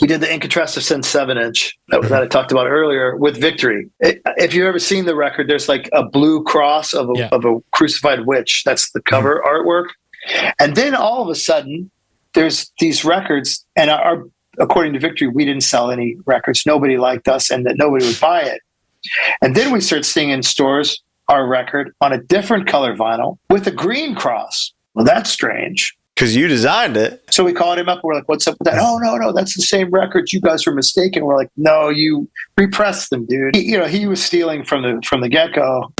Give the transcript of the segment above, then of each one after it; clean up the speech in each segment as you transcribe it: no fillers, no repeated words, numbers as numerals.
We did the Incandescent 7-inch that I talked about earlier with Victory. If you've ever seen the record, there's like a blue cross of a crucified witch. That's the cover artwork. And then all of a sudden, there's these records, and according to Victory, we didn't sell any records. Nobody liked us, and that nobody would buy it. And then we start seeing in stores our record on a different color vinyl with a green cross. Well, that's strange. Because you designed it. So we called him up. We're like, what's up with that? Oh, no, that's the same record. You guys were mistaken. We're like, no, you repressed them, dude. He was stealing from the get-go.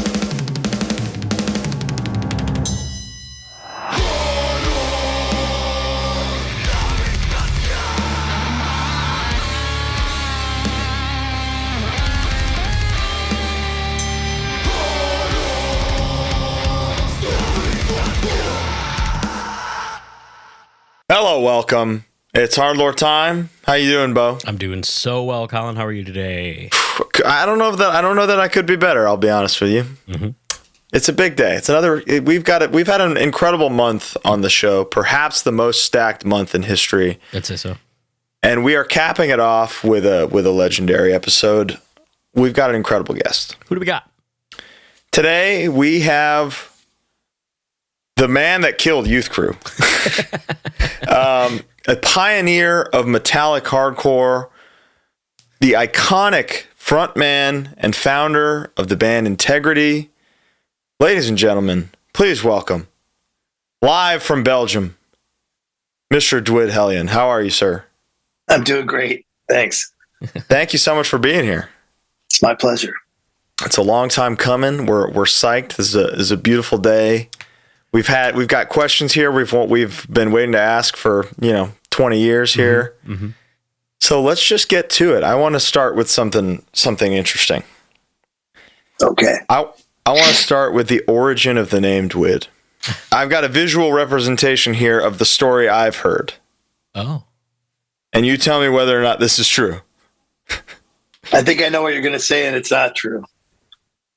Hello, welcome. It's HardLore time. How you doing, Bo? I'm doing so well, Colin. How are you today? I don't know that I could be better. I'll be honest with you. Mm-hmm. It's a big day. It's another. We've had an incredible month on the show, perhaps the most stacked month in history. I'd say so. And we are capping it off with a legendary episode. We've got an incredible guest. Who do we got? Today we have the man that killed Youth Crew. A pioneer of metallic hardcore, the iconic frontman and founder of the band Integrity. Ladies and gentlemen, please welcome, live from Belgium, Mr. Dwid Hellion. How are you, sir? I'm doing great. Thanks. Thank you so much for being here. It's my pleasure. It's a long time coming. We're psyched. This is a beautiful day. We've got questions here. We've been waiting to ask for 20 years here. Mm-hmm. So let's just get to it. I want to start with something interesting. Okay. I want to start with the origin of the name Dwid. I've got a visual representation here of the story I've heard. Oh. And you tell me whether or not this is true. I think I know what you're going to say, and it's not true.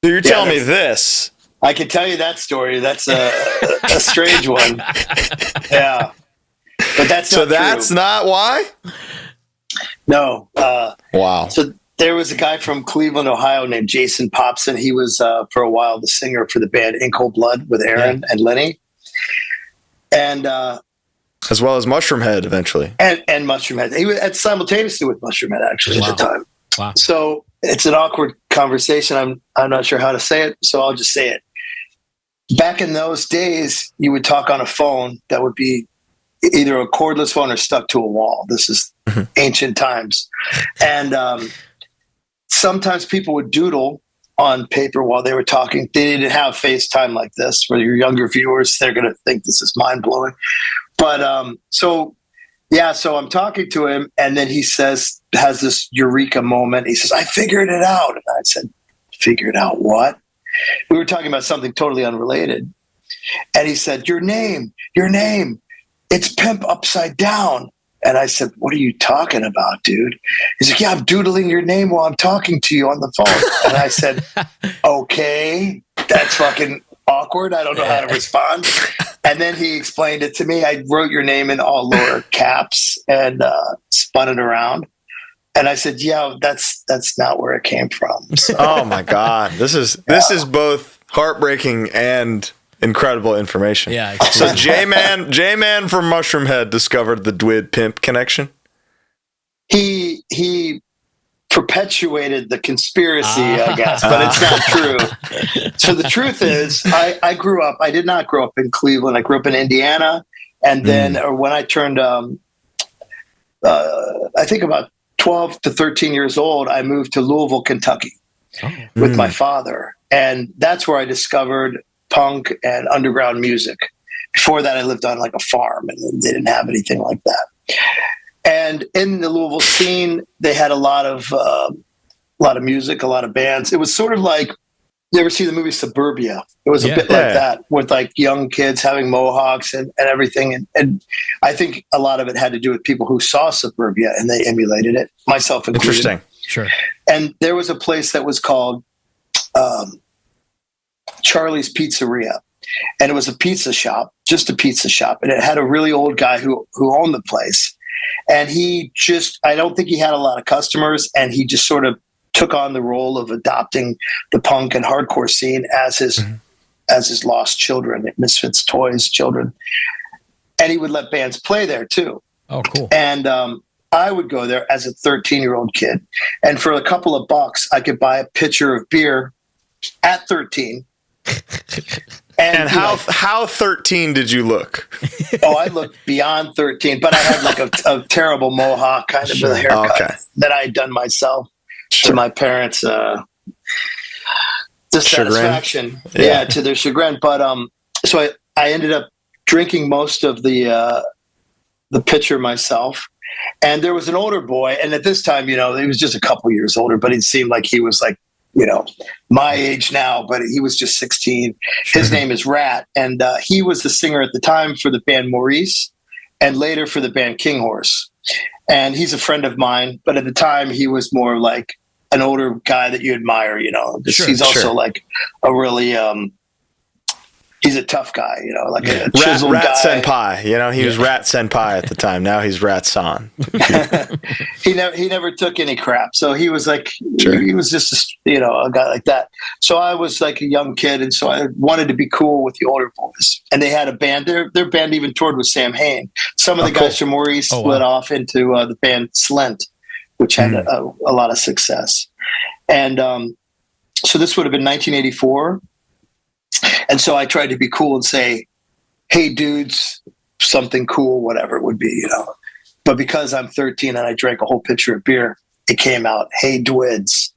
So you're telling me this. I can tell you that story. That's a strange one. Yeah. But that's not that's true. Not why? No. Wow. So there was a guy from Cleveland, Ohio named Jason Popson. He was, for a while, the singer for the band In Cold Blood with Aaron and Lenny. And as well as Mushroomhead eventually. And Mushroomhead. He was simultaneously with Mushroomhead, actually, at the time. Wow. So it's an awkward conversation. I'm not sure how to say it, so I'll just say it. Back in those days, you would talk on a phone that would be either a cordless phone or stuck to a wall. This is ancient times. And sometimes people would doodle on paper while they were talking. They didn't have FaceTime like this. For your younger viewers, they're going to think this is mind-blowing. But so I'm talking to him, and then he has this eureka moment. He says, I figured it out. And I said, figured out what? We were talking about something totally unrelated. And he said, your name, it's Pimp Upside Down. And I said, what are you talking about, dude? He's like, yeah, I'm doodling your name while I'm talking to you on the phone. And I said, okay, that's fucking awkward. I don't know how to respond. And then he explained it to me. I wrote your name in all lower caps and spun it around. And I said, yeah, that's not where it came from. So, oh my God. This is both heartbreaking and incredible information. Yeah. So J-Man from Mushroomhead discovered the Dwid Pimp connection. He perpetuated the conspiracy, I guess, but it's not true. So the truth is, I did not grow up in Cleveland. I grew up in Indiana. And then when I turned, I think about 12 to 13 years old, I moved to Louisville, Kentucky with my father. And that's where I discovered punk and underground music. Before that, I lived on like a farm and they didn't have anything like that. And in the Louisville scene, they had a lot of music, a lot of bands. It was sort of like, you ever see the movie Suburbia? It was a bit like that, with like young kids having mohawks and everything. And I think a lot of it had to do with people who saw Suburbia and they emulated it, myself included. Interesting. Sure. And there was a place that was called Charlie's Pizzeria. And it was a pizza shop, just a pizza shop. And it had a really old guy who owned the place. And I don't think he had a lot of customers, and he just sort of took on the role of adopting the punk and hardcore scene as his lost children, Misfits Toys children. And he would let bands play there too. Oh, cool. And I would go there as a 13-year-old kid. And for a couple of bucks, I could buy a pitcher of beer at 13. And how 13 did you look? Oh, I looked beyond 13, but I had like a terrible mohawk kind of a haircut that I had done myself to my parents' dissatisfaction. Yeah, to their chagrin. But so I ended up drinking most of the pitcher myself. And there was an older boy, and at this time, he was just a couple years older, but it seemed like he was like, my age now, but he was just 16. His name is Rat, and he was the singer at the time for the band Maurice, and later for the band King Horse. And he's a friend of mine, but at the time he was more like an older guy that you admire. He's also like a really he's a tough guy, like a chiseled Rat guy. Senpai. He was Rat Senpai at the time. Now he's Rat San. He never took any crap. So he was like, he was just, a guy like that. So I was like a young kid. And so I wanted to be cool with the older boys. And they had a band. Their band even toured with Sam Hain. Some of the guys from Maurice split off into the band Slent, which had a lot of success. And so this would have been 1984. And so I tried to be cool and say, hey, dudes, something cool, whatever it would be, But because I'm 13 and I drank a whole pitcher of beer, it came out, hey, Dwids.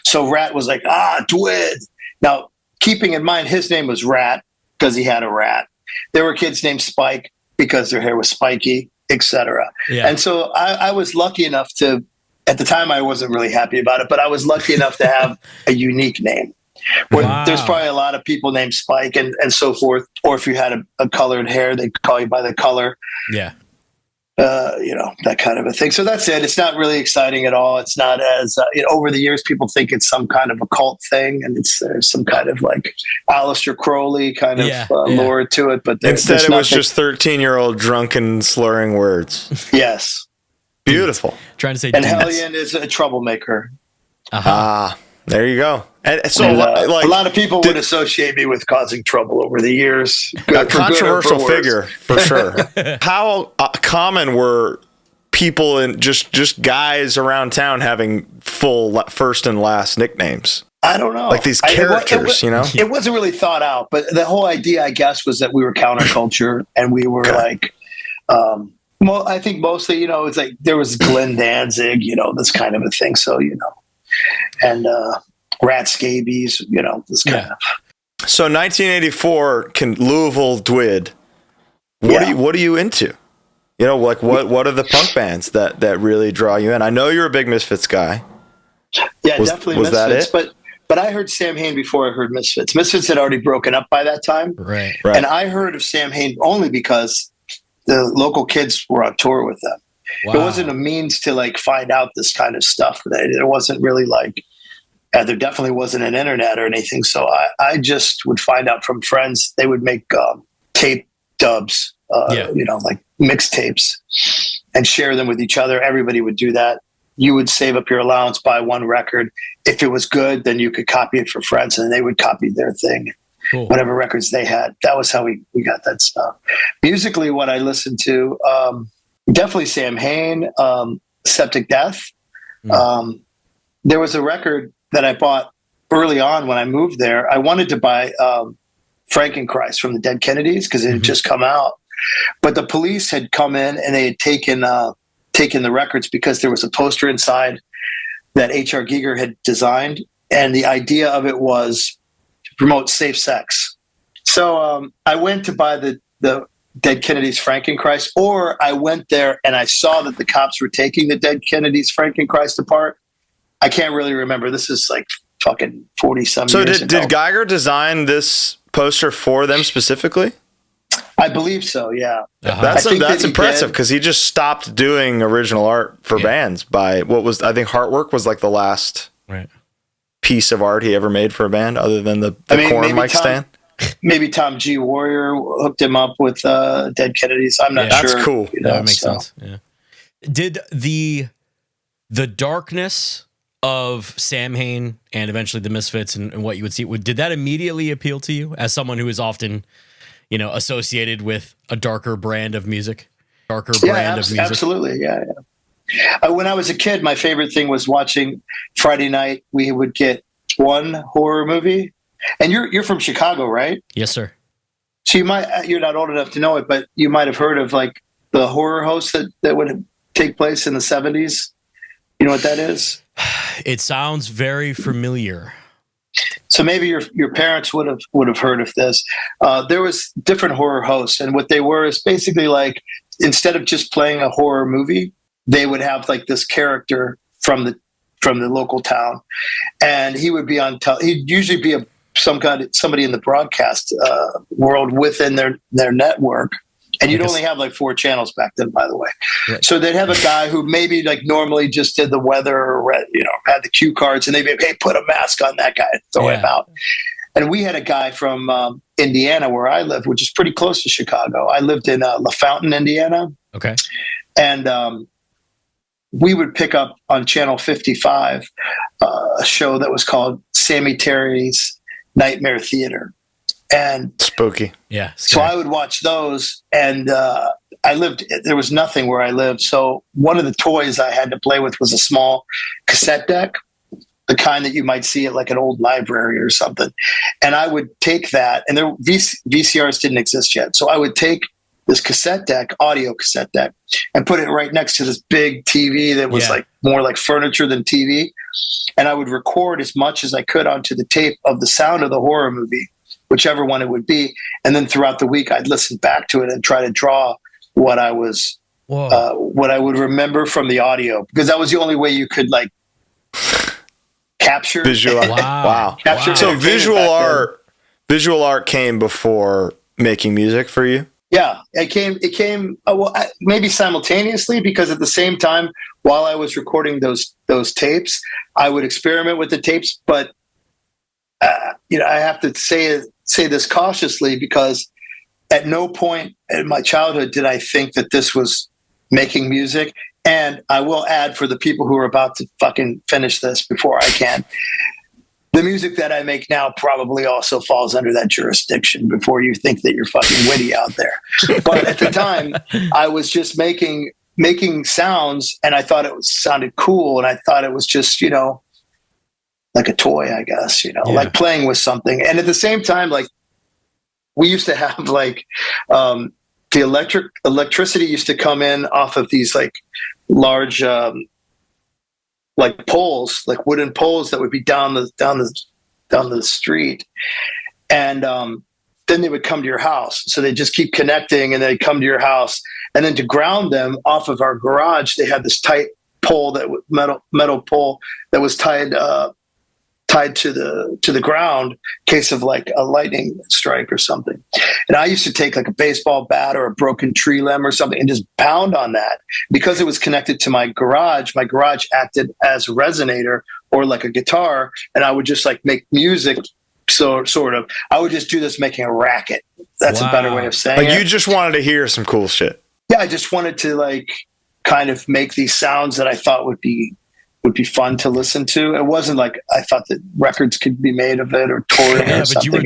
So Rat was like, Dwid. Now, keeping in mind his name was Rat because he had a rat. There were kids named Spike because their hair was spiky, etc. Yeah. And so I was lucky enough to, at the time I wasn't really happy about it, but I was lucky enough to have a unique name. There's probably a lot of people named Spike and so forth. Or if you had a colored hair, they'd call you by the color. Yeah. That kind of a thing. So that's it. It's not really exciting at all. It's not as, over the years, people think it's some kind of a cult thing and it's some kind of like Aleister Crowley kind of lore to it. But instead it was just 13-year-old drunken slurring words. Yes. Beautiful. Trying to say, and Hellion is a troublemaker. There you go. And so, a lot of people would associate me with causing trouble over the years. A controversial figure, for sure. How common were people and just guys around town having full first and last nicknames? I don't know. Like these characters, It wasn't really thought out, but the whole idea, I guess, was that we were counterculture and we were like, I think mostly, it's like there was Glenn Danzig, this kind of a thing. So, and rat scabies, this kind of. So 1984, Louisville Dwid. What are you into? Like what are the punk bands that really draw you in? I know you're a big Misfits guy. Yeah, definitely was Misfits. That it? But I heard Sam Hain before I heard Misfits. Misfits had already broken up by that time. Right. And I heard of Sam Hain only because the local kids were on tour with them. Wow. It wasn't a means to like find out this kind of stuff. It wasn't really like, there definitely wasn't an internet or anything. So I just would find out from friends. They would make tape dubs, like mixtapes and share them with each other. Everybody would do that. You would save up your allowance, buy one record. If it was good, then you could copy it for friends and they would copy their thing. Cool. Whatever records they had. That was how we got that stuff. Musically, what I listened to, definitely Sam Hain, Septic Death. There was a record that I bought early on when I moved there. I wanted to buy Frankenchrist from the Dead Kennedys because it had just come out. But the police had come in and they had taken the records because there was a poster inside that H.R. Giger had designed. And the idea of it was to promote safe sex. So I went to buy the Dead Kennedys Frankenchrist, or I went there and I saw that the cops were taking the Dead Kennedys Frankenchrist apart. I can't really remember. This is like fucking 40-some years ago. So did Giger design this poster for them specifically? I believe so, yeah. That's impressive because he just stopped doing original art for bands by I think Heartwork was like the last piece of art he ever made for a band other than the Korn mic stand. Maybe Tom G. Warrior hooked him up with Dead Kennedys. I'm not sure. That's cool. That makes sense. Yeah. Did the darkness of Samhain and eventually the Misfits and what you would see, did that immediately appeal to you as someone who is often, associated with a darker brand of music? Absolutely. Yeah. When I was a kid, my favorite thing was watching Friday night. We would get one horror movie, and you're from Chicago, right? Yes, sir. So you're not old enough to know it, but you might have heard of like the horror hosts that would take place in the 70s. You know what that is? It sounds very familiar. So maybe your parents would have heard of this. There was different horror hosts, and what they were is basically like, instead of just playing a horror movie, they would have like this character from the local town, and he would be on. He'd usually be somebody in the broadcast world within their network. And you'd only have like 4 channels back then, by the way. Right. So they'd have a guy who maybe like normally just did the weather or, had the cue cards, and they'd be, hey, put a mask on that guy and throw him out. And we had a guy from Indiana where I live, which is pretty close to Chicago. I lived in LaFountain, Indiana. Okay. And we would pick up on Channel 55 a show that was called Sammy Terry's Nightmare Theater. And spooky. Yeah. So I would watch those, and there was nothing where I lived. So one of the toys I had to play with was a small cassette deck, the kind that you might see at like an old library or something. And I would take that, and VCRs didn't exist yet. So I would take this cassette deck, audio cassette deck, and put it right next to this big TV that was like more like furniture than TV. And I would record as much as I could onto the tape of the sound of the horror movie, whichever one it would be. And then throughout the week, I'd listen back to it and try to draw what I would remember from the audio, because that was the only way you could like capture visual. Wow. Capture. So visual art came before making music for you? Yeah, it came maybe simultaneously, because at the same time, while I was recording those tapes, I would experiment with the tapes. But I have to say this cautiously, because at no point in my childhood did I think that this was making music. And I will add, for the people who are about to fucking finish this before I can, the music that I make now probably also falls under that jurisdiction, before you think that you're fucking witty out there. But at the time, I was just making sounds, and I thought it sounded cool, and I thought it was just, like a toy, I guess, like playing with something. And at the same time, like, we used to have like the electricity used to come in off of these like large like poles, like wooden poles that would be down the street, and then they would come to your house. So they just keep connecting, and they'd come to your house, and then to ground them off of our garage, they had this tight pole, metal pole that was tied to the ground in case of like a lightning strike or something. And I used to take like a baseball bat or a broken tree limb or something and just pound on that. Because it was connected to my garage acted as a resonator or like a guitar, and I would just like make music. So sort of, I would just do this making a racket. That's a better way of saying it. You just wanted to hear some cool shit. Yeah, I just wanted to like kind of make these sounds that I thought would be fun to listen to. It wasn't like I thought that records could be made of it or touring or something.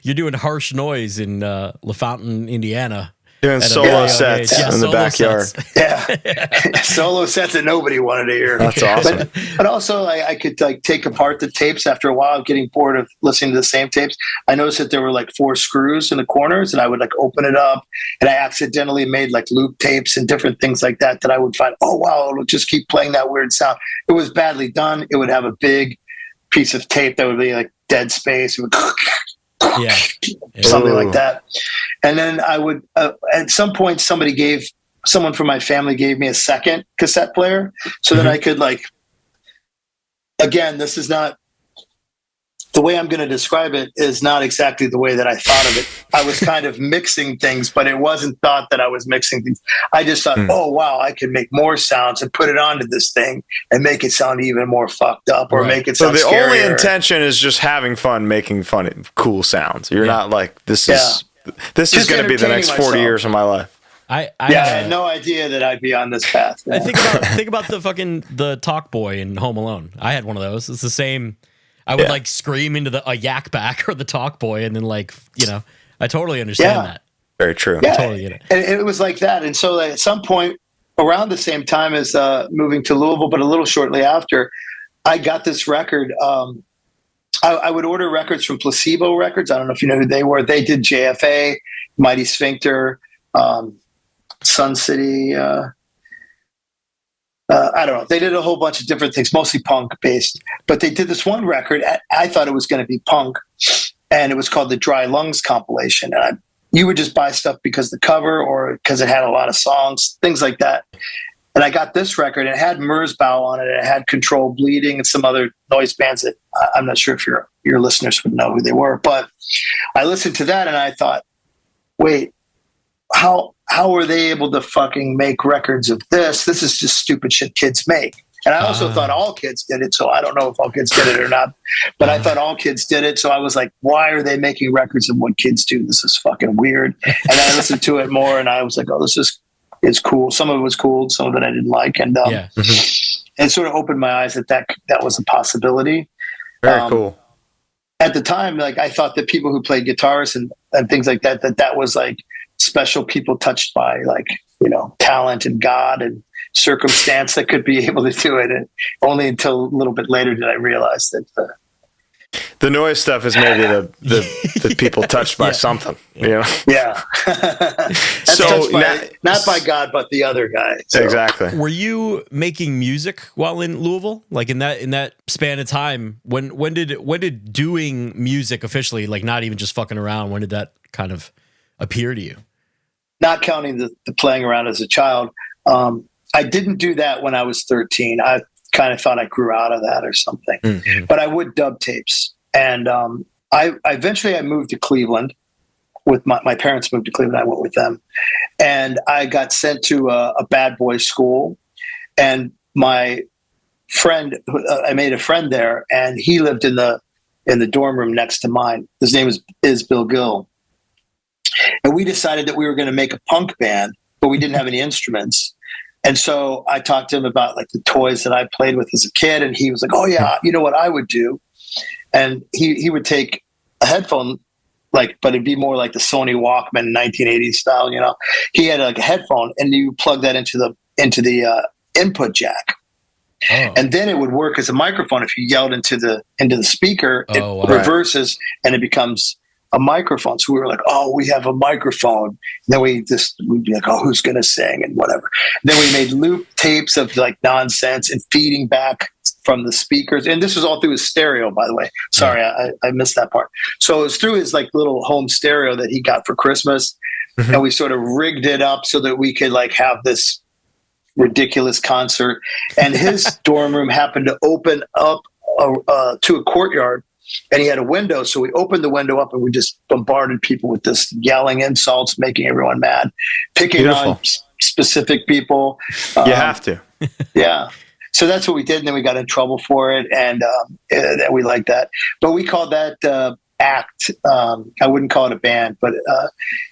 You're doing harsh noise in LaFountain, Indiana. Doing solo sets in the backyard. Yeah. Solo sets that nobody wanted to hear. That's awesome. But also I could like take apart the tapes after a while, getting bored of listening to the same tapes. I noticed that there were like 4 screws in the corners, and I would like open it up, and I accidentally made like loop tapes and different things like that I would find, oh wow, it'll just keep playing that weird sound. It was badly done. It would have a big piece of tape that would be like dead space. It would something like that. And then I would, at some point, someone from my family gave me a second cassette player so that I could like, again, this is not, the way I'm going to describe it is not exactly the way that I thought of it. I was kind of mixing things, but it wasn't thought that I was mixing things. I just thought, oh, wow, I can make more sounds and put it onto this thing and make it sound even more fucked up or make it sound So the scarier. only intention is just having fun, making fun, cool sounds. You're not like, this is going to be the next 40 years of my life. I had no idea that I'd be on this path. I think about the talk boy in Home Alone. I had one of those. It's the same. I would like scream into a yak back or the talk boy, and then I totally understand that. Very true. Yeah, I totally get it. And it was like that. And so at some point around the same time as moving to Louisville, but a little shortly after, I got this record. I would order records from Placebo Records. I don't know if you know who they were. They did JFA, Mighty Sphincter, Sun City. I don't know. They did a whole bunch of different things, mostly punk based. But they did this one record. I thought it was going to be punk, and it was called the Dry Lungs compilation. And you would just buy stuff because the cover or because it had a lot of songs, things like that. And I got this record, and it had Merzbow on it. It had Control Bleeding and some other noise bands that I'm not sure if your listeners would know who they were. But I listened to that, and I thought, wait, how are they able to fucking make records of this? This is just stupid shit kids make. And I also thought all kids did it, so I don't know if all kids did it or not. But I thought all kids did it, so I was like, why are they making records of what kids do? This is fucking weird. And I listened to it more, and I was like, oh, it's cool. Some of it was cool, some of it I didn't like. And it sort of opened my eyes that was a possibility. Very cool. At the time, I thought that people who played guitars and things like that was like special people touched by talent and God and circumstance that could be able to do it. And only until a little bit later did I realize that the noise stuff is maybe the people touched by something, Yeah. So not by God, but the other guy. So. Exactly. Were you making music while in Louisville? Like in that span of time, when did doing music officially, like not even just fucking around, when did that kind of appear to you? Not counting the playing around as a child. I didn't do that when I was 13. I kind of thought I grew out of that or something. Mm-hmm. But I would dub tapes. And I eventually moved to Cleveland. With my parents moved to Cleveland. I went with them. And I got sent to a bad boy school. And my friend, I made a friend there, and he lived in the dorm room next to mine. His name is Bill Gill. And we decided that we were going to make a punk band, but we didn't have any instruments. And so I talked to him about the toys that I played with as a kid. And he was like, oh yeah, you know what I would do? And he would take a headphone, but it'd be more like the Sony Walkman 1980s style, he had a headphone, and you plug that into the input jack. Oh. And then it would work as a microphone. If you yelled into the speaker, it reverses and it becomes a microphone. So we were like, oh, we have a microphone. And then we'd be like, oh, who's going to sing and whatever. And then we made loop tapes of nonsense and feeding back from the speakers. And this was all through his stereo, by the way. Sorry, I missed that part. So it was through his little home stereo that he got for Christmas. Mm-hmm. And we sort of rigged it up so that we could have this ridiculous concert. And his dorm room happened to open up to a courtyard. And he had a window, so we opened the window up and we just bombarded people with this yelling insults, making everyone mad, picking on specific people. You have to. Yeah. So that's what we did, and then we got in trouble for it, and we liked that. But we called that act. I wouldn't call it a band, but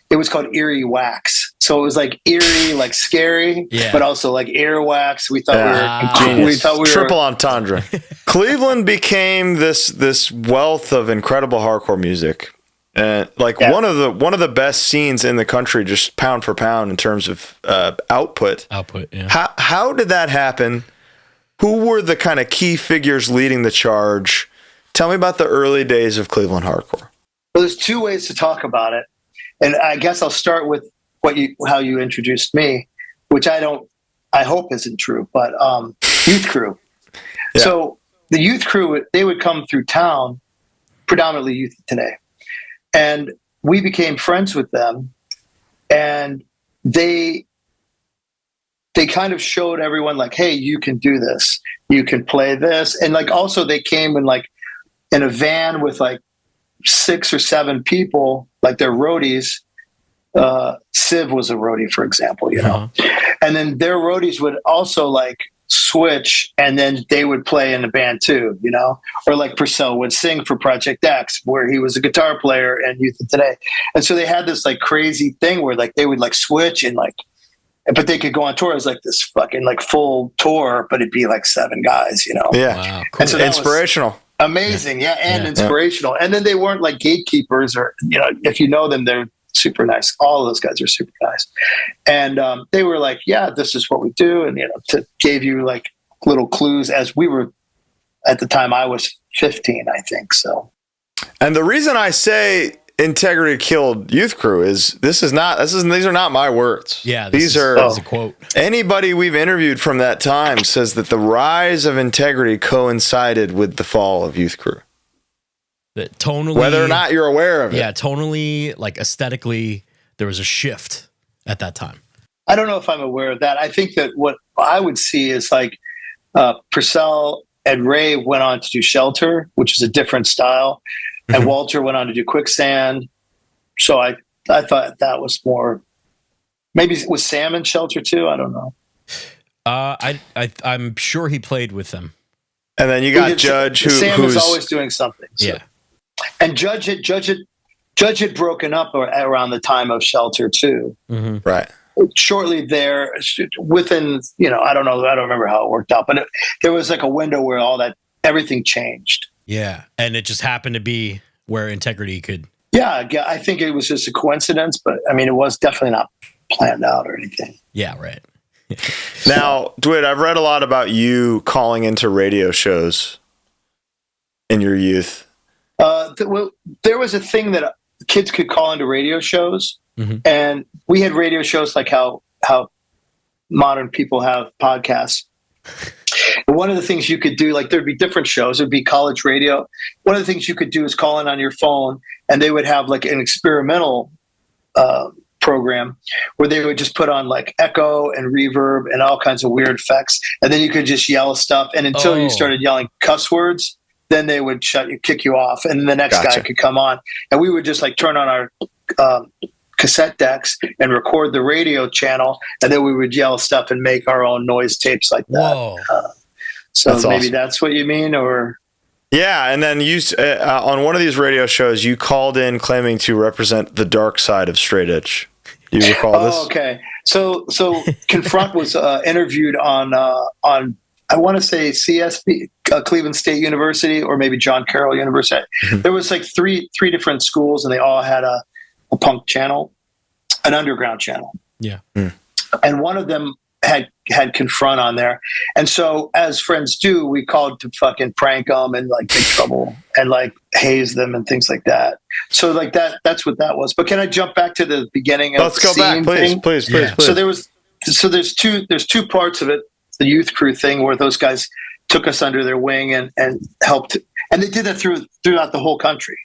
it was called Eerie Wax. So it was eerie, scary, but also earwax. We thought we were triple entendre. Cleveland became this wealth of incredible hardcore music, and one of the best scenes in the country, just pound for pound in terms of output. Yeah. How did that happen? Who were the kind of key figures leading the charge? Tell me about the early days of Cleveland hardcore. Well, there's two ways to talk about it, and I guess I'll start with how you introduced me, which I hope isn't true, but youth crew. Yeah. So the youth crew, they would come through town, predominantly Youth Today, and we became friends with them, and they kind of showed everyone hey, you can do this, you can play this, and also they came in a van with 6 or 7 people, their roadies. Civ was a roadie, for example, and then their roadies would also switch, and then they would play in the band too, or Purcell would sing for Project X, where he was a guitar player and Youth of Today. And so they had this crazy thing where they would switch, and but they could go on tour as like this fucking like full tour, but it'd be like 7 guys, you know? Yeah. Wow, cool. And so that was Inspirational. amazing. Yeah. And inspirational. And then they weren't like gatekeepers or, you know, if you know them, they're super nice. All of those guys are super nice. And they were like, yeah, this is what we do. And, you know, gave you like little clues as we were, at the time I was 15, I think. So. And the reason I say Integrity killed Youth Crew is these are not my words. Yeah. These are a quote. Anybody we've interviewed from that time says that the rise of Integrity coincided with the fall of Youth Crew. That tonally, whether or not you're aware of it. Yeah, tonally, like aesthetically, there was a shift at that time. I don't know if I'm aware of that. I think that what I would see is like Purcell and Ray went on to do Shelter, which is a different style, and Walter went on to do Quicksand. So I thought that was more. Maybe was Sam in Shelter too? I don't know. I'm sure he played with them. And then you got Judge, Sam who's is always doing something. So. Yeah, and Judge had broken up around the time of Shelter too. Mm-hmm. Right. Shortly there, within, you know, I don't remember how it worked out, but there was like a window where everything changed. Yeah, and it just happened to be where Integrity could. Yeah, I think it was just a coincidence, but I mean, it was definitely not planned out or anything. Yeah, right. Now, Dwid, I've read a lot about you calling into radio shows in your youth. There was a thing that kids could call into radio shows, and we had radio shows like how modern people have podcasts. And one of the things you could do, like there'd be different shows, it'd be college radio. One of the things you could do is call in on your phone, and they would have like an experimental program where they would just put on like echo and reverb and all kinds of weird effects, and then you could just yell stuff. And until you started yelling cuss words, then they would kick you off, and then the next guy could come on, and we would just like turn on our cassette decks and record the radio channel, and then we would yell stuff and make our own noise tapes like that. Whoa. So that's maybe awesome. that's what you mean, or yeah. And then you on one of these radio shows, you called in claiming to represent the dark side of straight edge. Do you recall this? Okay. So Confront was interviewed on I want to say CSB, Cleveland State University, or maybe John Carroll University. There was like three different schools, and they all had a punk channel, an underground channel. Yeah. And one of them had Confront on there. And so as friends do, we called to fucking prank them and like Big Trouble and like haze them and things like that. So like that's what that was. But can I jump back to the beginning of Let's go back, please. So there's two parts of it. The Youth Crew thing where those guys took us under their wing and helped. And they did that throughout the whole country.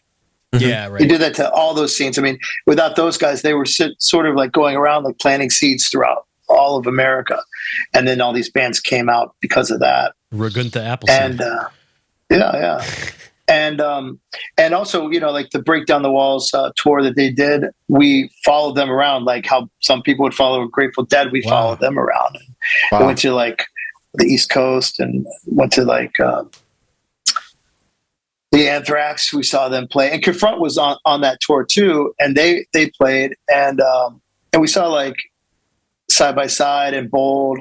Yeah, right. They did that to all those scenes. I mean, without those guys, they were sort of like going around like planting seeds throughout all of America. And then all these bands came out because of that. Ragunta Appleseed. And yeah. And also, you know, like the Break Down the Walls tour that they did, we followed them around like how some people would follow Grateful Dead. We followed them around. And went to like the East Coast and went to like the Anthrax. We saw them play, and Confront was on that tour too. And they played, and we saw like Side by Side and Bold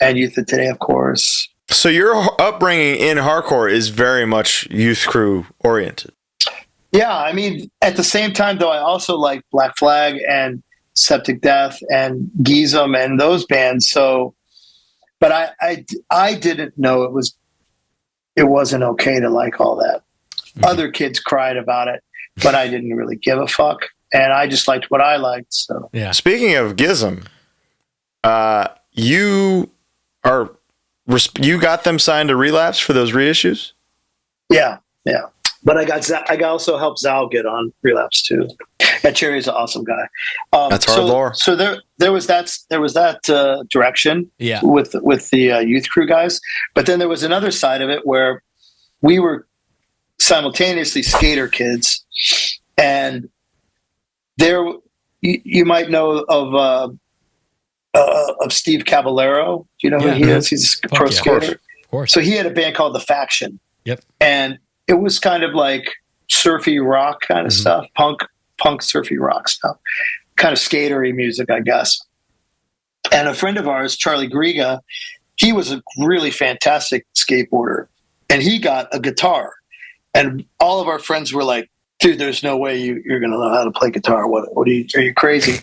and Youth of Today, of course. So your upbringing in hardcore is very much Youth Crew oriented. Yeah, I mean, at the same time, though, I also like Black Flag and Septic Death and Geezum and those bands. So, but I didn't know it wasn't okay to like all that. Other kids cried about it, but I didn't really give a fuck, and I just liked what I liked. So, yeah. Speaking of Geezum, you got them signed to Relapse for those reissues? Yeah. But I also helped Zal get on Relapse too. That Cherry's an awesome guy. That's HardLore. So there was that direction with the Youth Crew guys, but then there was another side of it where we were simultaneously skater kids, and there you might know of Steve Caballero. Do you know who he is? He's a pro skater. Of course. So he had a band called The Faction. Yep. And it was kind of like surfy rock kind of stuff, punk surfy rock stuff, kind of skatery music, I guess. And a friend of ours, Charlie Griga, he was a really fantastic skateboarder, and he got a guitar. And all of our friends were like, dude, there's no way you're going to know how to play guitar. What are you crazy?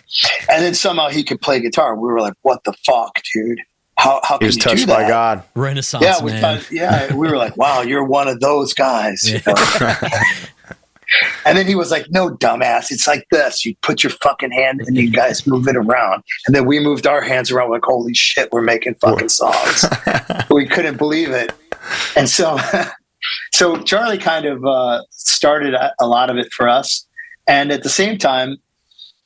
And then somehow he could play guitar. We were like, what the fuck, dude? How can He was you touched do that? by God. Renaissance man. We were like, wow, you're one of those guys. You know? And then he was like, no, dumbass. It's like this. You put your fucking hand and you guys move it around. And then we moved our hands around like, holy shit, we're making fucking songs. We couldn't believe it. And so Charlie kind of started a lot of it for us. And at the same time,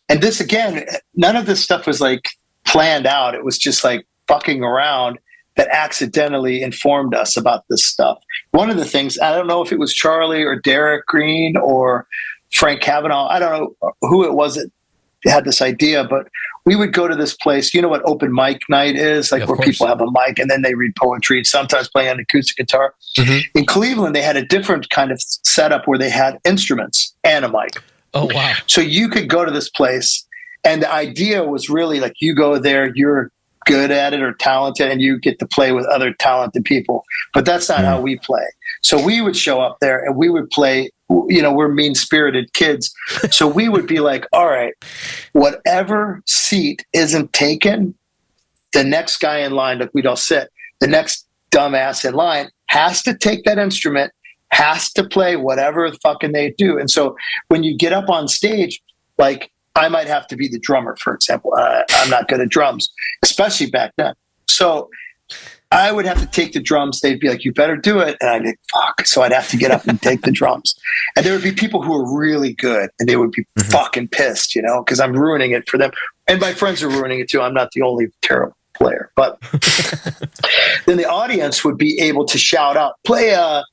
and this again, none of this stuff was like planned out. It was just like fucking around that accidentally informed us about this stuff. One of the things, I don't know if it was Charlie or Derek Green or Frank Cavanaugh, I don't know who it was that had this idea, but we would go to this place. You know what open mic night is? Like where people have a mic and then they read poetry and sometimes play an acoustic guitar. Mm-hmm. In Cleveland, they had a different kind of setup where they had instruments and a mic. Oh, wow. So you could go to this place, and the idea was really like you go there, you're good at it or talented, and you get to play with other talented people. But that's not how we play. So we would show up there and we would play, you know, we're mean-spirited kids. So we would be like, all right, whatever seat isn't taken, the next guy in line, like we'd all sit, the next dumbass in line has to take that instrument, has to play whatever fucking they do. And so when you get up on stage, like I might have to be the drummer, for example. I'm not good at drums, especially back then. So I would have to take the drums. They'd be like, you better do it. And I'd be like, fuck. So I'd have to get up and take the drums. And there would be people who were really good and they would be fucking pissed, you know, because I'm ruining it for them. And my friends are ruining it too. I'm not the only terrible player. But then the audience would be able to shout out, play a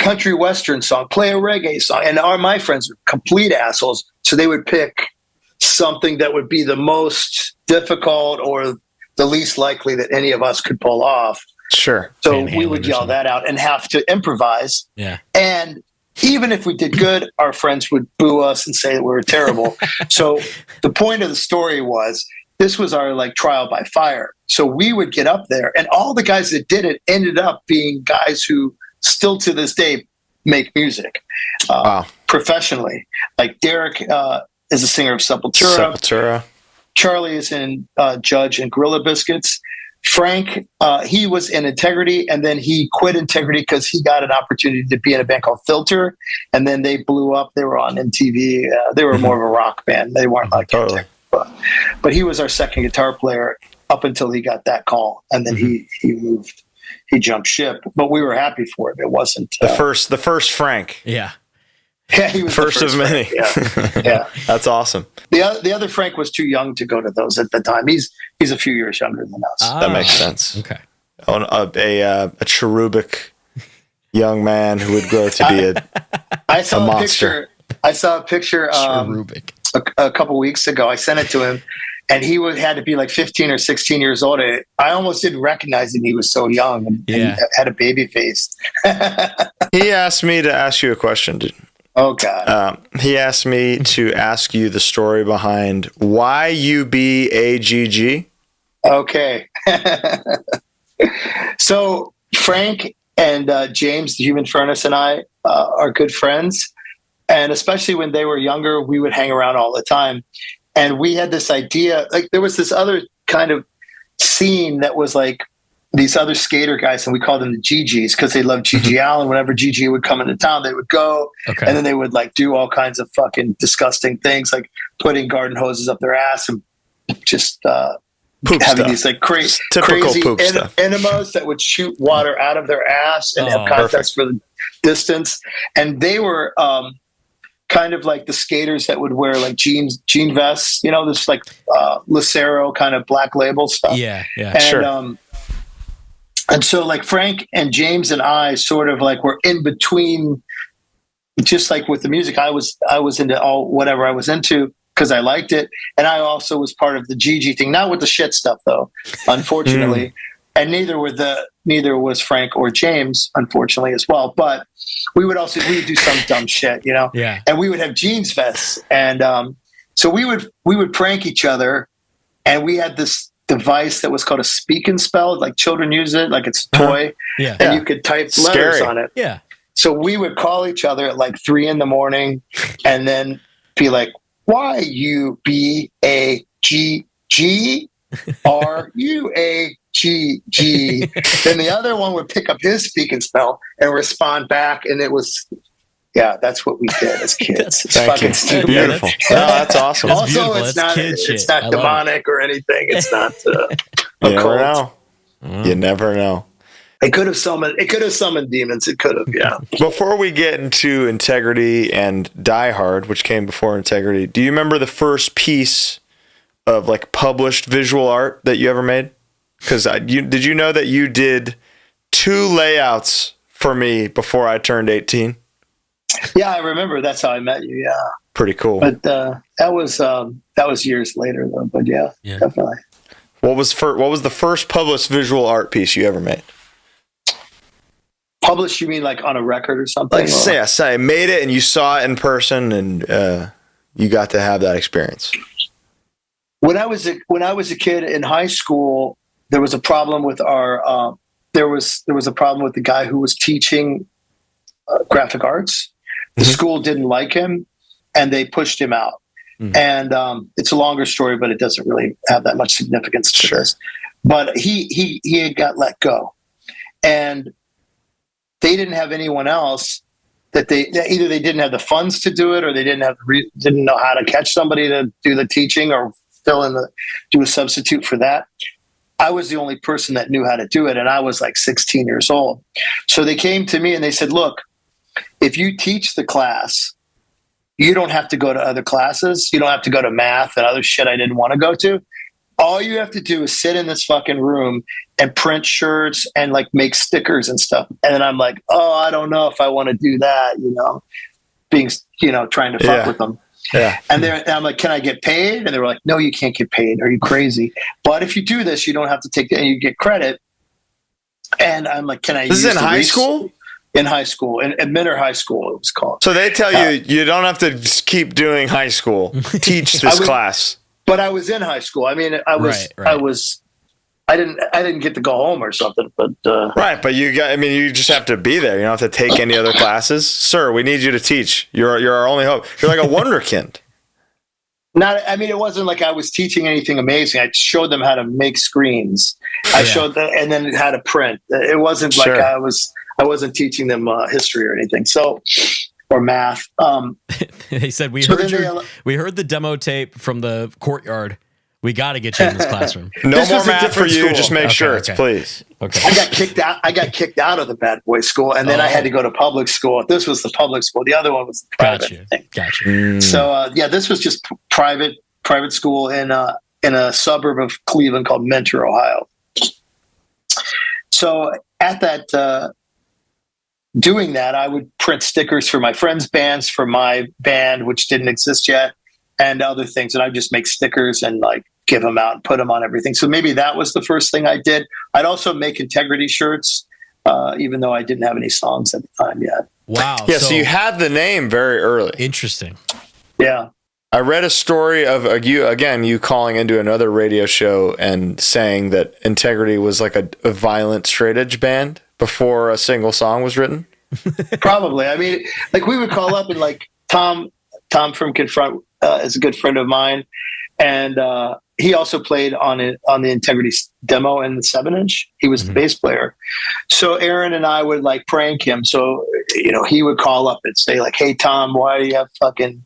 country western song, play a reggae song. And my friends are complete assholes. So they would pick something that would be the most difficult or the least likely that any of us could pull off. Sure. So we would yell that out and have to improvise. Yeah. And even if we did good, our friends would boo us and say that we were terrible. So the point of the story was this was our like trial by fire. So we would get up there and all the guys that did it ended up being guys who still to this day make music professionally. Like Derek is a singer of Sepultura. Charlie is in Judge and Gorilla Biscuits. Frank, he was in Integrity, and then he quit Integrity because he got an opportunity to be in a band called Filter, and then they blew up. They were on MTV. They were more of a rock band. They weren't like Integrity. But he was our second guitar player up until he got that call, and then he moved. He jumped ship, but we were happy for it. It wasn't the first Frank. Yeah. Yeah, he was first of many. Yeah. That's awesome. The other Frank was too young to go to those at the time. He's a few years younger than us. That makes sense. Okay. A cherubic young man who would grow to be a monster. I saw a picture a couple weeks ago. I sent it to him, and he had to be like 15 or 16 years old. I almost didn't recognize him. He was so young and had a baby face. He asked me to ask you a question, dude. Oh, God. He asked me to ask you the story behind why UBAGG. Okay. So Frank and James, the Human Furnace, and I are good friends. And especially when they were younger, we would hang around all the time. And we had this idea, like there was this other kind of scene that was like these other skater guys, and we called them the GGs because they loved GG Allen. Whenever GG would come into town, they would go, and then they would like do all kinds of fucking disgusting things, like putting garden hoses up their ass and just having stuff. These like crazy enemas that would shoot water out of their ass and have contests for the distance. And they were kind of like the skaters that would wear like jean vests, you know, this like Lucero kind of black label stuff. Yeah, and, sure. And so like Frank and James and I sort of like were in between, just like with the music. I was into all whatever I was into because I liked it, and I also was part of the GG thing, not with the shit stuff though, unfortunately. And neither was Frank or James, unfortunately, as well. But we would do some dumb shit, you know. Yeah. And we would have jeans vests, and so we would prank each other And we had this device that was called a speak and spell, like children use it, like it's a toy. Yeah. And you could type letters on it. Yeah. So we would call each other at like 3 a.m. and then be like, YUBAGGRUAGG. Then the other one would pick up his speak and spell and respond back. And it was, that's what we did as kids. It's fucking stupid. Beautiful. That's awesome. That's Also, beautiful. it's not demonic or anything. It's not you never know. You never know. It could have summoned demons. It could have, yeah. Before we get into Integrity and Die Hard, which came before Integrity, do you remember the first piece of like published visual art that you ever made? Because did you know that you did 2 layouts for me before I turned 18? Yeah, I remember. That's how I met you. Yeah, pretty cool. But that was years later, though. But yeah, definitely. What was the first published visual art piece you ever made? Published? You mean like on a record or something? Like say I made it and you saw it in person and you got to have that experience. When I was a kid in high school, there was a problem with our there was a problem with the guy who was teaching graphic arts. The school didn't like him, and they pushed him out. And it's a longer story, but it doesn't really have that much significance to this. But he had got let go, and they didn't have anyone else that either they didn't have the funds to do it, or they didn't know how to catch somebody to do the teaching or do a substitute for that. I was the only person that knew how to do it, and I was like 16 years old. So they came to me and they said, "Look, if you teach the class, you don't have to go to other classes. You don't have to go to math and other shit I didn't want to go to. All you have to do is sit in this fucking room and print shirts and like make stickers and stuff." And then I'm like, "Oh, I don't know if I want to do that," trying to fuck with them. Yeah. And I'm like, "Can I get paid?" And they were like, "No, you can't get paid. Are you crazy? But if you do this, you don't have to take and you get credit." And I'm like, "Can I use this is in high school?" In high school, in Minter High School, it was called. So they tell you don't have to just keep doing high school. Teach this class. But I was in high school. I mean, I didn't get to go home or something. But right, but you just have to be there. You don't have to take any other classes, sir. We need you to teach. You're our only hope. You're like a wonderkind. It wasn't like I was teaching anything amazing. I showed them how to make screens. I showed them, and then how to print. It wasn't like I wasn't teaching them history or anything. So, or math. They said we heard the demo tape from the courtyard. We got to get you in this classroom. No more math for you. School. Just make shirts, please. Okay. I got kicked out of the bad boy school, and then I had to go to public school. This was the public school. The other one was the private thing. Gotcha. So this was just private school in a suburb of Cleveland called Mentor, Ohio. So at that. Doing that, I would print stickers for my friends' bands, for my band, which didn't exist yet, and other things. And I'd just make stickers and like give them out and put them on everything. So maybe that was the first thing I did. I'd also make Integrity shirts, even though I didn't have any songs at the time yet. Wow. Yeah, so you had the name very early. Interesting. Yeah. I read a story of you calling into another radio show and saying that Integrity was like a violent straight edge band before a single song was written. Probably. I mean, like we would call up and like Tom from Confront is a good friend of mine, and he also played on the Integrity demo in the 7-inch. He was the bass player. So Aaron and I would like prank him. So he would call up and say like, "Hey Tom, why do you have fucking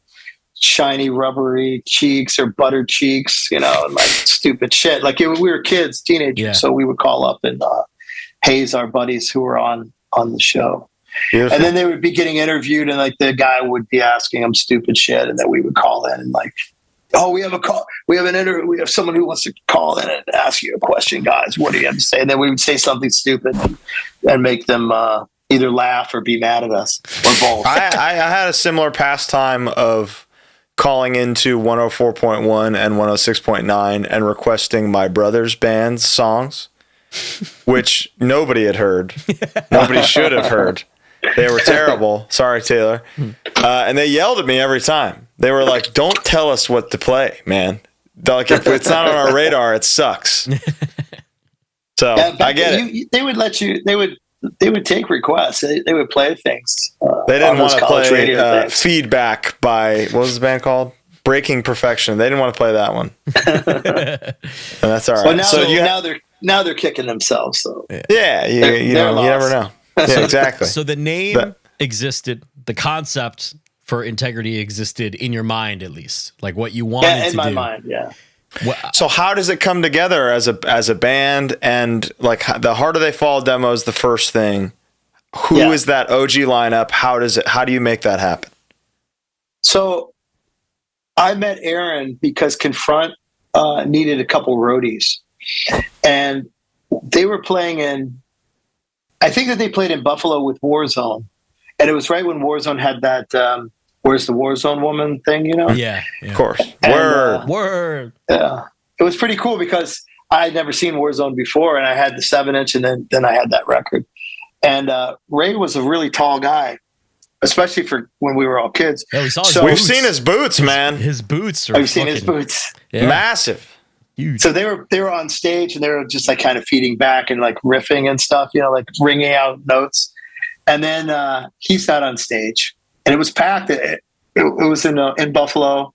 shiny rubbery cheeks or buttered cheeks?" And like stupid shit. Like we were kids, teenagers, so we would call up and haze our buddies who were on the show. Beautiful. And then they would be getting interviewed, and like the guy would be asking them stupid shit, and then we would call in and like, "Oh, we have a call. We have an interview. We have someone who wants to call in and ask you a question, guys. What do you have to say?" And then we would say something stupid and make them either laugh or be mad at us, or both. I had a similar pastime of calling into 104.1 and 106.9 and requesting my brother's band's songs, which nobody had heard. Nobody should have heard. They were terrible. Sorry, Taylor. And they yelled at me every time. They were like, "Don't tell us what to play, man. Like if it's not on our radar, it sucks. So I get it. They would let you. They would take requests. They would play things. They didn't want to play Feedback by, what was the band called? Breaking Perfection. They didn't want to play that one. And that's all right. Well, now they're kicking themselves. So yeah, you never know. Yeah, exactly. So the name existed. The concept for Integrity existed in your mind, at least, like what you wanted to do. In my mind, yeah. So how does it come together as a band? And like the Harder They Fall demo is the first thing. Who is that OG lineup? How do you make that happen? So I met Aaron because Confront needed a couple roadies, and they were playing in, I think that they played in Buffalo with Warzone, and it was right when Warzone had that "Where's the Warzone Woman" thing, you know? Yeah. Of course. And, Word. Yeah, it was pretty cool because I had never seen Warzone before, and I had the 7-inch, and then I had that record. And Ray was a really tall guy, especially for when we were all kids. Yeah, we saw We've seen his boots, man. His boots are I've seen his boots. Yeah. Massive. Huge. So they were on stage, and they were just like kind of feeding back and like riffing and stuff, you know, like ringing out notes. And then he sat on stage, and it was packed. It was in Buffalo.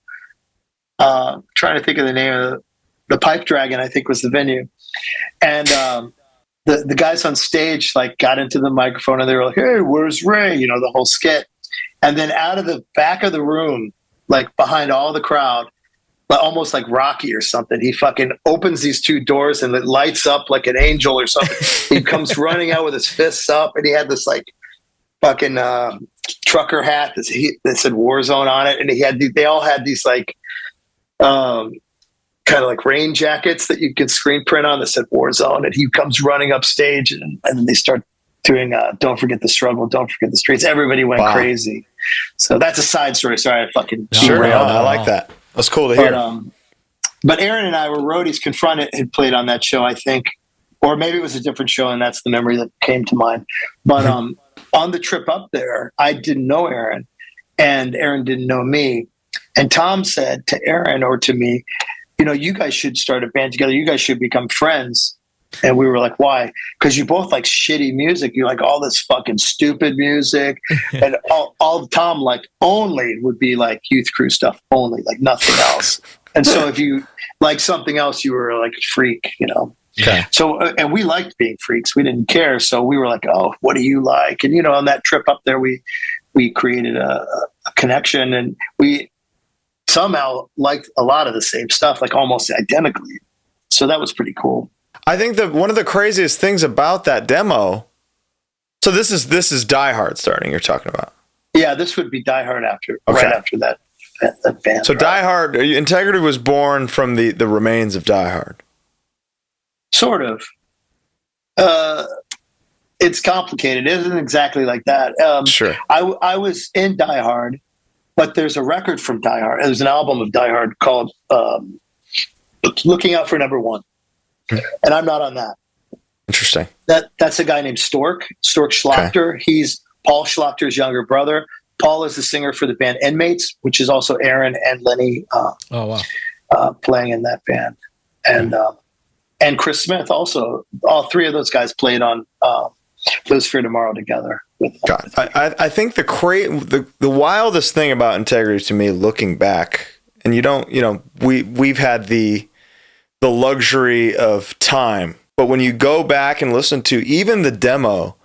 Trying to think of the name of the Pipe Dragon, I think was the venue. And the guys on stage like got into the microphone, and they were like, "Hey, where's Ray?" You know, the whole skit. And then out of the back of the room, like behind all the crowd, almost like Rocky or something, he fucking opens these two doors, and it lights up like an angel or something. He comes running out with his fists up, and he had this like fucking trucker hat that said Warzone on it, and they all had these like kind of like rain jackets that you could screen print on that said Warzone, and he comes running up stage, and then they start doing "Don't Forget the Struggle, Don't Forget the Streets." Everybody went crazy. So that's a side story. Sorry, I fucking I like that. That's cool to hear. But Aaron and I were roadies. Confront had played on that show, I think, or maybe it was a different show, and that's the memory that came to mind. But on the trip up there, I didn't know Aaron, and Aaron didn't know me. And Tom said to Aaron or to me, you know, you guys should start a band together. You guys should become friends. And we were like, why? Because you both like shitty music. You like all this fucking stupid music. And all Tom like only would be like Youth Crew stuff only, like nothing else. And so if you like something else, you were like a freak, you know? Okay. So, and we liked being freaks. We didn't care. So we were like, oh, what do you like? And, you know, on that trip up there, we created a connection, and we somehow liked a lot of the same stuff, like almost identically. So that was pretty cool. I think that one of the craziest things about that demo. So this is Die Hard starting. You're talking about. Yeah, this would be Die Hard right after that band. So Die Hard, Integrity was born from the remains of Die Hard. Sort of. It's complicated. It isn't exactly like that. Sure. I was in Die Hard, but there's a record from Die Hard. There's an album of Die Hard called Looking Out for Number One. And I'm not on that. Interesting. That's a guy named Stork Schlachter. Okay. He's Paul Schlachter's younger brother. Paul is the singer for the band Inmates, which is also Aaron and Lenny playing in that band. And Chris Smith also. All three of those guys played on Lives for Tomorrow together. God, I think the wildest thing about Integrity to me, looking back, and we've had the luxury of time, but when you go back and listen to even the demo,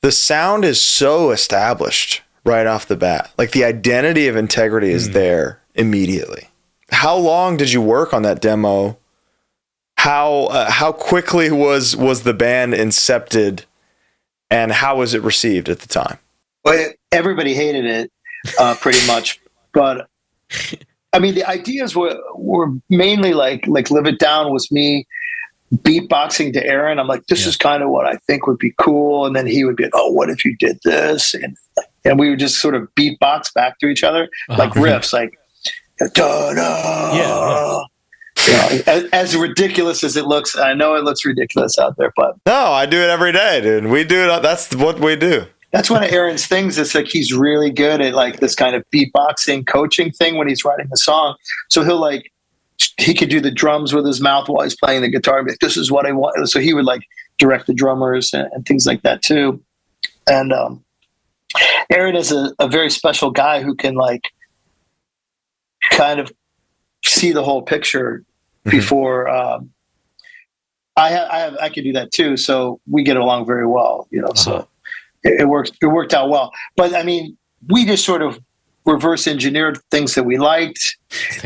the sound is so established right off the bat. Like the identity of Integrity is there immediately. How long did you work on that demo? How quickly was the band incepted, and how was it received at the time? Well, everybody hated it pretty much, but I mean, the ideas were mainly like Live It Down was me beatboxing to Aaron. I'm like, this is kind of what I think would be cool. And then he would be, oh, what if you did this? And we would just sort of beatbox back to each other, like riffs, like, da-da. Yeah. You know, as ridiculous as it looks, I know it looks ridiculous out there, but. No, I do it every day, dude. We do it. That's what we do. That's one of Aaron's things. It's like he's really good at like this kind of beatboxing coaching thing when he's writing a song. So he'll like he could do the drums with his mouth while he's playing the guitar. Like, this is what I want. So he would like direct the drummers and things like that too. And Aaron is a very special guy who can like kind of see the whole picture before. I could do that too. So we get along very well, you know. So it worked out well. But I mean, we just sort of reverse engineered things that we liked.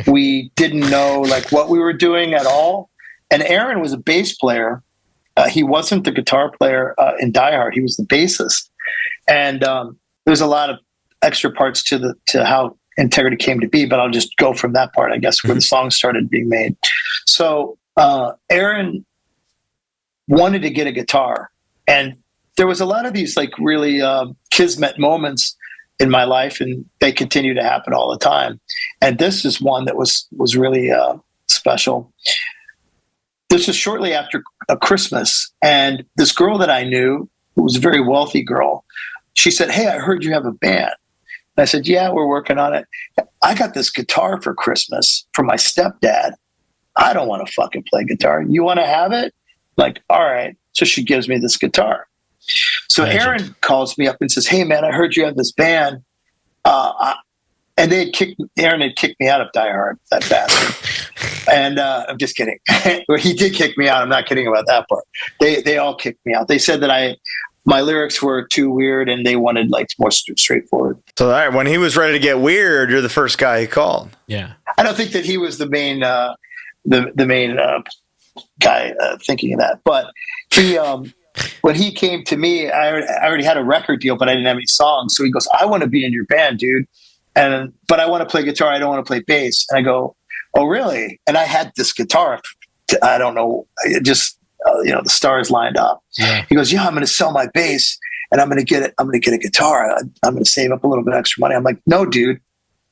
We didn't know like what we were doing at all. And Aaron was a bass player. He wasn't the guitar player in Die Hard. He was the bassist. And there's a lot of extra parts to how Integrity came to be, but I'll just go from that part, I guess, where the song started being made. So Aaron wanted to get a guitar, and there was a lot of these like really kismet moments in my life, and they continue to happen all the time. And this is one that was really special. This was shortly after a Christmas, and this girl that I knew, who was a very wealthy girl, she said, "Hey, I heard you have a band." And I said, "Yeah, we're working on it. I got this guitar for Christmas from my stepdad. I don't want to fucking play guitar. You want to have it?" Like, all right. So she gives me this guitar. So Aaron calls me up and says, "Hey, man, I heard you have this band." And Aaron had kicked me out of Die Hard, that bastard. And I'm just kidding. Well, he did kick me out. I'm not kidding about that part. They all kicked me out. They said that my lyrics were too weird, and they wanted like more straightforward. So all right, when he was ready to get weird, you're the first guy he called. Yeah. I don't think that he was the main guy thinking of that, but he when he came to me, I already had a record deal, but I didn't have any songs. So he goes, "I want to be in your band, dude, but I want to play guitar. I don't want to play bass." And I go, "Oh, really?" And I had this guitar. I don't know, just the stars lined up. Yeah. He goes, "Yeah, I'm going to sell my bass, and I'm going to get it. I'm going to get a guitar. I'm going to save up a little bit extra money." I'm like, "No, dude,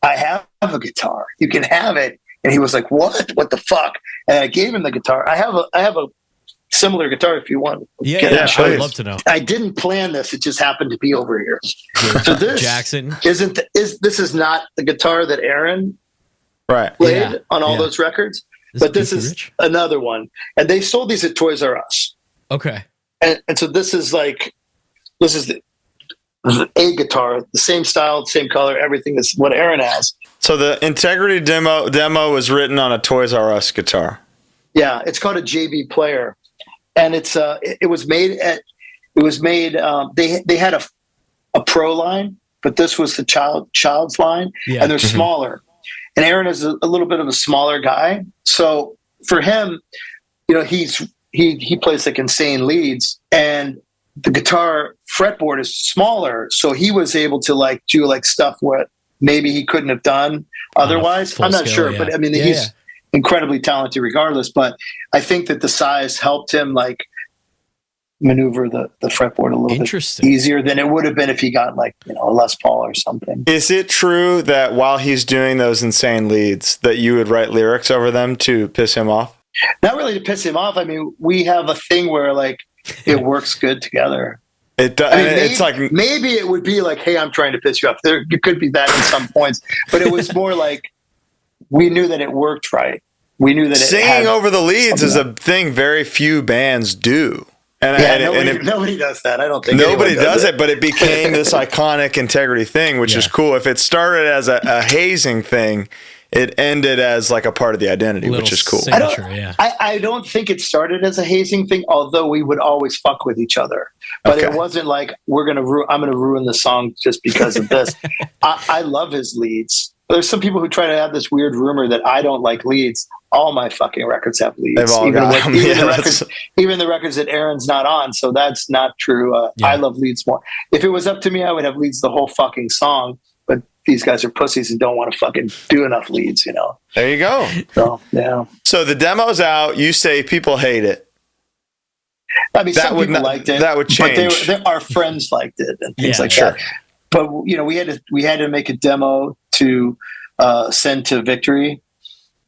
I have a guitar. You can have it." And he was like, "What? What the fuck?" And I gave him the guitar. I have a similar guitar if you want. Yeah, I'd love to know. I didn't plan this. It just happened to be over here. So this Jackson this is not the guitar that Aaron played on all those records, but this is another one. And they sold these at Toys R Us. Okay. And so this is a guitar, the same style, same color, everything is what Aaron has. So the Integrity demo was written on a Toys R Us guitar. Yeah, it's called a JB Player, and it was made. They had a pro line, but this was the child's line, and they're smaller. And Aaron is a little bit of a smaller guy, so for him, he plays like insane leads, and the guitar fretboard is smaller, so he was able to like do like stuff what maybe he couldn't have done otherwise. I'm not sure, but I mean, he's incredibly talented regardless. But I think that the size helped him like maneuver the fretboard a little bit easier than it would have been if he got like a Les Paul or something. Is it true that while he's doing those insane leads that you would write lyrics over them to piss him off? Not really to piss him off. I mean, we have a thing where like it works good together. It does. I mean, maybe it would be like, "Hey, I'm trying to piss you off." There could be that in some points, but it was more like we knew that it worked right. We knew that singing over the leads is a thing very few bands do. Nobody does that. I don't think nobody does it, but it became this iconic Integrity thing, which is cool. If it started as a hazing thing, it ended as like a part of the identity, which is cool. I don't think it started as a hazing thing, although we would always fuck with each other. But it wasn't like I'm going to ruin the song just because of this. I love his leads. There's some people who try to have this weird rumor that I don't like leads. All my fucking records have leads. They've all got them. Even the records that Aaron's not on. So that's not true. I love leads more. If it was up to me, I would have leads the whole fucking song. But these guys are pussies and don't want to fucking do enough leads, There you go. So, yeah. So the demo's out. You say people hate it. I mean, some people liked it. That would change. But our friends liked it and things like that. But we had to make a demo to send to Victory,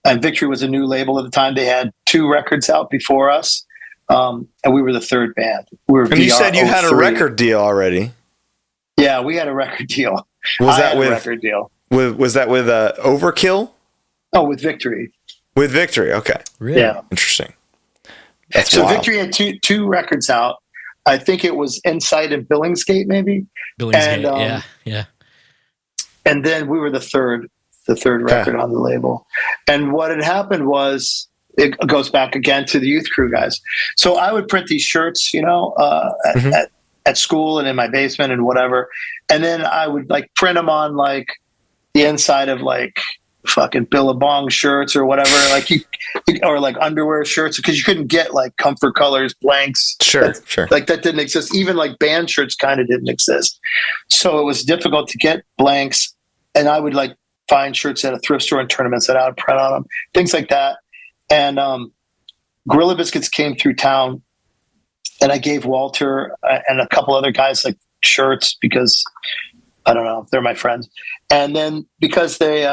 and Victory was a new label at the time. They had 2 records out before us, and we were the third band. And you said you had a record deal already. Yeah, we had a record deal. Was that with a record deal? Was that with Overkill? Oh, with Victory. With Victory, okay. Really? Yeah. Interesting. That's So wild. Victory had two records out. I think it was Insight and Billingsgate, maybe. Billingsgate, yeah. And then we were the third record on the label. And what had happened was, it goes back again to the Youth Crew guys. So I would print these shirts, at school and in my basement and whatever. And then I would like print them on like the inside of like fucking Billabong shirts or whatever, or like underwear shirts, because you couldn't get like Comfort Colors blanks. Sure. Like that didn't exist. Even like band shirts kind of didn't exist. So it was difficult to get blanks. And I would like find shirts at a thrift store and tournaments that I would print on them, things like that. And Gorilla Biscuits came through town, and I gave Walter and a couple other guys like shirts because, I don't know, they're my friends. And then because they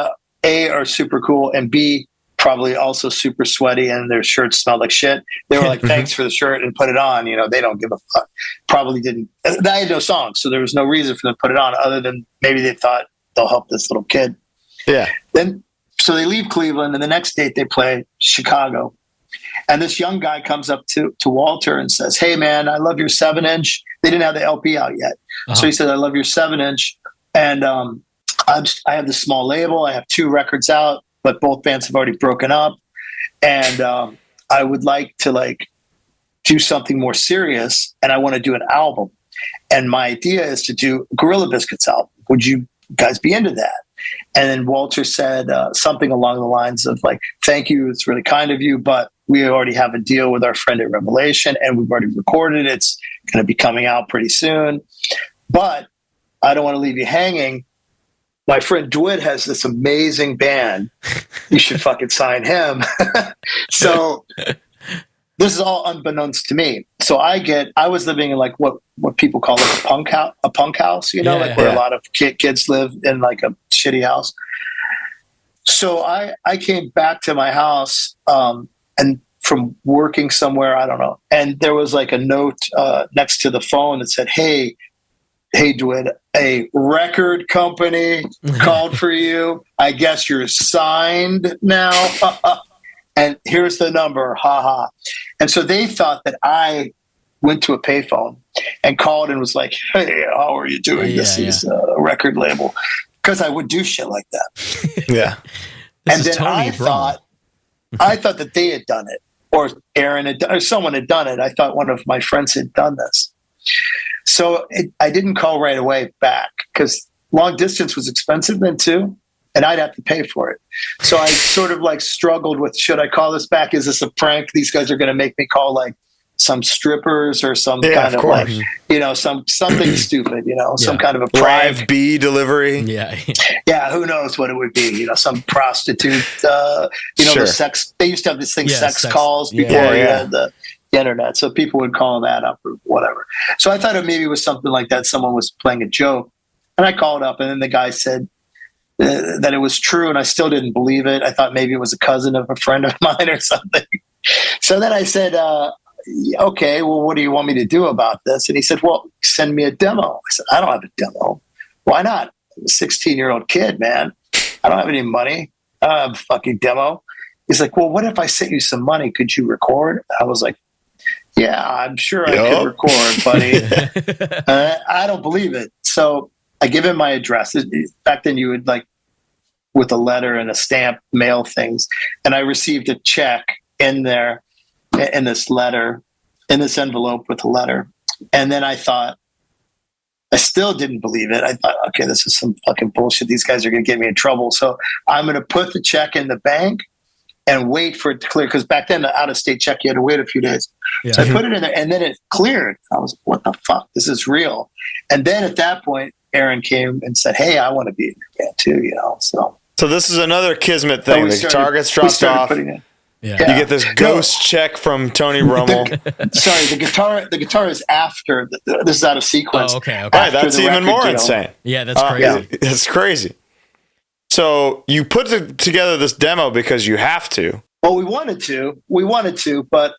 A, are super cool, and B, probably also super sweaty, and their shirts smelled like shit, they were like, thanks for the shirt, and put it on. They don't give a fuck. Probably didn't. I had no songs, so there was no reason for them to put it on other than maybe they thought they'll help this little kid. Yeah. So they leave Cleveland, and the next date they play Chicago. And this young guy comes up to Walter and says, hey, man, I love your 7-inch. They didn't have the LP out yet. So he said, I love your 7-inch. And I have this small label. I have 2 records out, but both bands have already broken up. And I would like to do something more serious, and I want to do an album. And my idea is to do a Gorilla Biscuits album. Would you guys be into that? And then Walter said something along the lines of like, thank you, it's really kind of you, but we already have a deal with our friend at Revelation, and we've already recorded it. It's going to be coming out pretty soon. But I don't want to leave you hanging. My friend Dwid has this amazing band. You should fucking sign him. So this is all unbeknownst to me. So I was living in like what people call like a punk house, where a lot of kids live in like a shitty house. So I came back to my house, and from working somewhere, I don't know. And there was like a note next to the phone that said, hey, Dwid, a record company called for you. I guess you're signed now. And here's the number. Ha ha. And so they thought that I went to a payphone and called and was like, hey, how are you doing? This is a record label. Because I would do shit like that. Yeah. And then I thought that they had done it, or Aaron or someone had done it. I thought one of my friends had done this. So I didn't call right away back because long distance was expensive then too, and I'd have to pay for it. So I sort of like struggled with, should I call this back? Is this a prank? These guys are going to make me call like some strippers or some kind of like, something stupid, some kind of a prank. Live bee delivery. Yeah. Yeah. Who knows what it would be? Some prostitute, the sex, they used to have this thing, sex calls before the internet. So people would call that up or whatever. So I thought maybe it was something like that. Someone was playing a joke, and I called up, and then the guy said that it was true. And I still didn't believe it. I thought maybe it was a cousin of a friend of mine or something. So then I said, okay, well, what do you want me to do about this? And he said, well, send me a demo. I said, I don't have a demo. Why not? I'm a 16-year-old kid, man. I don't have any money. I don't have a fucking demo. He's like, well, what if I sent you some money? Could you record? I was like, yeah, I'm sure I could record, buddy. I don't believe it. So I give him my address. Back then you would like with a letter and a stamp mail things. And I received a check in there, in this letter, in this envelope with a letter. And then I thought, I still didn't believe it. I thought, okay, this is some fucking bullshit. These guys are going to get me in trouble. So I'm going to put the check in the bank and wait for it to clear. Because back then, the out-of-state check, you had to wait a few days. Yeah. So I put it in there, and then it cleared. I was like, what the fuck? This is real. And then at that point, Aaron came and said, hey, I want to be in your band too, So this is another Kismet thing. The guitar gets dropped off. You get this ghost check from Tony Rummel. The guitar is after. This is out of sequence. Oh, okay. All right, that's even more insane. Yeah, that's crazy. That's crazy. So you put together this demo because you have to. Well, we wanted to, but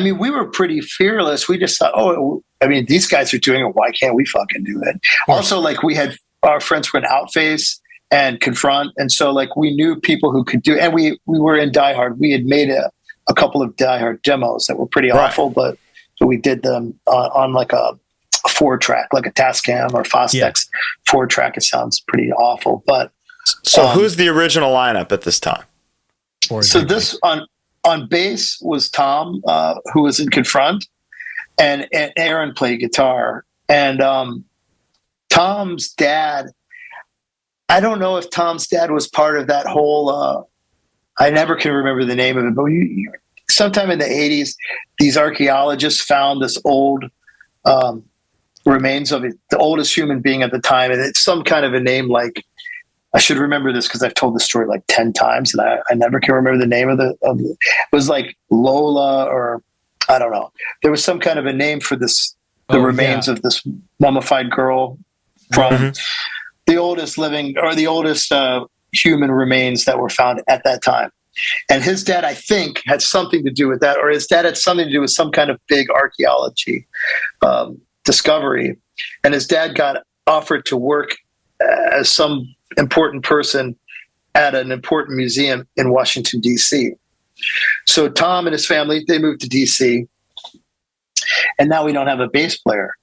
we were pretty fearless. We just thought, these guys are doing it. Why can't we fucking do it? Also, like we had our friends were in Outface, and Confront. And so like we knew people who could do, and we were in Die Hard. We had made a couple of Die Hard demos that were pretty awful, but so we did them on like a 4-track, like a Tascam or Fostex 4-track. It sounds pretty awful, but so who's the original lineup at this time? So this on bass was Tom, who was in Confront, and Aaron played guitar. And Tom's dad, I don't know if Tom's dad was part of that whole, I never can remember the name of it, but sometime in the 80s, these archaeologists found this old remains of it, the oldest human being at the time. And it's some kind of a name like, I should remember this because I've told the story like 10 times and I never can remember the name of it was like Lola, or I don't know. There was some kind of a name for this, the remains of this mummified girl from the oldest living, or the oldest human remains that were found at that time. And his dad, I think, had something to do with that, or his dad had something to do with some kind of big archaeology discovery. And his dad got offered to work as some important person at an important museum in Washington, D.C. So Tom and his family, they moved to D.C. And now we don't have a bass player.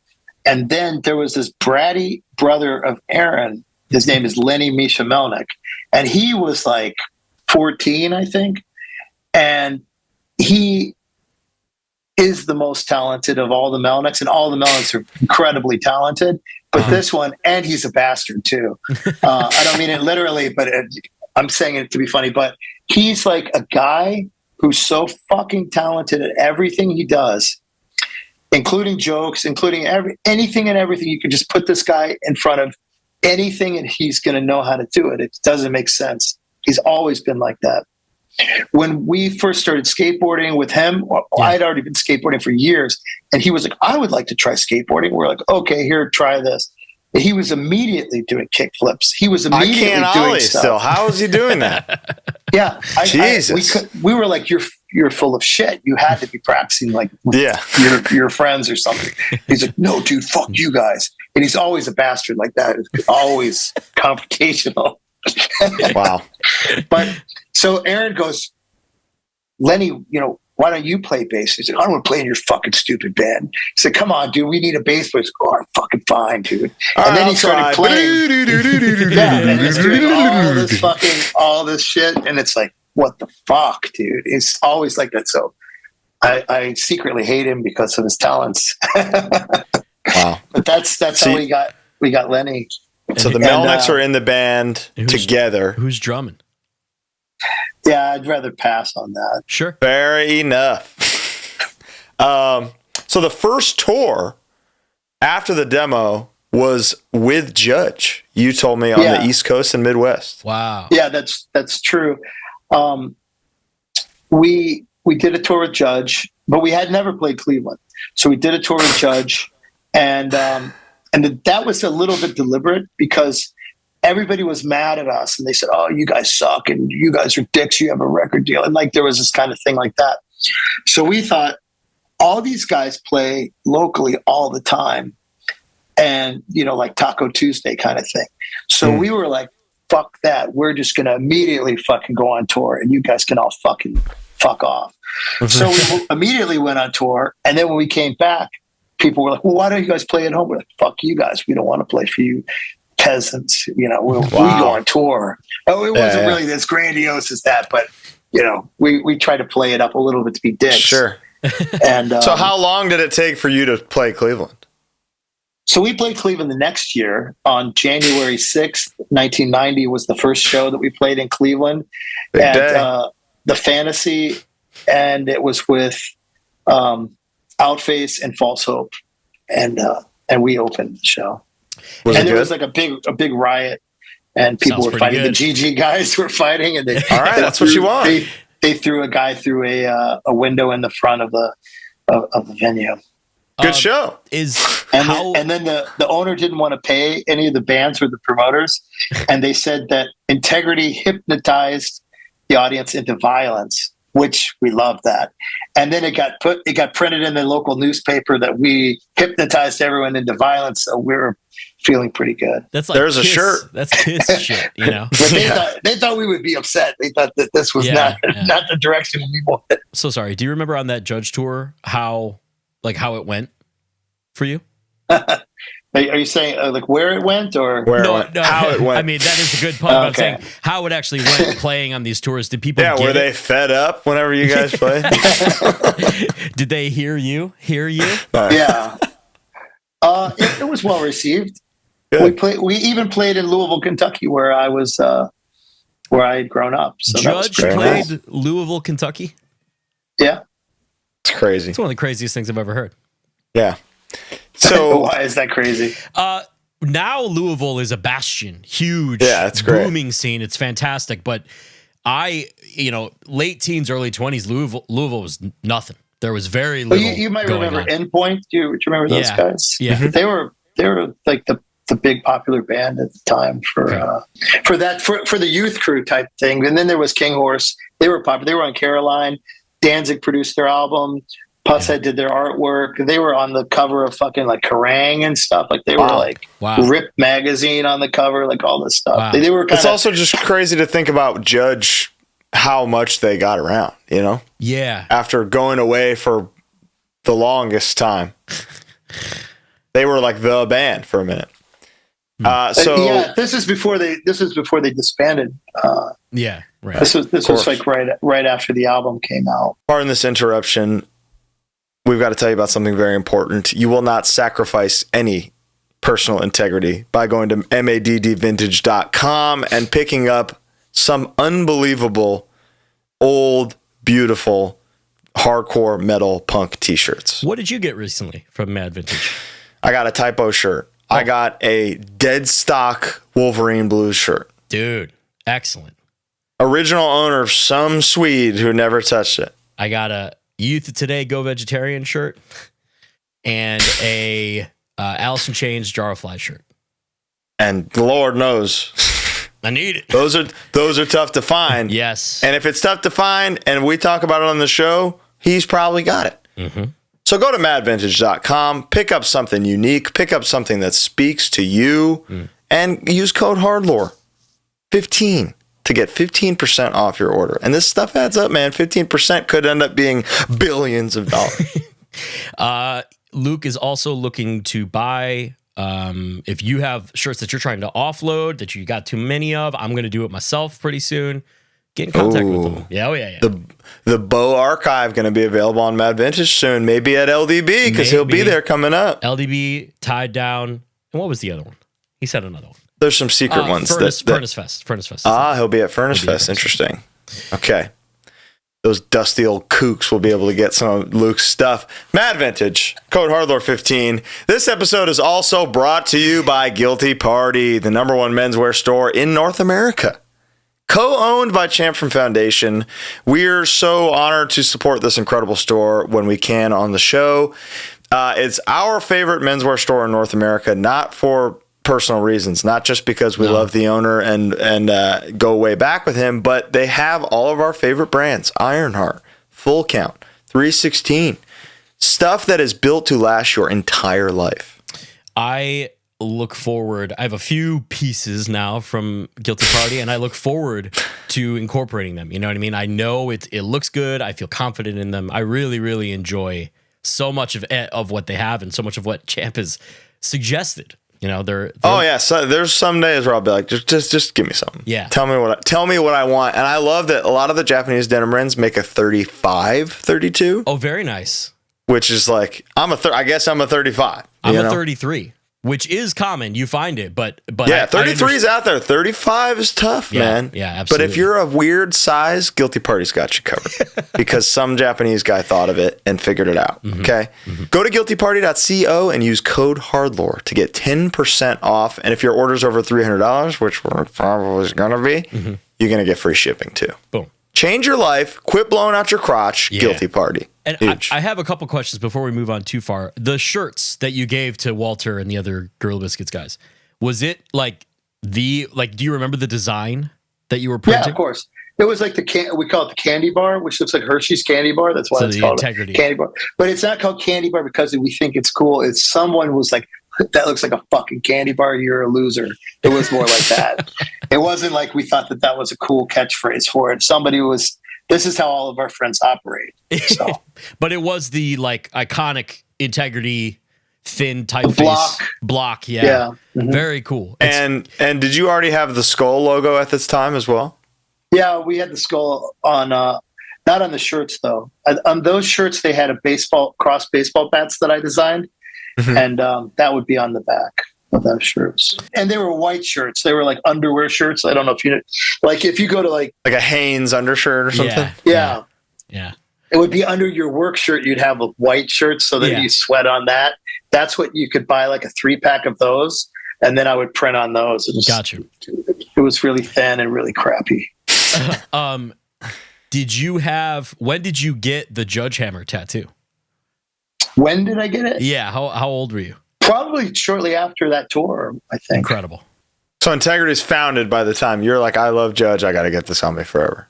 And then there was this bratty brother of Aaron. His name is Lenny Misha Melnick. And he was like 14, I think. And he is the most talented of all the Melnicks, and all the Melnicks are incredibly talented. But this one, and he's a bastard too. I don't mean it literally, but I'm saying it to be funny. But he's like a guy who's so fucking talented at everything he does, including jokes, including anything and everything. You can just put this guy in front of anything and he's going to know how to do it. It doesn't make sense. He's always been like that. When we first started skateboarding with him, I'd already been skateboarding for years, and he was like, I would like to try skateboarding. We're like, okay, here, try this. He was immediately doing kick flips. He was immediately doing stuff. Still. How is he doing that? Yeah. Jesus. We were like, you're full of shit. You had to be practicing like your friends or something. He's like, no, dude, fuck you guys. And he's always a bastard like that. It's always confrontational. Wow. But so Aaron goes, Lenny, why don't you play bass? He's like, I don't want to play in your fucking stupid band. He said, come on, dude, we need a bass player. He's like, all right, fucking fine, dude. And then he started playing. And he's doing all this shit. And it's like, what the fuck, dude? It's always like that. So I secretly hate him because of his talents. Wow. But that's how we got Lenny. So the Melnicks are in the band together. Who's drumming? Yeah, I'd rather pass on that. Sure. Fair enough. So the first tour after the demo was with Judge. You told me on the East Coast and Midwest. Wow. Yeah, that's true. We did a tour with Judge, but we had never played Cleveland. So we did a tour with Judge, and that was a little bit deliberate because everybody was mad at us and they said, oh, you guys suck and you guys are dicks. You have a record deal. And like, there was this kind of thing like that. So we thought all these guys play locally all the time and, like Taco Tuesday kind of thing. So we were like, fuck that. We're just going to immediately fucking go on tour and you guys can all fucking fuck off. So we immediately went on tour. And then when we came back, people were like, well, why don't you guys play at home? We're like, fuck you guys. We don't want to play for you peasants. We go on tour. Oh, it wasn't really as grandiose as that, but we try to play it up a little bit to be dicks. Sure. And so how long did it take for you to play Cleveland? So we played Cleveland the next year on January 6th, 1990 was the first show that we played in Cleveland at the Fantasy, and it was with Outface and False Hope, and we opened the show. There was like a big riot, and people were fighting. Good. The GG guys were fighting, and all right, that's what you want. They threw a guy through a window in the front of the venue. Good show. And then the owner didn't want to pay any of the bands or the promoters, and they said that Integrity hypnotized the audience into violence. which we loved that. And then it got printed in the local newspaper that we hypnotized everyone into violence. So we were feeling pretty good. That's like There's Kiss. a shirt. That's Kiss shit, you know. But they thought we would be upset. They thought that this was not the direction we wanted. So sorry. Do you remember on that Judge tour how it went for you? Are you saying like where it went or No, how it went? I mean, that is a good pun. But I'm saying how it actually went playing on these tours. Did people? Were they fed up whenever you guys played? Did they hear you? Yeah. It was well received. Good. We even played in Louisville, Kentucky, where I was where I had grown up. So Judge that was played nice. Louisville, Kentucky. Yeah. It's crazy. It's one of the craziest things I've ever heard. Yeah. So why is that crazy? Now Louisville is a bastion, huge, it's great. booming scene. It's fantastic. But late teens, early 20s, Louisville was nothing. There was very little. You might going remember on. Endpoint. Do you remember those guys? Yeah. They were like the big popular band at the time for the youth crew type thing. And then there was King Horse. They were popular. They were on Caroline. Danzig produced their album. Pusshead did their artwork. They were on the cover of fucking like Kerrang and stuff. Like they were Rip magazine on the cover, like all this stuff. Wow. They were it's also just crazy to think about Judge how much they got around, you know? Yeah. After going away for the longest time. They were like the band for a minute. This is before they disbanded. Yeah, right. This was like right after the album came out. Pardon this interruption. We've got to tell you about something very important. You will not sacrifice any personal integrity by going to maddvintage.com and picking up some unbelievable, old, beautiful, hardcore metal punk t-shirts. What did you get recently from Mad Vintage? I got a typo shirt. I got a dead stock Wolverine Blues shirt. Dude, excellent. Original owner of some Swede who never touched it. I got a Youth of Today Go Vegetarian shirt and a Alice in Chains Jar of Flies shirt. And Lord knows, I need it. those are tough to find. Yes. And if it's tough to find and we talk about it on the show, he's probably got it. Mm-hmm. So go to madvintage.com, pick up something unique, pick up something that speaks to you, and use code HardLore 15 to get 15% off your order. And this stuff adds up, man. 15% could end up being billions of dollars. Luke is also looking to buy, if you have shirts that you're trying to offload, that you got too many of, I'm going to do it myself pretty soon. Get in contact with them. Yeah. The Bow Archive going to be available on Mad Vintage soon, maybe at LDB, because he'll be there coming up. LDB, Tied Down. And what was the other one? He said another one. There's some secret ones. Furnace Fest. He'll be at Furnace Fest. Interesting. Okay. Those dusty old kooks will be able to get some of Luke's stuff. Mad Vintage, code HardLore15. This episode is also brought to you by Guilty Party, the #1 menswear store in North America. Co-owned by Champion Foundation. We're so honored to support this incredible store when we can on the show. It's our favorite menswear store in North America, not for personal reasons, not just because we love the owner and go way back with him, but they have all of our favorite brands: Ironheart, Full Count, 316, stuff that is built to last your entire life. I look forward. I have a few pieces now from Guilty Party, and I look forward to incorporating them. You know what I mean? I know it looks good. I feel confident in them. I really, really enjoy so much of what they have and so much of what Champ has suggested. You know, they're So there's some days where I'll be like, just give me something. Yeah. Tell me what I want. And I love that a lot of the Japanese denim brands make a 35, 32. Oh, very nice. Which is like, I guess I'm a 35. I'm a 33, which is common. You find it, but yeah, 33 is out there. 35 is tough, man. Yeah, absolutely. But if you're a weird size, Guilty Party's got you covered because some Japanese guy thought of it and figured it out. Mm-hmm. Okay, go to guiltyparty.co and use code HardLore to get 10% off. And if your order's over $300, which we're probably gonna be, you're gonna get free shipping too. Boom. Change your life. Quit blowing out your crotch. Yeah. Guilty Party. And I have a couple questions before we move on too far. The shirts that you gave to Walter and the other Gorilla Biscuits guys, was it do you remember the design that you were printing? Yeah, of course. It was like we call it the candy bar, which looks like Hershey's candy bar. That's why So it's the called integrity. a candy bar. But it's not called candy bar because we think it's cool. It's someone was like, that looks like a fucking candy bar. You're a loser. It was more like that. It wasn't like we thought that was a cool catchphrase for it. Somebody was, this is how all of our friends operate. So. But it was the like iconic integrity thin typeface block. Yeah. Mm-hmm. Very cool. And did you already have the skull logo at this time as well? Yeah, we had the skull on, not on the shirts though. On those shirts, they had a cross baseball bats that I designed. Mm-hmm. And that would be on the back of those shirts. And they were white shirts. They were like underwear shirts. I don't know if you know, like if you go to like a Hanes undershirt or something. Yeah. It would be under your work shirt. You'd have a white shirt so that you sweat on that. That's what you could buy, like a 3-pack of those. And then I would print on those. Got you. It was really thin and really crappy. When did you get the Judge Hammer tattoo? When did I get it? Yeah. How old were you? Probably shortly after that tour, I think. Incredible. So Integrity is founded by the time you're like, I love Judge. I got to get this on me forever.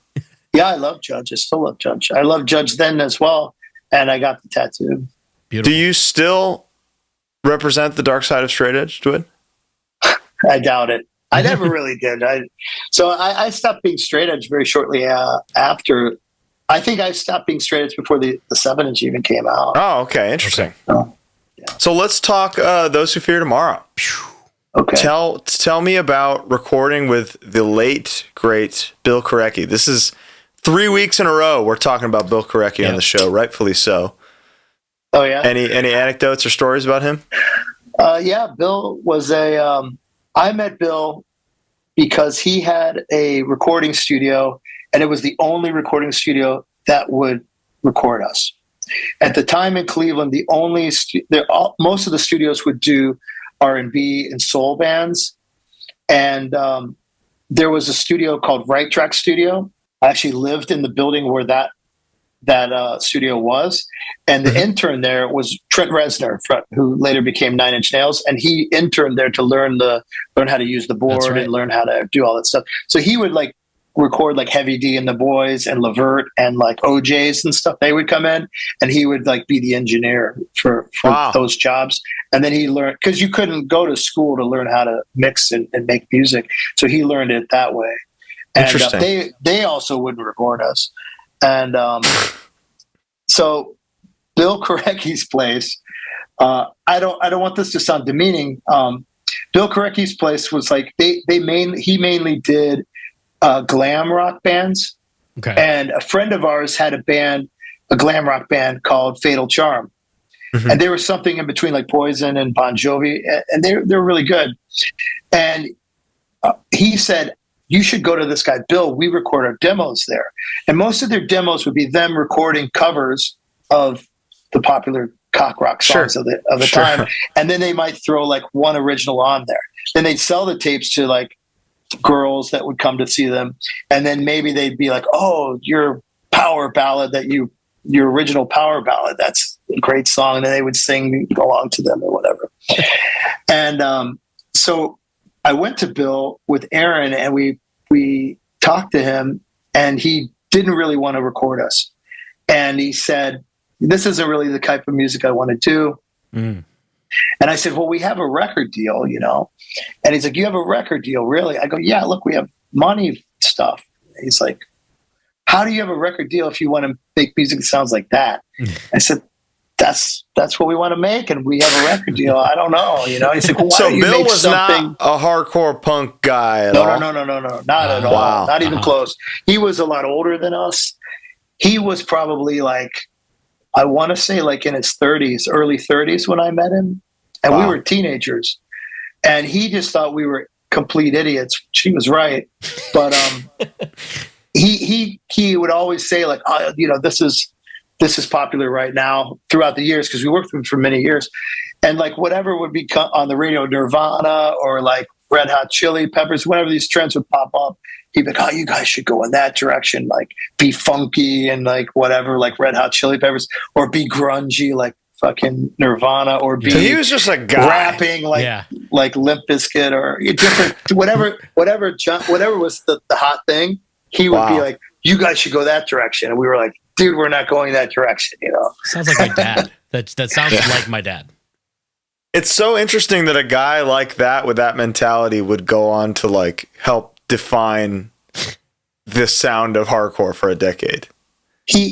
Yeah, I love Judge. I still love Judge. I love Judge then as well. And I got the tattoo. Beautiful. Do you still represent the dark side of straight edge, Dwid? I doubt it. I never really did. I stopped being straight edge very shortly after. I think I stopped being straight edge before the 7-inch even came out. Oh, okay. Interesting. So let's talk Those Who Fear Tomorrow. Okay. Tell me about recording with the late, great Bill Korecki. This is 3 weeks in a row we're talking about Bill Korecki on the show, rightfully so. Oh, yeah? Any anecdotes or stories about him? Yeah, Bill was I met Bill because he had a recording studio, and it was the only recording studio that would record us. At the time in Cleveland, most of the studios would do R&B and soul bands, and there was a studio called Right Track Studio. I actually lived in the building where that studio was, and the intern there was Trent Reznor, who later became Nine Inch Nails, and he interned there to learn how to use the board and learn how to do all that stuff. So he would like record like Heavy D and the Boys and Levert and like OJs and stuff. They would come in, and he would like be the engineer for those jobs. And then he learned, because you couldn't go to school to learn how to mix and make music, so he learned it that way. And they also wouldn't record us. And so Bill Korecki's place, I don't want this to sound demeaning. Bill Korecki's place was like he mainly did glam rock bands. Okay. And a friend of ours had a glam rock band called Fatal Charm. Mm-hmm. And there was something in between like Poison and Bon Jovi, and they're really good. And he said, you should go to this guy, Bill. We record our demos there. And most of their demos would be them recording covers of the popular cock rock songs of the time. And then they might throw like one original on there. Then they'd sell the tapes to like girls that would come to see them. And then maybe they'd be like, oh, your power ballad your original power ballad, that's a great song. And then they would sing along to them or whatever. And so I went to Bill with Aaron, and we talked to him, and he didn't really want to record us. And he said, this isn't really the type of music I want to do. Mm. And I said, well, we have a record deal, you know? And he's like, you have a record deal, really? I go, yeah, look, we have money stuff. He's like, how do you have a record deal if you want to make music that sounds like that? I said, that's what we want to make, and we have a record deal. I don't know, you know. He's like, well, why don't you Bill make was something? Not a hardcore punk guy at all. No, not at all. Not even close. He was a lot older than us. He was probably like, I want to say like in his 30s, early 30s when I met him, and we were teenagers. And he just thought we were complete idiots. She was right, but he would always say like, oh, you know, this is popular right now throughout the years, because we worked with him for many years. And like whatever would be on the radio, Nirvana or like Red Hot Chili Peppers, whenever these trends would pop up, he'd be like, oh, you guys should go in that direction, like be funky and like whatever, like Red Hot Chili Peppers, or be grungy like fucking Nirvana, or be he was just a guy rapping like Limp Bizkit or different whatever was the hot thing. he would be like, "You guys should go that direction," and we were like, "Dude, we're not going that direction." Sounds like my dad. That sounds like my dad. It's so interesting that a guy like that with that mentality would go on to like help define the sound of hardcore for a decade.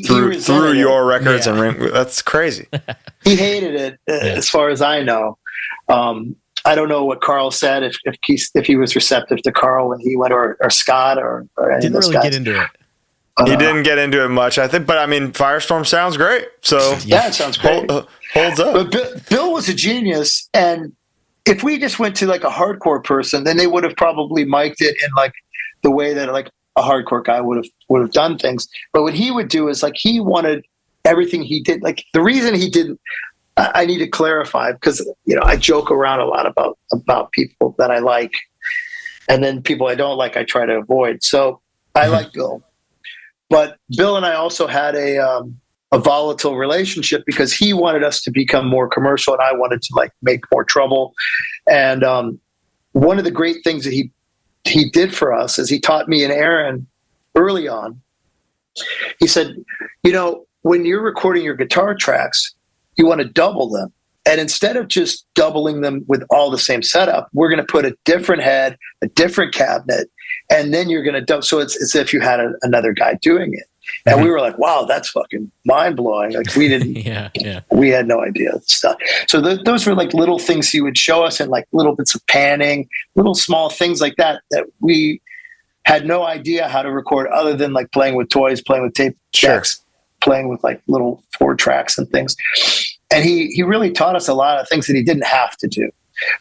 Through your records and that's crazy. He hated it, as far as I know. I don't know what Carl said if he was receptive to Carl when he went, or Scott or any didn't of those really guys. get into it. He didn't get into it much, I think, but I mean, Firestorm sounds great. So yeah, it sounds great. Holds up. But Bill was a genius, and if we just went to like a hardcore person, then they would have probably mic'd it in like the way that like a hardcore guy would have done things. But what he would do is like he wanted everything he did. Like the reason he didn't, I need to clarify, because I joke around a lot about people that I like, and then people I don't like I try to avoid. So I like Bill, but Bill and I also had a volatile relationship because he wanted us to become more commercial and I wanted to like make more trouble. And one of the great things that he did for us is he taught me and Aaron early on. He said, when you're recording your guitar tracks, you want to double them. And instead of just doubling them with all the same setup, we're going to put a different head, a different cabinet, and then you're going to double. So it's as if you had another guy doing it. And we were like, wow, that's fucking mind blowing. Like we didn't, we had no idea stuff. So those were like little things he would show us, and like little bits of panning, little small things like that we had no idea how to record other than like playing with toys, playing with tape decks, playing with like little 4 tracks and things. And he really taught us a lot of things that he didn't have to do.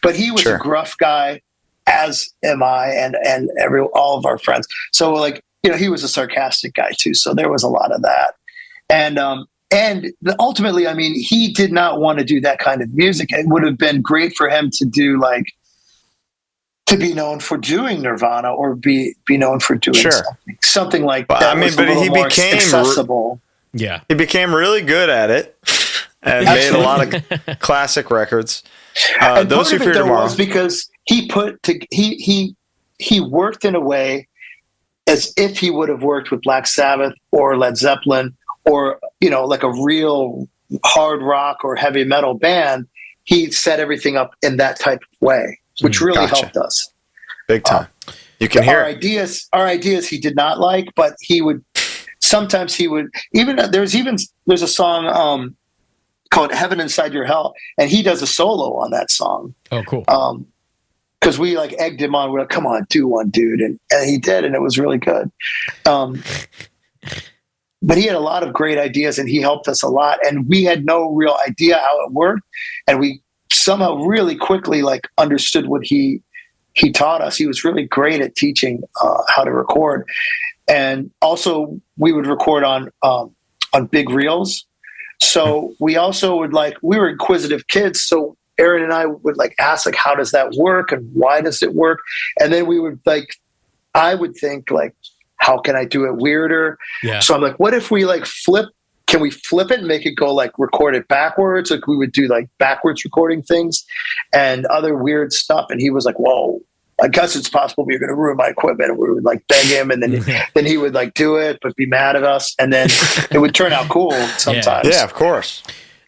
But he was a gruff guy, as am I, and all of our friends. So like, he was a sarcastic guy too. So there was a lot of that. And ultimately, I mean, he did not want to do that kind of music. It would have been great for him to do to be known for doing Nirvana or be known for doing something like that. I mean, but he became accessible. Yeah. He became really good at it and made a lot of classic records. And those who fear tomorrow was because he worked in a way as if he would have worked with Black Sabbath or Led Zeppelin or, like a real hard rock or heavy metal band. He set everything up in that type of way, which really helped us. Big time. You can hear our ideas he did not like, but sometimes he would there's a song called Heaven Inside Your Hell, and he does a solo on that song. Oh, cool. Because we like egged him on. We're like, come on, do one, dude. And he did, and it was really good. But he had a lot of great ideas, and he helped us a lot. And we had no real idea how it worked. And we somehow really quickly like understood what he taught us. He was really great at teaching how to record. And also we would record on big reels. So we also would we were inquisitive kids. So Aaron and I would ask how does that work and why does it work? And then we would I would think how can I do it weirder? Yeah. So I'm like, what if we can we flip it and make it go record it backwards? Like we would do backwards recording things and other weird stuff. And he was like, whoa, I guess it's possible, but you're going to ruin my equipment. And we would beg him, and then he would do it, but be mad at us. And then it would turn out cool sometimes. Yeah, of course.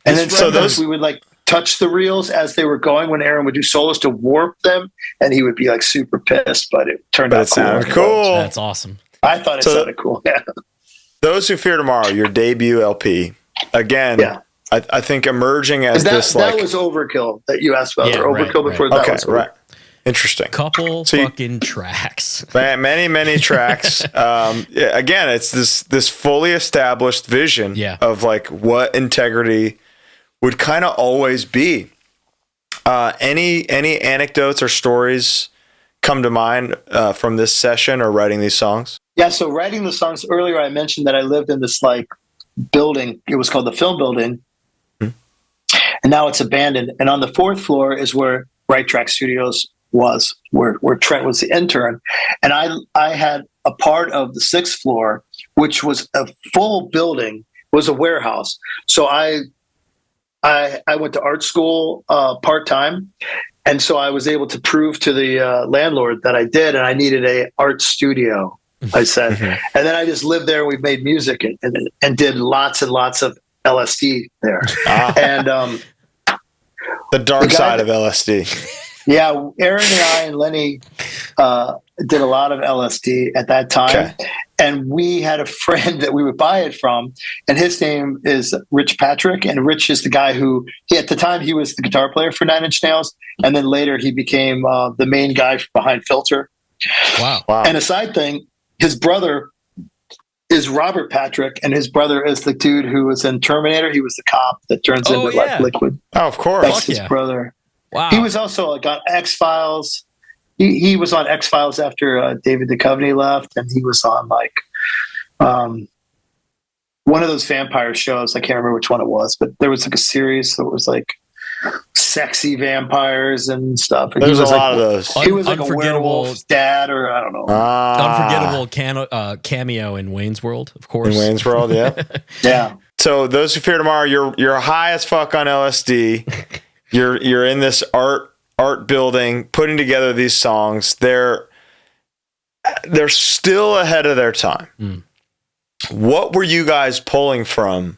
And then sometimes we would touch the reels as they were going when Aaron would do solos to warp them, and he would be super pissed, but it turned out cool. Sounded cool. That's awesome. I thought it sounded cool. Yeah. Those Who Fear Tomorrow, your debut LP, again. Yeah. I think emerging as that was Overkill that you asked about. Yeah, Overkill before that was right. Interesting. Couple fucking tracks. Many tracks. Again, it's this fully established vision of what integrity would kind of always be. Any anecdotes or stories come to mind from this session or writing these songs? Yeah, so writing the songs earlier, I mentioned that I lived in this building. It was called the Film Building, and now it's abandoned. And on the 4th floor is where Right Track Studios was, where Trent was the intern, and I had a part of the 6th floor, which was a full building, was a warehouse. So I went to art school part-time, and so I was able to prove to the landlord that I did, and I needed a art studio I said. And then I just lived there. We made music and did lots and lots of LSD there. And the dark side of LSD. Yeah, Aaron and I and Lenny did a lot of LSD at that time. Okay. And we had a friend that we would buy it from, and his name is Rich Patrick. And Rich is the guy who, at the time, he was the guitar player for Nine Inch Nails. And then later he became the main guy behind Filter. Wow. And a side thing, his brother is Robert Patrick, and his brother is the dude who was in Terminator. He was the cop that turns into like liquid. Oh, of course. That's his brother. Wow. He was also like on X-Files. He was on X-Files after David Duchovny left, and he was on like one of those vampire shows. I can't remember which one it was, but there was like a series that was like sexy vampires and stuff. And There's a lot of those. He was like a werewolf's dad, or I don't know. Unforgettable cameo in Wayne's World, of course. In Wayne's World, yeah. Yeah. So those who fear tomorrow, you're high as fuck on LSD. You're in this art building, putting together these songs. They're still ahead of their time. Mm. What were you guys pulling from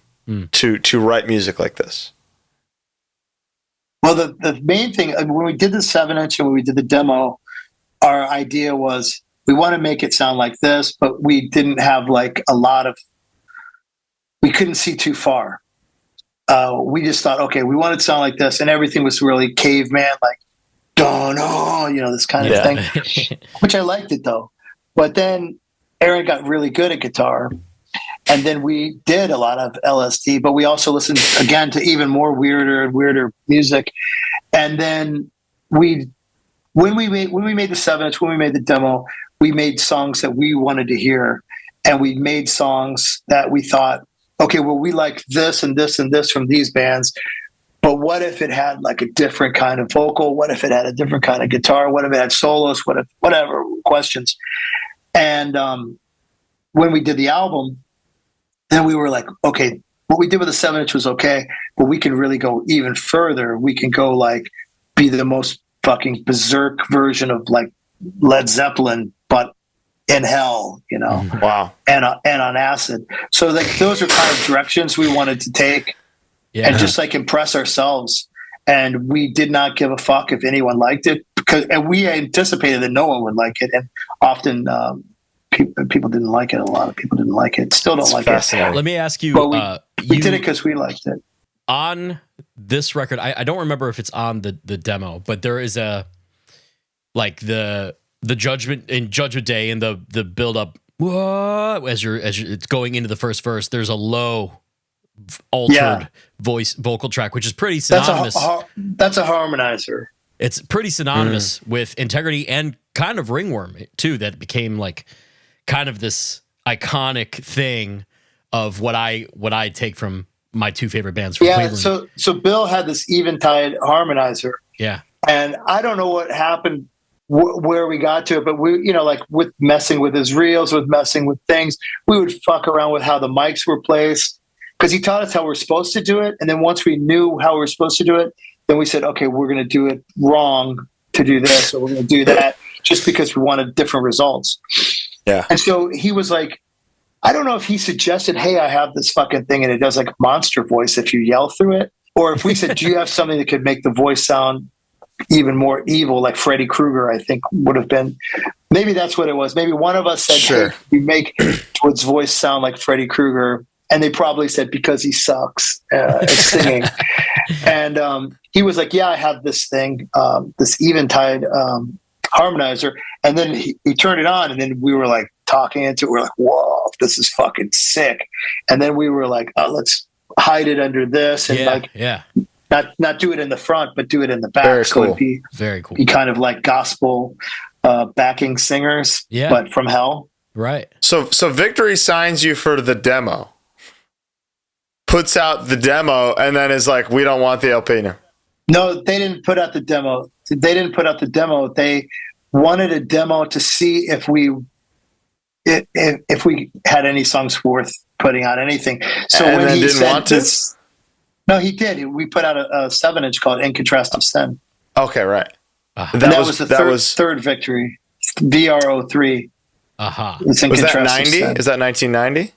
to write music like this? Well, the main thing, when we did the 7-inch and when we did the demo, our idea was we want to make it sound like this, but we didn't have like we couldn't see too far. We just thought, okay, we want it to sound like this, and everything was really caveman, like, this kind of thing, which I liked it though. But then Aaron got really good at guitar, and then we did a lot of LSD, but we also listened again to even more weirder and weirder music. And then when we made the 7-inch, when we made the demo, we made songs that we wanted to hear, and we made songs that we thought, okay, well, we like this and this and this from these bands, but what if it had like a different kind of vocal? What if it had a different kind of guitar? What if it had solos? Whatever questions. And when we did the album, then we were like, okay, what we did with the 7-inch was okay, but we can really go even further. We can go like be the most fucking berserk version of like Led Zeppelin, but in hell, Wow. And on acid. So like those are kind of directions we wanted to take, and just like impress ourselves. And we did not give a fuck if anyone liked it, and we anticipated that no one would like it. And often people didn't like it. A lot of people didn't like it. Still don't like it. Let me ask you. But we did it because we liked it. On this record, I don't remember if it's on the demo, but there is a like the Judgment Day and the build up as it's going into the first verse. There's a low altered vocal track, which is pretty synonymous. That's a harmonizer. It's pretty synonymous with Integrity and kind of Ringworm too. That became like kind of this iconic thing of what I take from my two favorite bands from Cleveland. So Bill had this Eventide harmonizer. Yeah. And I don't know what happened, where we got to it, but we, like with messing with his reels, with messing with things, we would fuck around with how the mics were placed, because he taught us how we're supposed to do it. And then once we knew how we were supposed to do it, then we said, okay, we're going to do it wrong to do this, or we're going to do that, just because we wanted different results. Yeah. And so he was like, I don't know if he suggested, hey, I have this fucking thing and it does like a monster voice if you yell through it. Or if we said, do you have something that could make the voice sound even more evil, like Freddy Krueger, I think would have been. Maybe that's what it was. Maybe one of us said, sure, hey, we make Dwid's voice sound like Freddy Krueger. And they probably said, because he sucks at singing. And he was like, yeah, I have this thing, this Eventide harmonizer. And then he turned it on, and then we were like talking into it. We're like, whoa, this is fucking sick. And then we were like, oh, let's hide it under this, and not do it in the front, but do it in the back. Very cool. So it'd very cool. Be kind of like gospel backing singers, but from hell. Right. So Victory signs you for the demo, puts out the demo, and then is like, we don't want the LP now. No, they didn't put out the demo. They wanted a demo to see if we had any songs worth putting out, anything. So and when then he didn't said want to? this, no, he did. We put out a 7-inch called In Contrast of Sin. Okay, right. That was the third Victory, VRO3. Aha. It's in Was that contrastive 90? setting. Is that 1990?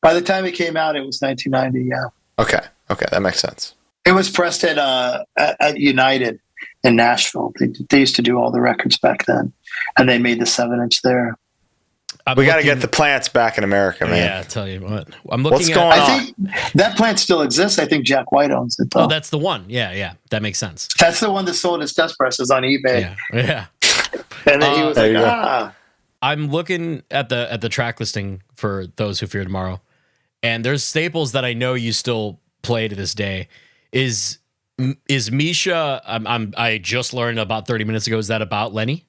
By the time it came out, it was 1990. Yeah, Okay, that makes sense. it was pressed at United in Nashville. They used to do all the records back then, and they made the 7-inch there. We got to get the plants back in America, man. Yeah, I tell you what. I'm looking What's at. going on? I think that plant still exists. I think Jack White owns it, though. Oh, that's the one. Yeah. That makes sense. That's the one that sold his test presses on eBay. Yeah. And then he was There like, you go. I'm looking at the track listing for Those Who Fear Tomorrow, and there's staples that I know you still play to this day. Is Misha? I just learned about 30 minutes ago. Is that about Lenny?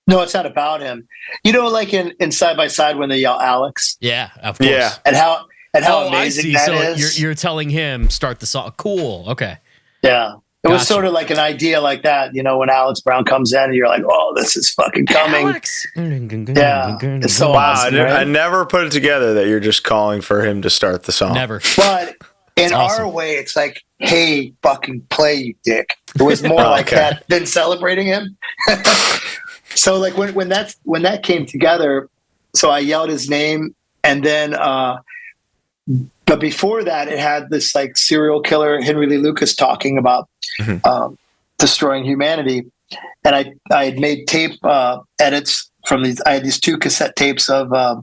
No, it's not about him. You know, like in Side by Side when they yell Alex, Yeah, of course. Yeah. and how I amazing see. that So is. you're telling him start the song. Cool. Okay. Yeah. It was Gotcha. sort of like an idea like that, you know, when Alex Brown comes in and you're like, oh, this is fucking coming. Alex. Yeah. It's so Wow, awesome, I right? never put it together that you're just calling for him to start the song. Never. But in awesome. our way, it's like, hey, fucking play, you dick. It was more like Okay. that than celebrating him. So like when that came together, so I yelled his name, and then but before that, it had this like serial killer Henry Lee Lucas talking about destroying humanity, and I had made tape edits from these. I had these 2 cassette tapes of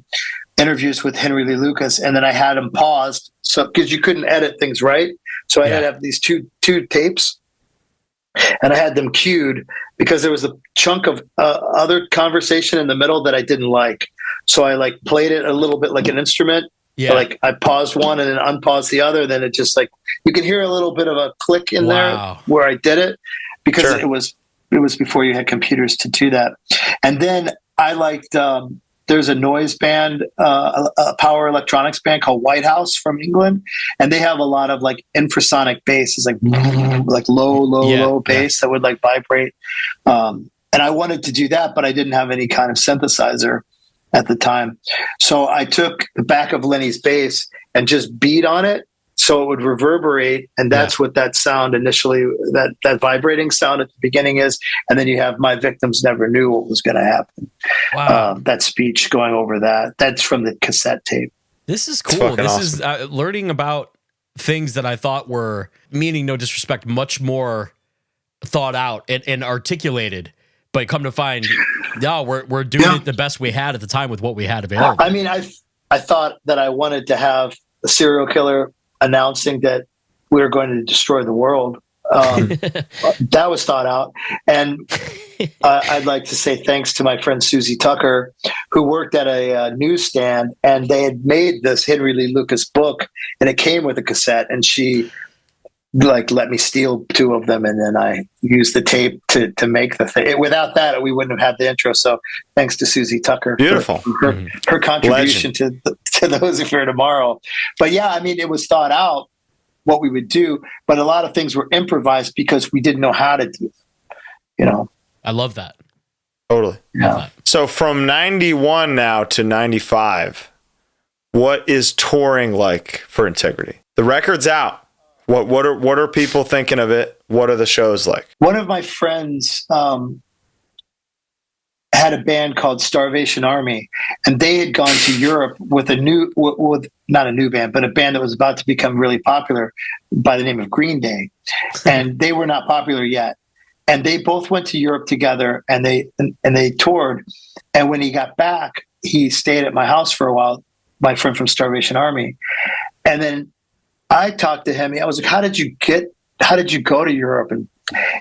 interviews with Henry Lee Lucas, and then I had them paused, so because you couldn't edit things right, so I had to have these two tapes, and I had them queued because there was a chunk of other conversation in the middle that I didn't like, so I like played it a little bit like an instrument. Yeah. So, like I paused one and then unpaused the other, then it just like you can hear a little bit of a click in Wow. there where I did it because Sure. it was before you had computers to do that. And then I liked there's a noise band, a power electronics band called White House from England, and they have a lot of like infrasonic bass. It's like low bass that would like vibrate. And I wanted to do that, but I didn't have any kind of synthesizer at the time. So I took the back of Lenny's bass and just beat on it so it would reverberate. And that's what that sound initially, that vibrating sound at the beginning is. And then you have My Victims Never Knew What Was Going to Happen. Wow. That speech going over that. That's from the cassette tape. This is cool. fucking This awesome. is learning about things that I thought were, meaning no disrespect, much more thought out and articulated. But come to find, no, we're doing it the best we had at the time with what we had available. I mean, I thought that I wanted to have a serial killer announcing that we were going to destroy the world. That was thought out. And I'd like to say thanks to my friend Susie Tucker, who worked at a newsstand, and they had made this Henry Lee Lucas book, and it came with a cassette, and she like let me steal 2 of them, and then I used the tape to make the thing. Without that, we wouldn't have had the intro. So thanks to Susie Tucker. Beautiful. For her contribution to Those Who Fear Tomorrow. But yeah, I mean, it was thought out what we would do, but a lot of things were improvised because we didn't know how to do it, you know? I love that. Totally. Yeah. So from 91 now to 95, what is touring like for Integrity? The record's out. What are people thinking of it? What are the shows like? One of my friends had a band called Starvation Army, and they had gone to Europe with not a new band, but a band that was about to become really popular by the name of Green Day. And they were not popular yet. And they both went to Europe together, and they toured. And when he got back, he stayed at my house for a while, my friend from Starvation Army. And then I talked to him. I was like, how did you go to Europe? And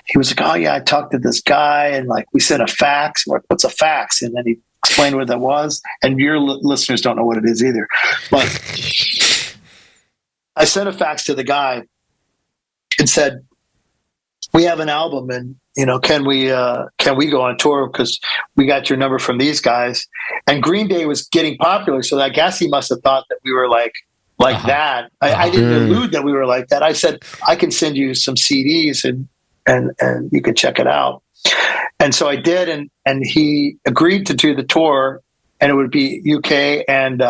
he was like, oh yeah, I talked to this guy, and like we sent a fax. I'm like, what's a fax? And then he explained what that was. And your listeners don't know what it is either. But I sent a fax to the guy and said, we have an album, and you know, can we go on tour because we got your number from these guys? And Green Day was getting popular, so I guess he must have thought that we were like that. I didn't allude that we were like that. I said I can send you some CDs and you can check it out. And so I did, and he agreed to do the tour, and it would be UK and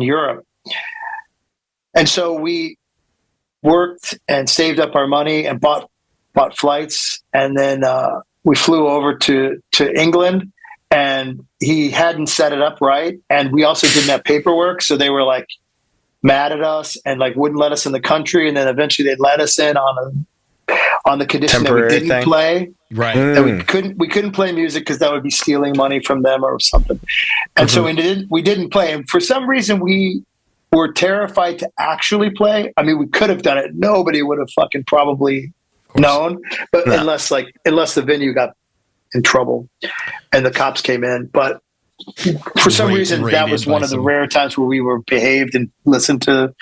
Europe. And so we worked and saved up our money and bought flights, and then we flew over to England and he hadn't set it up right. And we also didn't have paperwork. So they were like mad at us and like wouldn't let us in the country. And then eventually they'd let us in on the condition Temporary that we didn't thing. play. Right. That we couldn't play music because that would be stealing money from them or something. And so we didn't play. And for some reason we were terrified to actually play. I mean, we could have done it. Nobody would have fucking probably known, but unless the venue got in trouble and the cops came in. But for some reason, that was one of the rare times where we were behaved and listened to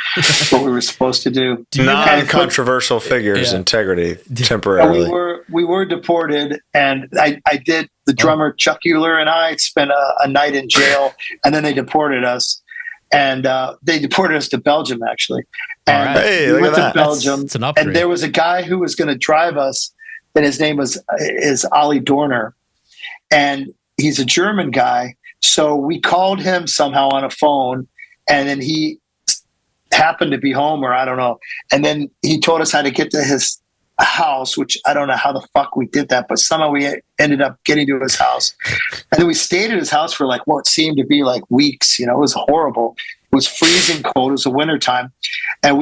what we were supposed to do. Non-controversial figures, integrity, temporarily. We were deported, and I did. The drummer Chuck Euler and I spent a night in jail, and then they deported us. And they deported us to Belgium, actually. And we went to Belgium, and there was a guy who was going to drive us, and his name is Ollie Dorner, and he's a German guy. So we called him somehow on a phone, and then he happened to be home, or I don't know. And then he told us how to get to his house, which I don't know how the fuck we did that, but somehow we ended up getting to his house. And then we stayed at his house for like what seemed to be like weeks. You know, it was horrible. It was freezing cold. It was the wintertime. And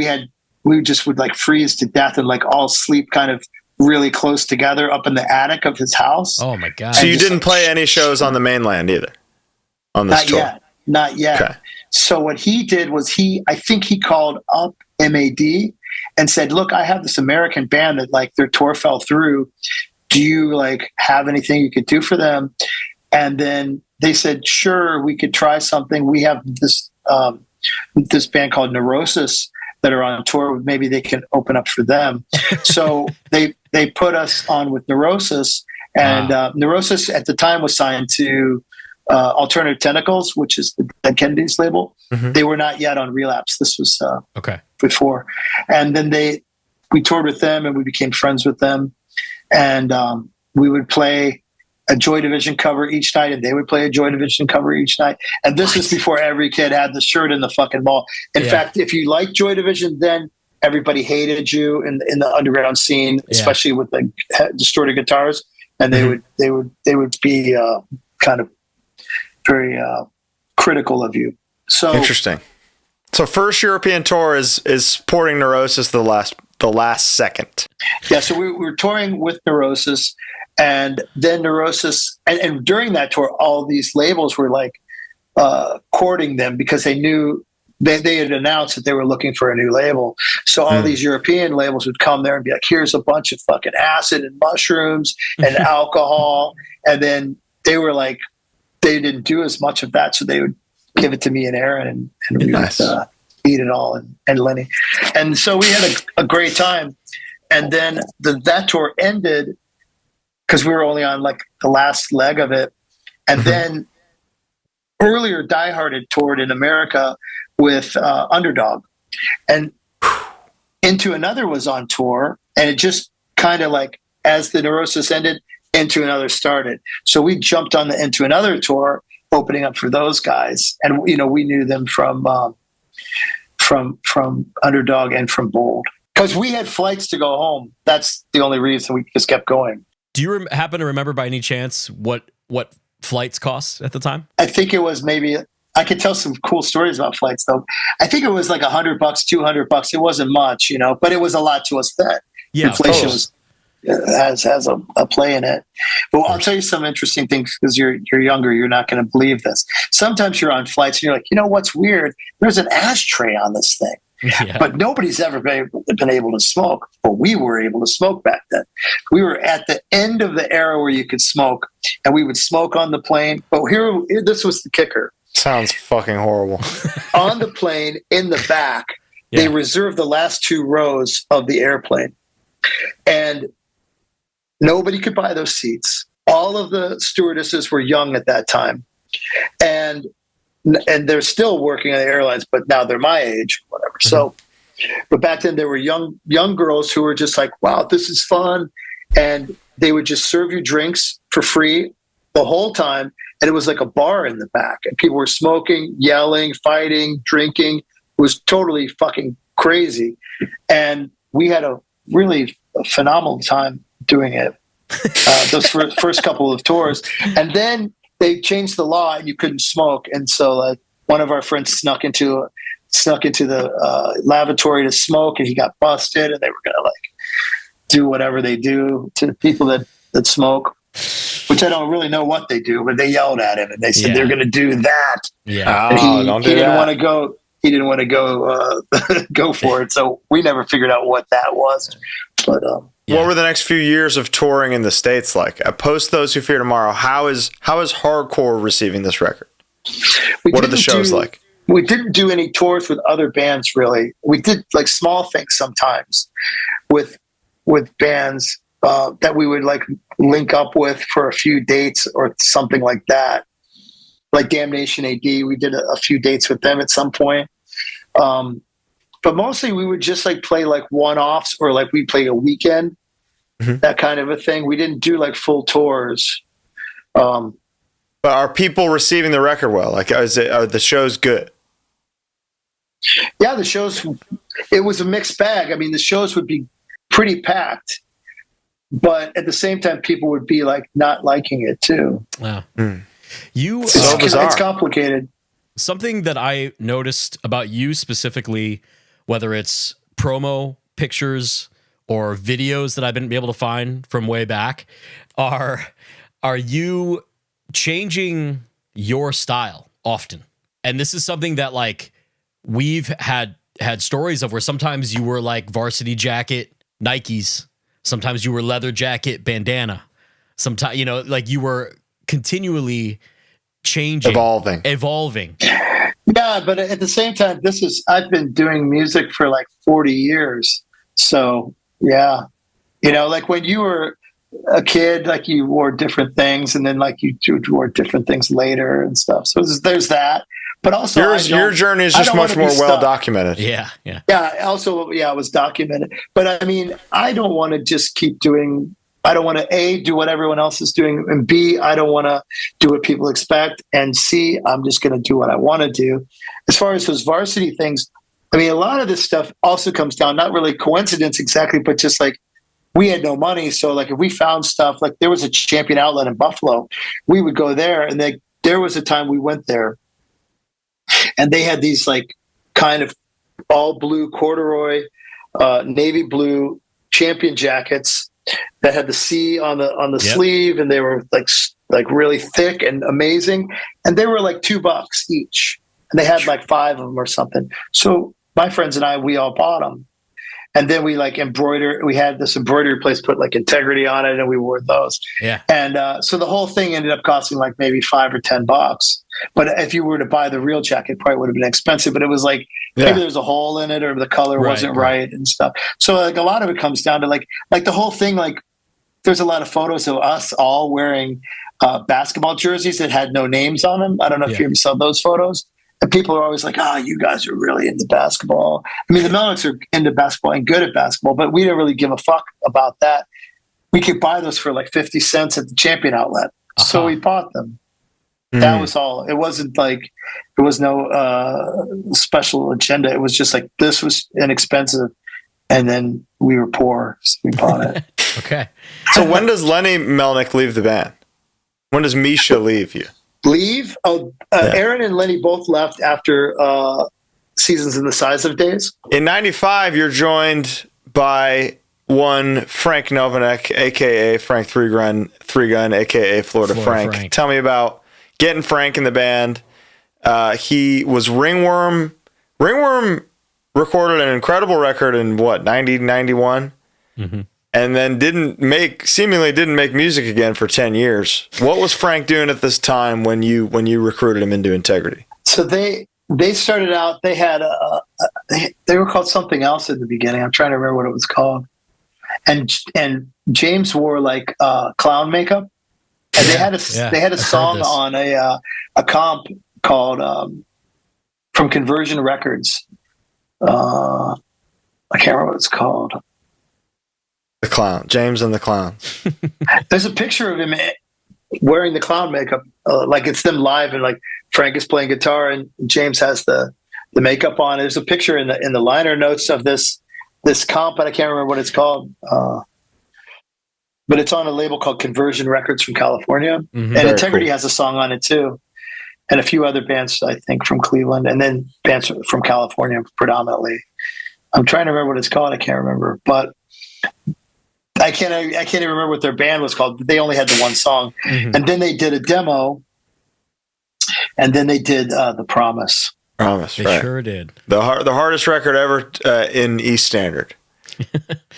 we just would like freeze to death and like all sleep kind of really close together up in the attic of his house. Oh my God. So you didn't play any shows on the mainland either? On this tour? Not yet. Okay. So what he did was I think he called up MAD and said, look, I have this American band that like their tour fell through. Do you like have anything you could do for them? And then they said, sure, we could try something. We have this band called Neurosis that are on tour. Maybe they can open up for them. So they put us on with Neurosis, and Neurosis at the time was signed to Alternative Tentacles, which is the Dead Kennedys label. They were not yet on Relapse. This was before. And then we toured with them, and we became friends with them. And we would play a Joy Division cover each night, and they would play a Joy Division cover each night. And this was before every kid had the shirt in the fucking mall. In fact, if you liked Joy Division, then everybody hated you in the underground scene, especially with the distorted guitars. And they would be kind of very critical of you. So interesting. So first European tour is supporting Neurosis the last second. Yeah, so we were touring with Neurosis, and then Neurosis, and during that tour, all these labels were like courting them because they knew they had announced that they were looking for a new label. So all these European labels would come there and be like, here's a bunch of fucking acid and mushrooms and alcohol. And then they were like, they didn't do as much of that. So they would give it to me and Aaron, and we would eat it all, and Lenny. And so we had a great time. And then that tour ended because we were only on like the last leg of it. And then earlier, Die Hard had toured in America with Underdog, and Into Another was on tour, and it just kind of like as the Neurosis ended, Into Another started. So we jumped on the Into Another tour, opening up for those guys, and we knew them from Underdog and from Bold because we had flights to go home. That's the only reason we just kept going. Do you happen to remember by any chance what flights cost at the time? I think it was maybe. I could tell some cool stories about flights, though. I think it was like $100, $200. It wasn't much, but it was a lot to us then. Yeah, inflation has a play in it. But I'll tell you some interesting things because you're younger. You're not going to believe this. Sometimes you're on flights and you're like, what's weird? There's an ashtray on this thing. Yeah. But nobody's ever been able to smoke. But we were able to smoke back then. We were at the end of the era where you could smoke, and we would smoke on the plane. But this was the kicker. Sounds fucking horrible. On the plane, in the back, they reserved the last 2 rows of the airplane. And nobody could buy those seats. All of the stewardesses were young at that time. And they're still working on the airlines, but now they're my age, whatever. Mm-hmm. So, but back then there were young girls who were just like, wow, this is fun. And they would just serve you drinks for free the whole time. And it was like a bar in the back, and people were smoking, yelling, fighting, drinking. It was totally fucking crazy. And we had a really phenomenal time doing it. Those first couple of tours. And then they changed the law and you couldn't smoke. And so like one of our friends snuck into the lavatory to smoke, and he got busted, and they were going to like do whatever they do to people that smoke, which I don't really know what they do, but they yelled at him and they said they're going to do that. Yeah. And Don't do he didn't that. want to go. He didn't want to go go for it. So we never figured out what that was. But what were the next few years of touring in the States like? Post Those Who Fear Tomorrow, how is hardcore receiving this record? What are the shows like? We didn't do any tours with other bands, really. We did like small things sometimes with bands that we would like link up with for a few dates or something like that. Like Damnation AD, we did a few dates with them at some point. But mostly we would just like play like one-offs, or like we play a weekend, that kind of a thing. We didn't do like full tours. But are people receiving the record well? Like, are the shows good? Yeah, the shows, it was a mixed bag. I mean, the shows would be pretty packed, but at the same time, people would be like not liking it too. Wow. It's complicated. Something that I noticed about you specifically, whether it's promo pictures or videos that I've been able to find from way back, are you changing your style often? And this is something that like we've had stories of, where sometimes you were like varsity jacket Nikes, sometimes you were leather jacket bandana, sometimes, you know, like you were continually changing, evolving. Yeah, but at the same time, I've been doing music for like 40 years. So yeah, you know, like when you were a kid, like you wore different things, and then like you wore different things later and stuff. So there's that. But also, your journey is just much more well documented. Yeah. Also, it was documented. But I mean, I don't want to just keep doing. I don't want to A, do what everyone else is doing, and B, I don't want to do what people expect, and C, I'm just going to do what I want to do. As far as those varsity things, I mean, a lot of this stuff also comes down, not really coincidence exactly, but just like we had no money. So like if we found stuff, like there was a Champion outlet in Buffalo, we would go there, and there was a time we went there, and they had these like kind of all blue corduroy, navy blue Champion jackets that had the C on the sleeve, and they were like really thick and amazing, and they were like $2 each, and they had like 5 of them or something. So my friends and we all bought them, and then we like embroider. We had this embroidery place put like Integrity on it, and we wore those. Yeah, and so the whole thing ended up costing like maybe $5 or $10. But if you were to buy the real jacket, it probably would have been expensive. But it was like maybe there's a hole in it, or the color wasn't right and stuff. So like a lot of it comes down to like the whole thing. Like there's a lot of photos of us all wearing basketball jerseys that had no names on them. I don't know if you ever saw those photos. And people are always like, you guys are really into basketball. I mean, the Melnicks are into basketball and good at basketball, but we didn't really give a fuck about that. We could buy those for like 50 cents at the Champion outlet. So we bought them. That was all. It wasn't like, there was no special agenda. It was just like, this was inexpensive, and then we were poor, so we bought it. Okay. So when does Lenny Melnick leave the band? When does Misha leave you? Leave? Aaron and Lenny both left after Seasons in the Size of Days. In 95, you're joined by one Frank Novinek, a.k.a. Frank Three Gun, a.k.a. Florida Frank. Tell me about getting Frank in the band. He was Ringworm. Ringworm recorded an incredible record in 90, 91? Mm-hmm. And then seemingly didn't make music again for 10 years. What was Frank doing at this time when you recruited him into Integrity? So they started out, they had they were called something else at the beginning. I'm trying to remember what it was called. And James wore like clown makeup. And they had a song on a comp called from Conversion Records. I can't remember what it's called. The Clown, James and the Clowns. There's a picture of him wearing the clown makeup, like it's them live, and like Frank is playing guitar and James has the makeup on. There's a picture in the liner notes of this comp, and I can't remember what it's called. but it's on a label called Conversion Records from California. And Very Integrity cool. has a song on it too. And a few other bands, I think, from Cleveland, and then bands from California predominantly. I'm trying to remember what it's called. I can't remember, but I can't even remember what their band was called. They only had the one song. And then they did a demo, and then they did The Promise. Promise, They right. sure did. The hardest record ever in East Standard.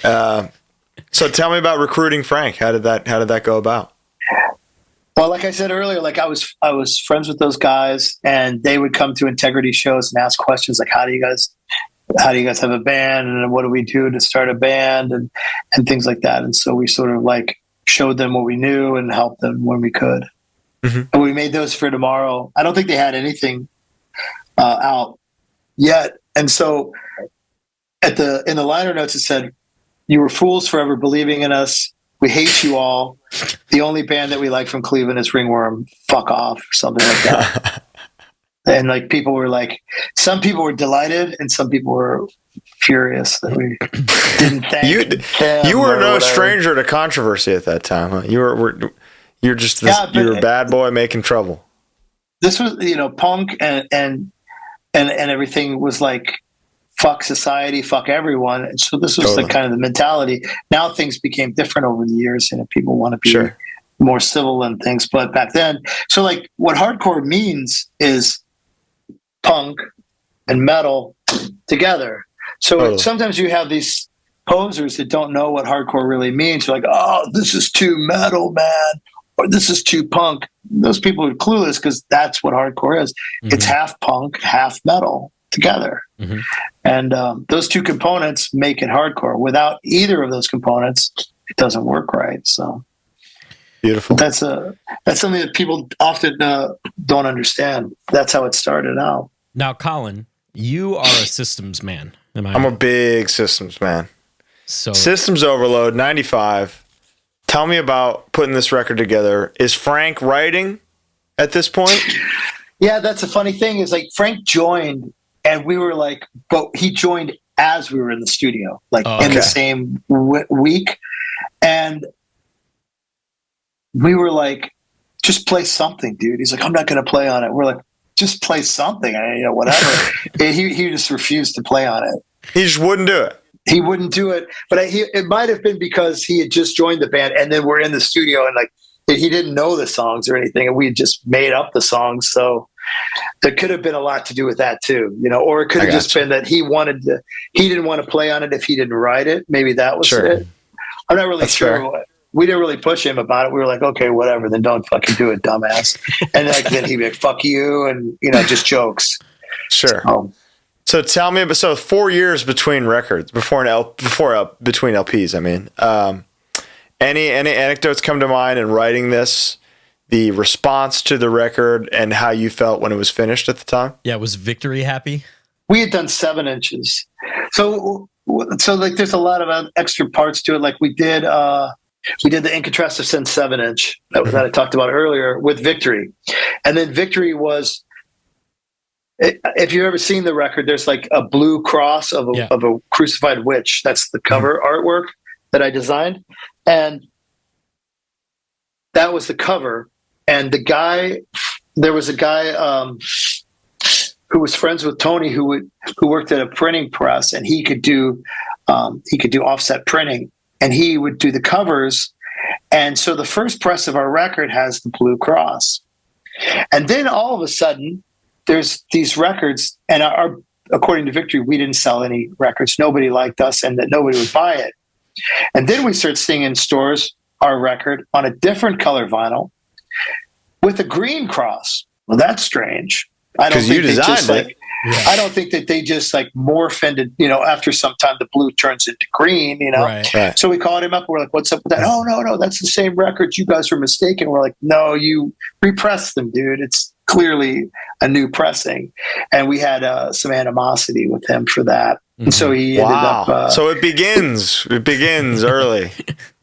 So tell me about recruiting Frank. How did that go about? Well, like I said earlier, like I was friends with those guys, and they would come to Integrity shows and ask questions like, how do you guys have a band, and what do we do to start a band, and things like that. And so we sort of like showed them what we knew and helped them when we could. And we made those for Tomorrow. I don't think they had anything out yet. And so in the liner notes, it said, "You were fools for ever believing in us. We hate you all. The only band that we like from Cleveland is Ringworm. Fuck off," or something like that. And like people were like, some people were delighted and some people were furious that we didn't thank them. You were or no whatever. stranger to controversy at that time, huh? You're just Yeah, you're a bad boy making trouble. This was, punk and everything was like, fuck society, fuck everyone. And so this was Totally. the kind of the mentality. Now things became different over the years, and people want to be Sure. more civil and things. But back then, so like what hardcore means is punk and metal together. So Totally. sometimes you have these posers that don't know what hardcore really means. They're like, oh, this is too metal, man, or this is too punk. Those people are clueless, because that's what hardcore is. It's half punk, half metal together. And those two components make it hardcore. Without either of those components, it doesn't work right. So Beautiful. that's something that people often don't understand. That's how it started out. Now, Colin, you are a systems man. Am I? I'm a big systems man. So Systems Overload 95. Tell me about putting this record together. Is Frank writing at this point? Yeah, that's a funny thing. Is like Frank joined, and we were like, but he joined as we were in the studio, like in the same week, and we were like, just play something, dude. He's like, I'm not going to play on it. We're like, just play something, whatever. he just refused to play on it. He just wouldn't do it. He wouldn't do it, but it might have been because he had just joined the band, and then we're in the studio, and like he didn't know the songs or anything, and we had just made up the songs. So there could have been a lot to do with that too, or it could have just been that he didn't want to play on it if he didn't write it. Maybe that was it. I'm not really sure. We didn't really push him about it. We were like, okay, whatever, then don't fucking do it, dumbass. And then he'd be like, fuck you, and just jokes. Sure. So tell me, so 4 years between records, between LPs. I mean, any anecdotes come to mind in writing this, the response to the record, and how you felt when it was finished at the time? yeah, was Victory happy? We had done 7 inches, so like there's a lot of extra parts to it. Like we did the Incandescent Sin 7-inch that I talked about earlier with Victory, and then Victory was. If you've ever seen the record, there's like a blue cross of a crucified witch. That's the cover artwork that I designed. And that was the cover. And there was a guy who was friends with Tony who worked at a printing press, and he could do offset printing, and he would do the covers. And so the first press of our record has the blue cross. And then all of a sudden, there's these records, and according to Victory, we didn't sell any records. Nobody liked us, and that nobody would buy it. And then we start seeing in stores our record on a different color vinyl with a green cross. Well, that's strange. I don't think you designed it. I don't think that they just like morph into, after some time the blue turns into green, Right. So we called him up. We're like, what's up with that? Oh, no, that's the same record. You guys were mistaken. We're like, no, you repressed them, dude. It's clearly a new pressing. And we had some animosity with him for that. And so he ended up. So it begins early.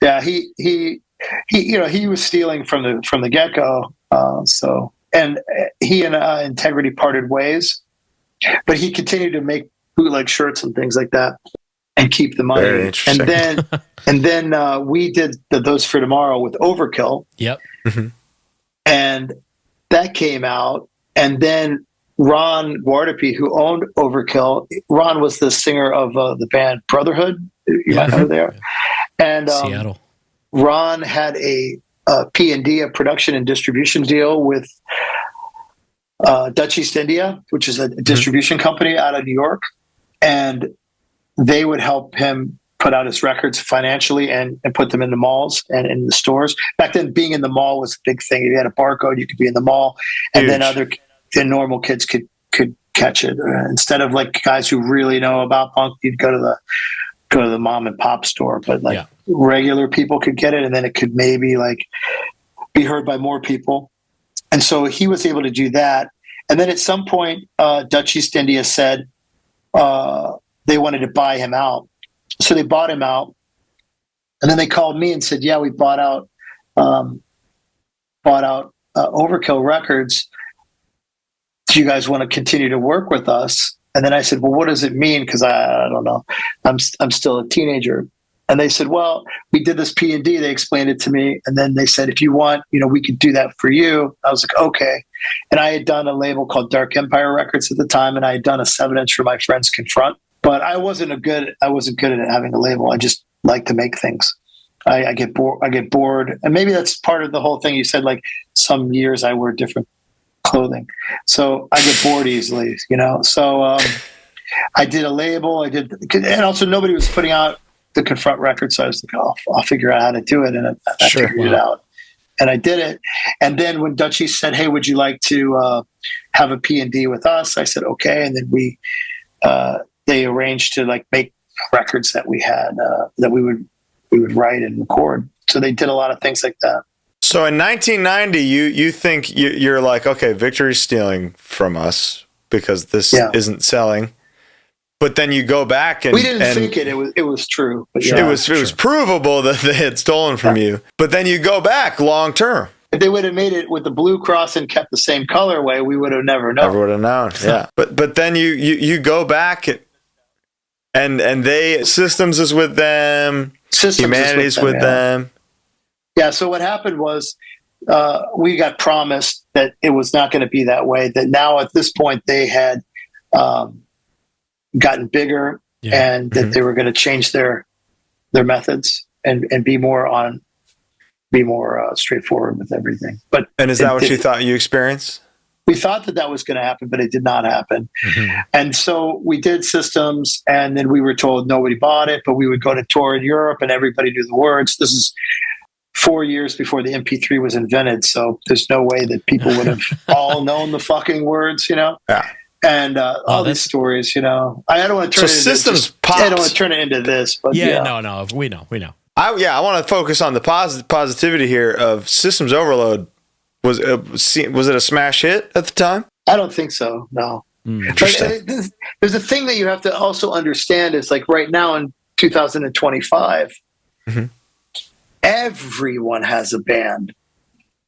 Yeah, he was stealing from the get-go. And he and Integrity parted ways. But he continued to make bootleg shirts and things like that. and keep the Very money. interesting. And then we did those for tomorrow with Overkill. Yep. And that came out. And then Ron Guardapie, who owned Overkill, Ron was the singer of the band Brotherhood. You might know there. And Seattle. Ron had a P&D, a production and distribution deal with Dutch East India, which is a distribution company out of New York. And they would help him put out his records financially and put them in the malls and in the stores. Back then, being in the mall was a big thing. If you had a barcode, you could be in the mall, and then normal kids could catch it. Instead of like guys who really know about punk, you'd go to the mom and pop store. But regular people could get it, and then it could maybe like be heard by more people. And so he was able to do that. And then at some point, Dutch East India said they wanted to buy him out. So they bought him out. And then they called me and said, yeah, we bought out Overkill Records. Do you guys want to continue to work with us? And then I said, well, what does it mean? Because I don't know. I'm still a teenager. And they said, well, we did this P&D. They explained it to me. And then they said, if you want, we could do that for you. I was like, okay. And I had done a label called Dark Empire Records at the time. And I had done a 7-inch for my friends Confront. But I wasn't good at having a label. I just like to make things. I get bored. And maybe that's part of the whole thing. You said like some years I wear different clothing. So I get bored easily, So I did a label. And also nobody was putting out the Confront record. So I was like, I'll figure out how to do it. And I figured it out. And I did it. And then when Dutchie said, hey, would you like to have a P&D with us? I said, okay. And then they arranged to like make records that we had, that we would write and record. So they did a lot of things like that. So in 1990, you think you're like, okay, Victory's stealing from us because this isn't selling. But then you go back and we didn't think it. It was true. But it was provable that they had stolen from you. But then you go back long term. If they would have made it with the blue cross and kept the same colorway, we would have never known. Never would have known. Yeah. But then you go back and they Systems is with them. Humanity's with them. Yeah. So what happened was we got promised that it was not going to be that way. That now at this point they had gotten bigger and that they were going to change their methods and be more straightforward with everything. And is that what you thought you experienced? We thought that was going to happen, but it did not happen. Mm-hmm. And so we did Systems, and then we were told nobody bought it, but we would go to tour in Europe and everybody knew the words. This is 4 years before the MP3 was invented. So there's no way that people would have all known the fucking words, Yeah. And all these stories, I don't want to turn it into Systems pops. I don't want to turn it into this, but no, we know. I want to focus on the positivity here of Systems Overload. Was it a smash hit at the time? I don't think so. No. Interesting. But, there's a thing that you have to also understand is like right now in 2025, everyone has a band.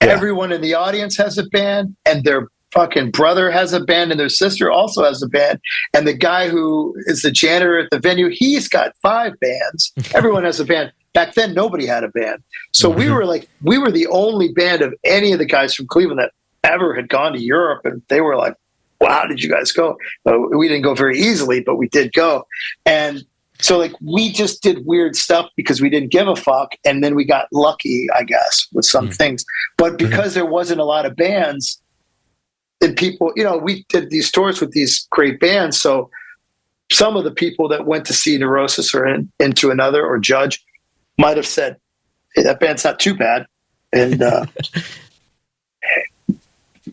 Yeah. Everyone in the audience has a band, and their fucking brother has a band, and their sister also has a band. And the guy who is the janitor at the venue, he's got 5 bands. Everyone has a band. Back then, nobody had a band. So we were the only band of any of the guys from Cleveland that ever had gone to Europe. And they were like, wow, how did you guys go? We didn't go very easily, but we did go. And so like we just did weird stuff because we didn't give a fuck. And then we got lucky, I guess, with some things. But because there wasn't a lot of bands, and people, we did these tours with these great bands. So some of the people that went to see Neurosis or Into Another or Judge might have said, hey, that band's not too bad. And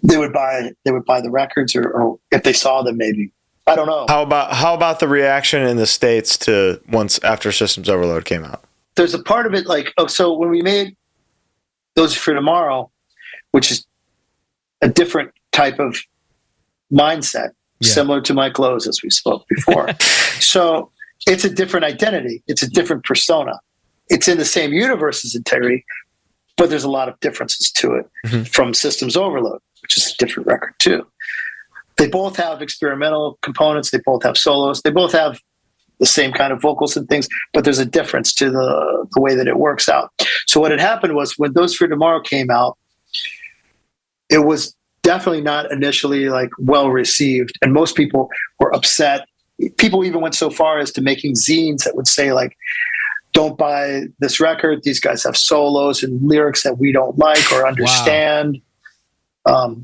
they would buy the records or if they saw them, maybe. I don't know. How about the reaction in the States to after Systems Overload came out? There's a part of it like, so when we made Those for Tomorrow, which is a different type of mindset, similar to My Clothes, as we spoke before. So it's a different identity. It's a different persona. It's in the same universe as Integrity, but there's a lot of differences to it from Systems Overload, which is a different record too. They both have experimental components. They both have solos. They both have the same kind of vocals and things, but there's a difference to the way that it works out. So what had happened was when Those for Tomorrow came out, it was definitely not initially like well received, and most people were upset. People even went so far as to making zines that would say like, don't buy this record, these guys have solos and lyrics that we don't like or understand. Wow.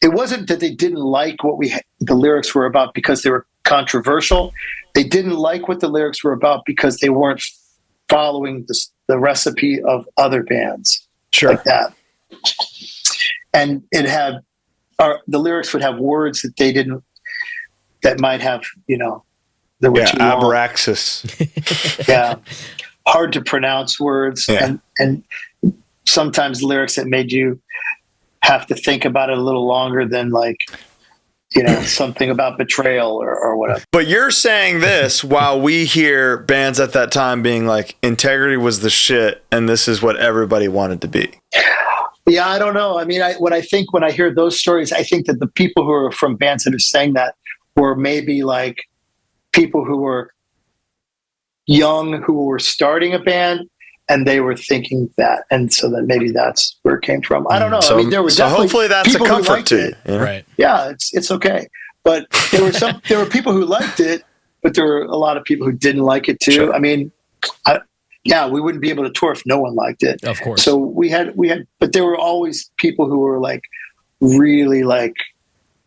It wasn't that they didn't like what the lyrics were about because they were controversial. They didn't like what the lyrics were about because they weren't following the recipe of other bands like that. And it had the lyrics would have words that they didn't, that might have, you know, that were too long. Abraxas. Yeah, hard to pronounce words, and sometimes lyrics that made you have to think about it a little longer than like, you know, something about betrayal or whatever. But you're saying this while we hear bands at that time being like, Integrity was the shit, and this is what everybody wanted to be. Yeah, I don't know. I mean, when I hear those stories, I think that the people who are from bands that are saying that were maybe like people who were young, who were starting a band, and they were thinking that, and so that maybe that's where it came from. I don't know. So, I mean, there were definitely hopefully that's a comfort to you. Yeah. Right? Yeah, it's okay. But there were people who liked it, but there were a lot of people who didn't like it too. Sure. I mean, we wouldn't be able to tour if no one liked it. Of course. So we had, but there were always people who were like really like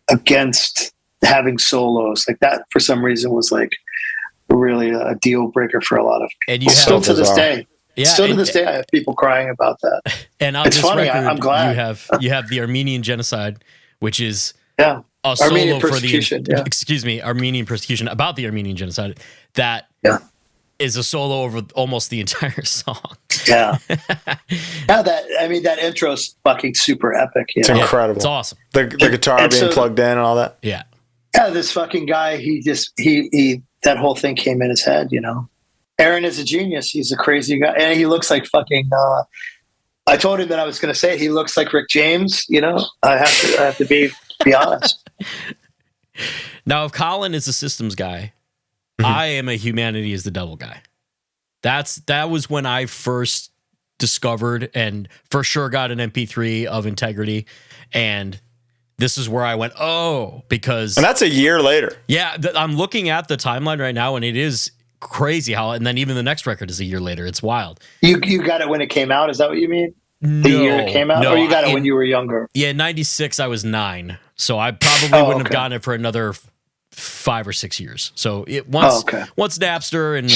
against having solos. Like that for some reason was like really a deal breaker for a lot of people. And you still to this day. Yeah, still to this day, I have people crying about that. And on it's this funny. record, I'm glad you have the Armenian genocide, which is a solo for the Armenian persecution, about the Armenian genocide. That is a solo over almost the entire song. Yeah, that intro's fucking super epic. You know? It's incredible. It's awesome. The guitar being plugged in and all that. Yeah. This fucking guy, he that whole thing came in his head, you know. Aaron is a genius. He's a crazy guy. And he looks like fucking, I told him that I was going to say it. He looks like Rick James, you know. I have to be honest. Now, if Colin is a systems guy, I am a Humanity is the Devil guy. That was when I first discovered and for sure got an MP3 of Integrity, and this is where I went, because... And that's a year later. Yeah, I'm looking at the timeline right now, and it is crazy how... And then even the next record is a year later. It's wild. You got it when it came out? Is that what you mean? No, the year it came out? Or you got it when you were younger? Yeah, 96, I was 9. So I probably wouldn't have gotten it for another 5 or 6 years. So once Napster and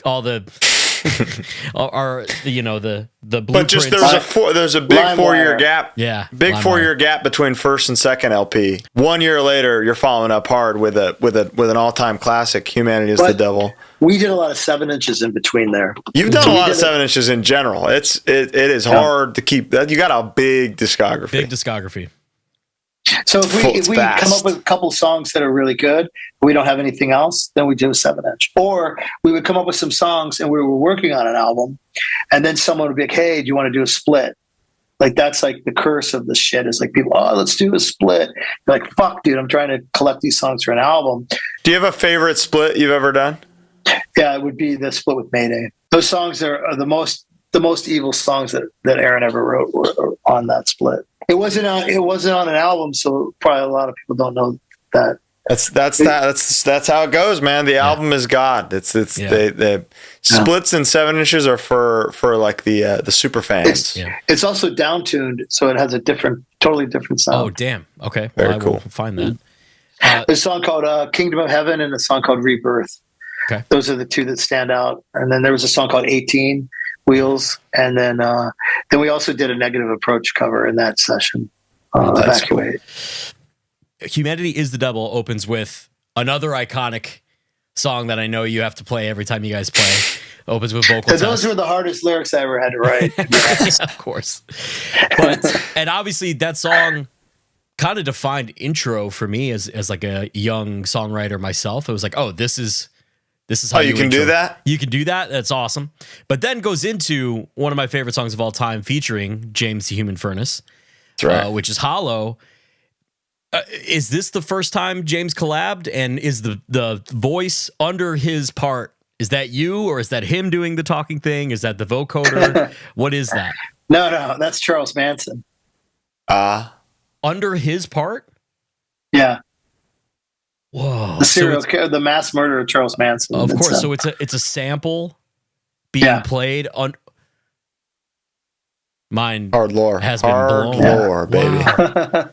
all the... the blueprints. But just there's a big LimeWire. 4-year gap. Yeah, big 4-year gap between first and second LP. 1 year later, you're following up hard with an all-time classic, Humanity is the Devil. We did a lot of 7 inches in between there. You've done a lot of 7 inches in general. It is hard to keep that. You got a big discography. So if we come up with a couple songs that are really good, we don't have anything else, then we do a 7-inch. Or we would come up with some songs and we were working on an album, and then someone would be like, hey, do you want to do a split? Like, that's like the curse of the shit, is like people, let's do a split. You're like, fuck, dude, I'm trying to collect these songs for an album. Do you have a favorite split you've ever done? Yeah, it would be the split with Mayday. Those songs are the most evil songs that Aaron ever wrote were on that split. It wasn't on an album, so probably a lot of people don't know that. That's how it goes, man. The album is God. The splits and 7 inches are for like the super fans. It's also down tuned, so it has a totally different sound. Oh, damn. Okay, very cool. Will find that. There's a song called Kingdom of Heaven and a song called Rebirth. Okay, those are the two that stand out. And then there was a song called 18 Wheels, and then we also did a Negative Approach cover in that session. Evacuate. Cool. Humanity is the Devil opens with another iconic song that I know you have to play every time you guys play. Opens with vocal test. Those were the hardest lyrics I ever had to write. Yeah, of course. And obviously that song kind of defined intro for me as like a young songwriter myself. It was like, this is how you can do that? You can do that. That's awesome. But then goes into one of my favorite songs of all time featuring James the Human Furnace, that's right. Which is Hollow. Is this the first time James collabed? And is the voice under his part, is that you, or is that him doing the talking thing? Is that the vocoder? What is that? No, that's Charles Manson. Under his part? Yeah. Whoa. The serial killer, the mass murderer, Charles Manson. Of course. So it's a sample being played on. Mine HardLore has been blown. HardLore, baby. Wow.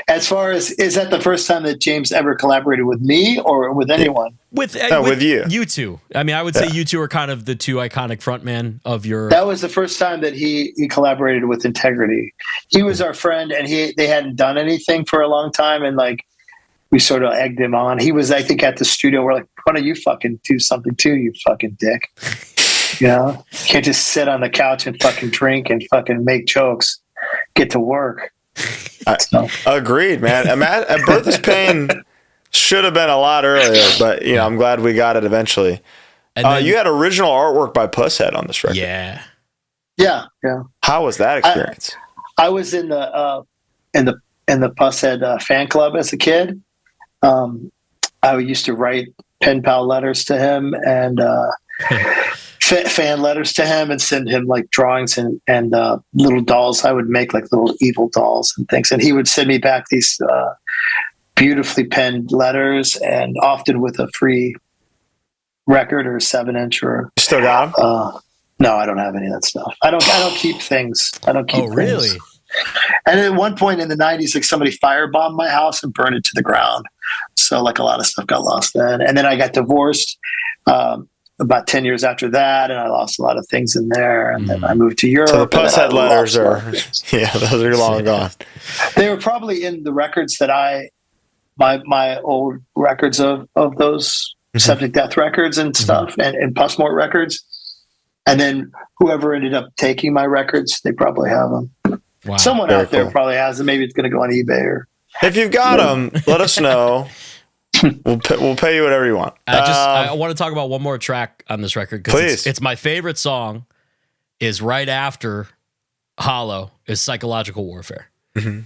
As far as, is that the first time that James ever collaborated with me or with anyone? With you. You two. I mean, I would say you two are kind of the two iconic frontmen of your. That was the first time that he collaborated with Integrity. He was our friend, and they hadn't done anything for a long time, and like we sort of egged him on. He was, I think, at the studio. We're like, why don't you fucking do something too, you fucking dick? You know, you can't just sit on the couch and fucking drink and fucking make jokes. Get to work. Agreed, man. Bertha's Pain should have been a lot earlier, but I'm glad we got it eventually. And then, you had original artwork by Pusshead on this record. Yeah. How was that experience? I was in the Pusshead fan club as a kid. I used to write pen pal letters to him and fan letters to him and send him like drawings and little dolls. I would make like little evil dolls and things. And he would send me back these beautifully penned letters, and often with a free record or a 7-inch or. Still got them? No, I don't have any of that stuff. I don't keep things. I don't keep things. Really? And at one point in the 90s, like somebody firebombed my house and burned it to the ground. So like a lot of stuff got lost then. And then I got divorced about 10 years after that, and I lost a lot of things in there. And then I moved to Europe. So the Pusshead letters those are long gone. They were probably in the records that my old records of those Septic Death records and stuff, and Pussmort records. And then whoever ended up taking my records, they probably have them. Wow. Someone out there probably has them. Maybe it's going to go on eBay or. If you've got them, let us know. We'll pay you whatever you want. I want to talk about one more track on this record Please. It's my favorite song. Is right after Hollow is Psychological Warfare.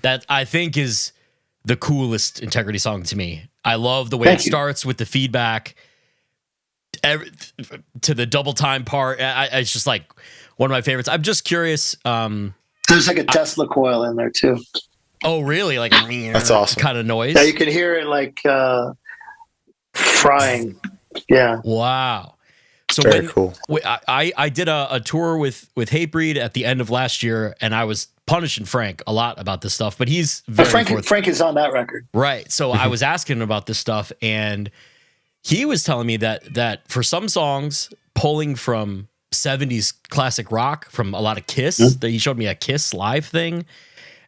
That I think is the coolest Integrity song to me. I love the way it starts with the feedback to the double time part. It's just like one of my favorites. I'm just curious. There's like a Tesla coil in there too. Oh, really? Like that's awesome kind of noise. Yeah, you can hear it like frying. Yeah. Wow. So very cool. I did a tour with Hatebreed at the end of last year, and I was punishing Frank a lot about this stuff, but he's Frank is on that record. Right. So I was asking him about this stuff, and he was telling me that for some songs, pulling from 70s classic rock, from a lot of Kiss, that he showed me a Kiss live thing.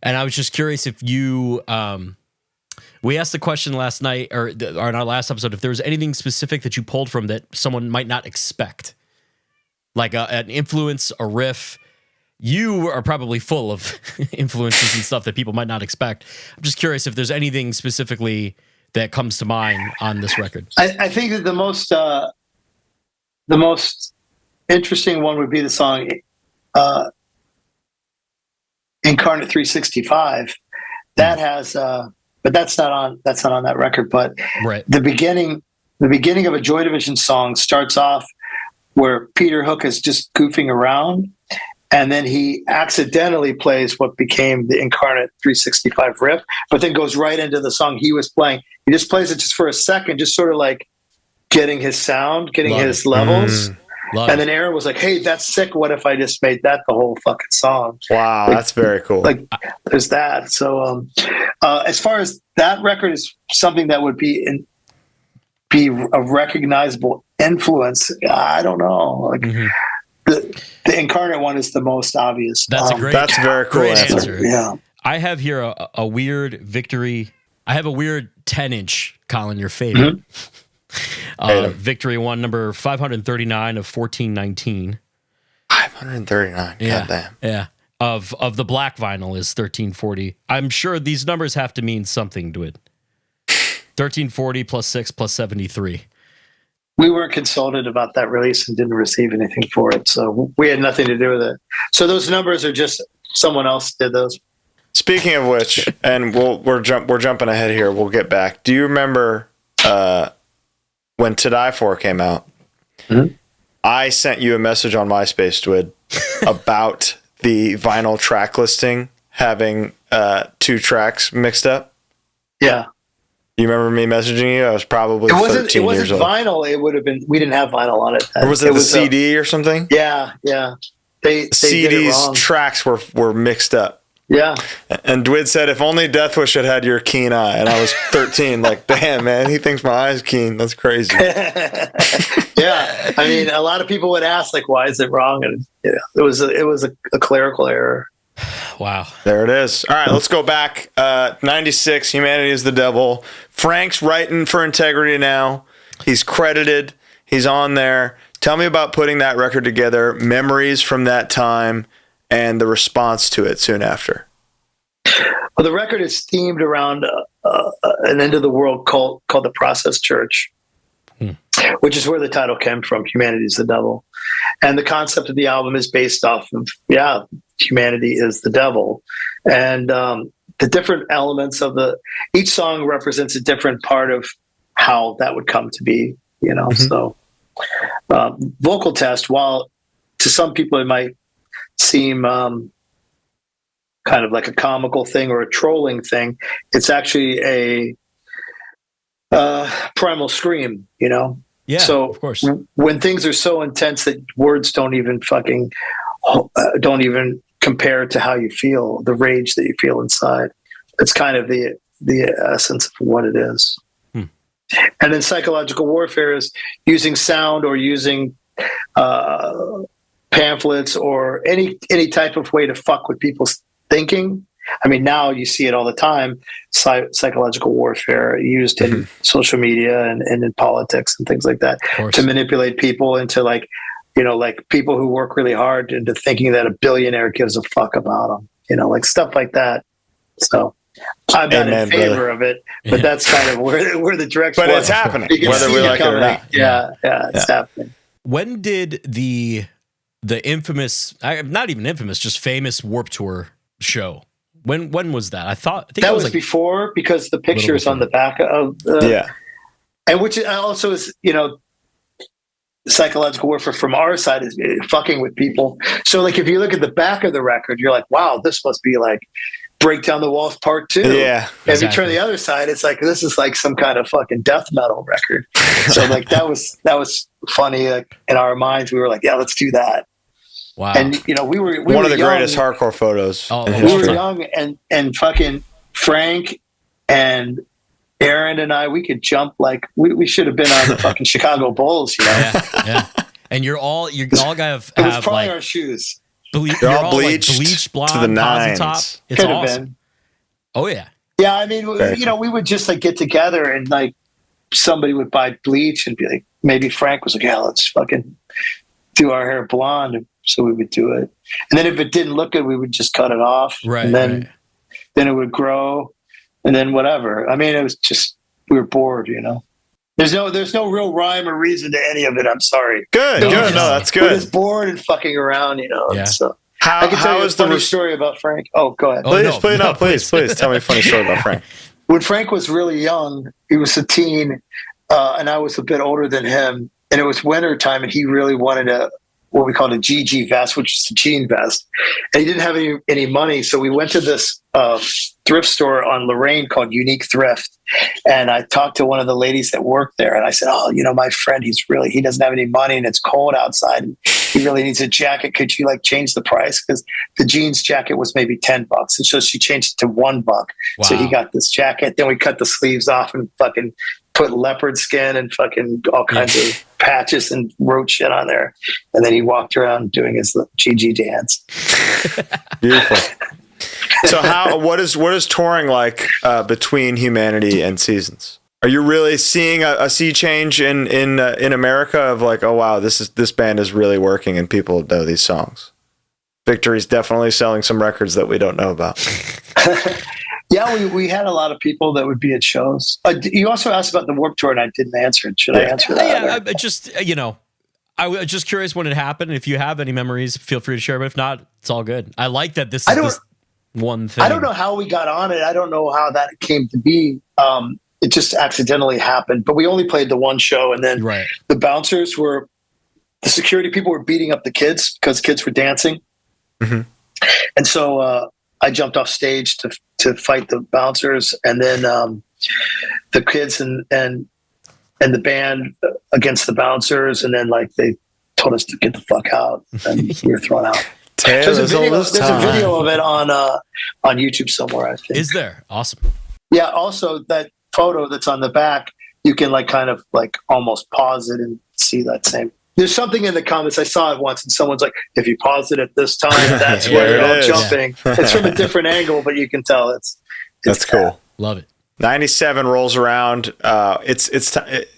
And I was just curious if you, we asked the question last night or in our last episode, if there was anything specific that you pulled from that someone might not expect, like an influence, a riff. You are probably full of influences and stuff that people might not expect. I'm just curious if there's anything specifically that comes to mind on this record. I think that the most interesting one would be the song Incarnate 365. That has but that's not on that record. But right. the beginning of a Joy Division song starts off where Peter Hook is just goofing around, and then he accidentally plays what became the Incarnate 365 riff, but then goes right into the song he was playing. He just plays it just for a second, just sort of like getting his sound, getting his levels. And then Aaron was like, "Hey, that's sick. What if I just made that the whole fucking song?" Wow, like, that's very cool. Like, there's that. So, as far as that record is something that would be a recognizable influence, I don't know. Like the Incarnate one is the most obvious. That's that's a very cool answer. Yeah, I have here a weird victory. I have a weird 10-inch, Colin, your favorite. Victory one, number 539 of 1419. 539. Yeah. Goddamn. Yeah. Of the black vinyl is 1340. I'm sure these numbers have to mean something to it. 1340 plus 6 plus 73. We weren't consulted about that release and didn't receive anything for it, so we had nothing to do with it. So those numbers are just someone else did those. Speaking of which, and we're jumping ahead here. We'll get back. Do you remember when To Die For came out? Mm-hmm. I sent you a message on MySpace, Dwid, about the vinyl track listing having 2 tracks mixed up. Yeah. You remember me messaging you? I was probably 13 years old. Vinyl. It would have been. We didn't have vinyl on it. Or was it the CD or something? Yeah. They CD's tracks were mixed up. Yeah. And Dwid said, if only Deathwish had your keen eye. And I was 13, like, damn, man, he thinks my eye's keen. That's crazy. Yeah. I mean, a lot of people would ask, like, why is it wrong? And it was a clerical error. Wow. There it is. All right, let's go back. 96, Humanity is the Devil. Frank's writing for Integrity now. He's credited. He's on there. Tell me about putting that record together, memories from that time, and the response to it soon after. Well, the record is themed around an end of the world cult called the Process Church, which is where the title came from, Humanity is the Devil. And the concept of the album is based off of, humanity is the devil. And the different elements of each song represents a different part of how that would come to be, So Vocal Test, while to some people it might seem kind of like a comical thing or a trolling thing, it's actually a primal scream, Yeah, so of course. When things are so intense that words don't even compare to how you feel, the rage that you feel inside, it's kind of the essence of what it is. And then psychological warfare is using sound or using pamphlets or any type of way to fuck with people's thinking. I mean, now you see it all the time, psychological warfare used in social media and in politics and things like that to manipulate people into like people who work really hard into thinking that a billionaire gives a fuck about them, like stuff like that. So I'm not in favor of it, but that's kind of where the direction But it's happening, whether we like it or not. Yeah, it's happening. When did the infamous, not even infamous, just famous Warped Tour show? When was that? I think that was like before, because the picture is on the back of and which also is psychological warfare from our side is fucking with people. So like if you look at the back of the record, you're like, wow, this must be like Break Down the Walls Part 2. Yeah. If you turn the other side, it's like this is like some kind of fucking death metal record. So like that was funny in our minds. We were like, yeah, let's do that. Wow. And we were one of the young. greatest hardcore photos. We were young, and fucking Frank and Aaron and I, we could jump like we should have been on the fucking Chicago Bulls, Yeah. And you're all have probably like our shoes. They're all bleached, like bleached blonde, to the nines. top. It's Could have awesome. been. Oh yeah. Yeah, I mean, we would just like get together and like somebody would buy bleach and be like, maybe Frank was like, yeah, let's fucking do our hair blonde. So we would do it. And then if it didn't look good, we would just cut it off. Right. And then it would grow and then whatever. I mean, it was just, we were bored, There's no real rhyme or reason to any of it. I'm sorry. Good. No, that's good. We're just bored and fucking around, Yeah. So I can tell you a funny story about Frank. Oh, go ahead. Please tell me a funny story about Frank. When Frank was really young, he was a teen, and I was a bit older than him, and it was winter time, and he really wanted what we called a GG vest, which is a jean vest. And he didn't have any money. So we went to this thrift store on Lorraine called Unique Thrift. And I talked to one of the ladies that worked there. And I said, my friend, he doesn't have any money and it's cold outside. And he really needs a jacket. Could you like change the price? Because the jeans jacket was maybe $10. And so she changed it to $1. Wow. So he got this jacket. Then we cut the sleeves off and fucking put leopard skin and fucking all kinds of patches and wrote shit on there. And then he walked around doing his GG dance. Beautiful. So what is touring like between Humanity and Seasons? Are you really seeing a sea change in America of like, oh wow, this band is really working and people know these songs? Victory's definitely selling some records that we don't know about. Yeah, we had a lot of people that would be at shows. You also asked about the Warped Tour, and I didn't answer it. Should I answer that? Yeah, I was just curious when it happened. If you have any memories, feel free to share. But if not, it's all good. I like that this is one thing. I don't know how we got on it. I don't know how that came to be. It just accidentally happened. But we only played the one show, and then the bouncers the security people were beating up the kids because kids were dancing. Mm-hmm. And so I jumped off stage to fight the bouncers, and then the kids and the band against the bouncers, and then like they told us to get the fuck out, and we were thrown out. There's a video of it on YouTube somewhere, I think. Is there? Awesome. Yeah. Also, that photo that's on the back, you can like kind of like almost pause it and see that same. There's something in the comments. I saw it once, and someone's like, "If you pause it at this time, that's where you're all jumping." Yeah. It's from a different angle, but you can tell that's cool. Love it. 97 rolls around.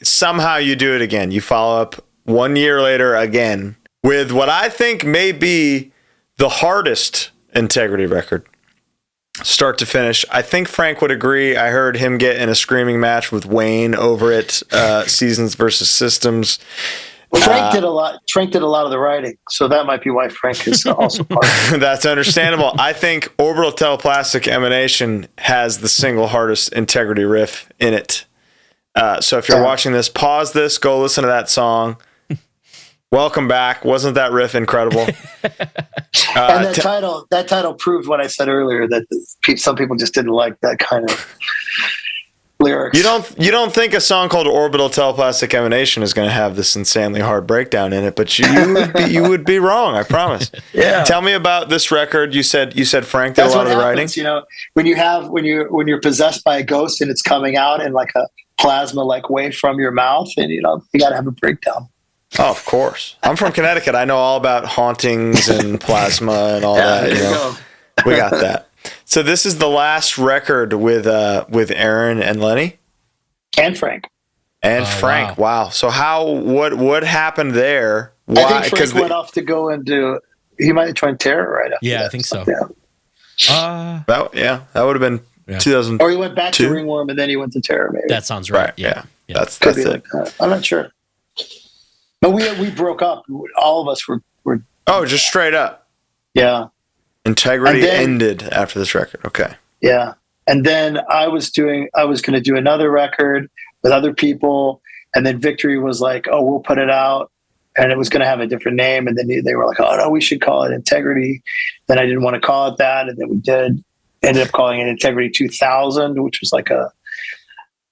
Somehow you do it again. You follow up 1 year later again with what I think may be the hardest Integrity record, start to finish. I think Frank would agree. I heard him get in a screaming match with Wayne over it. Seasons versus Systems. Well, Frank did a lot. Frank did a lot of the writing, so that might be why Frank is also part of it. That's understandable. I think Orbital Teleplastic Emanation has the single hardest Integrity riff in it. So if you're watching this, pause this, go listen to that song. Welcome back. Wasn't that riff incredible? And that title proved what I said earlier, that some people just didn't like that kind of lyrics. You don't think a song called Orbital Teleplastic Emanation is going to have this insanely hard breakdown in it, but you would be wrong, I promise. Yeah. Tell me about this record. You said Frank did a lot of the writing. You know, when you're possessed by a ghost and it's coming out in like a plasma like wave from your mouth, and you got to have a breakdown. Oh, of course. I'm from Connecticut. I know all about hauntings and plasma and all that. There you go. We got that. So this is the last record with Aaron and Lenny and Frank. Wow. So what happened there? Why? I think Frank went off to go into. He might have joined Terror right after. Yeah, I think so. Yeah. That would have been 2000. Or he went back to Ringworm and then he went to Terror. Maybe that sounds right. Yeah. That's it. Like that. I'm not sure. But we broke up. All of us were. Oh, just straight up. Yeah. Integrity ended after this record. Okay. Yeah. And then I was going to do another record with other people. And then Victory was like, "Oh, we'll put it out." And it was going to have a different name. And then they were like, "Oh no, we should call it Integrity." Then I didn't want to call it that. And then we ended up calling it Integrity 2000, which was like a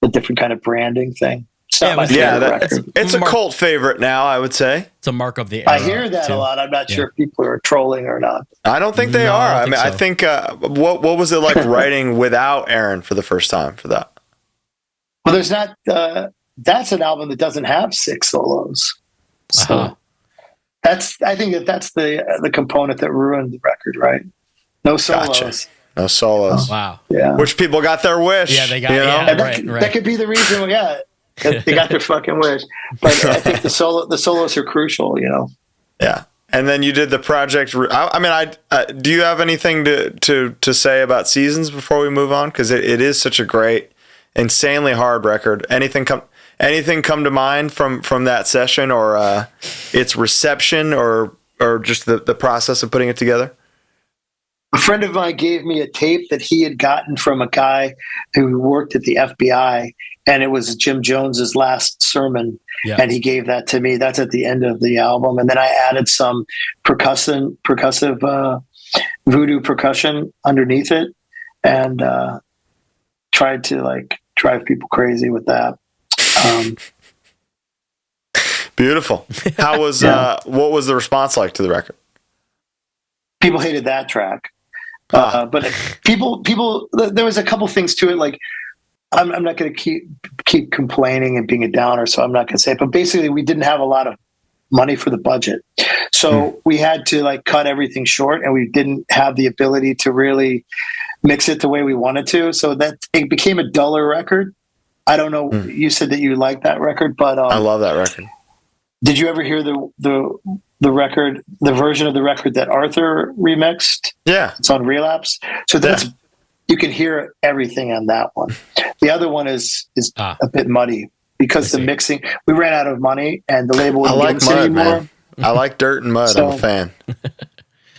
different kind of branding thing. It's a cult favorite now, I would say. It's a mark of the era. I hear that a lot. I'm not sure if people are trolling or not. I don't think they are. I think what was it like writing without Aaron for the first time for that? Well, there's not. That's an album that doesn't have 6 solos. So I think that's the component that ruined the record, right? No solos. Gotcha. No solos. Oh, wow. Yeah. Which people got their wish. Yeah, they got right. That could be the reason. Yeah. They got their fucking wish, but I think the solos are crucial, Yeah, and then you did the project. Do you have anything to say about Seasons before we move on? Because it is such a great, insanely hard record. Anything come to mind from that session, or its reception, or just the process of putting it together? A friend of mine gave me a tape that he had gotten from a guy who worked at the FBI. And it was Jim Jones's last sermon, and he gave that to me. That's at the end of the album, and then I added some percussive voodoo percussion underneath it, and tried to like drive people crazy with that. Beautiful. How was what was the response like to the record? People hated that track, but people. There was a couple things to it, like. I'm not going to keep complaining and being a downer, so I'm not going to say it. But basically, we didn't have a lot of money for the budget, so we had to like cut everything short, and we didn't have the ability to really mix it the way we wanted to. So that it became a duller record. I don't know. You said that you liked that record, but I love that record. Did you ever hear the record, the version of the record that Arthur remixed? Yeah, it's on Relapse. So that's. You can hear everything on that one. The other one is a bit muddy because the mixing. We ran out of money, and the label wouldn't give us anymore. Man. I like dirt and mud. So, I'm a fan.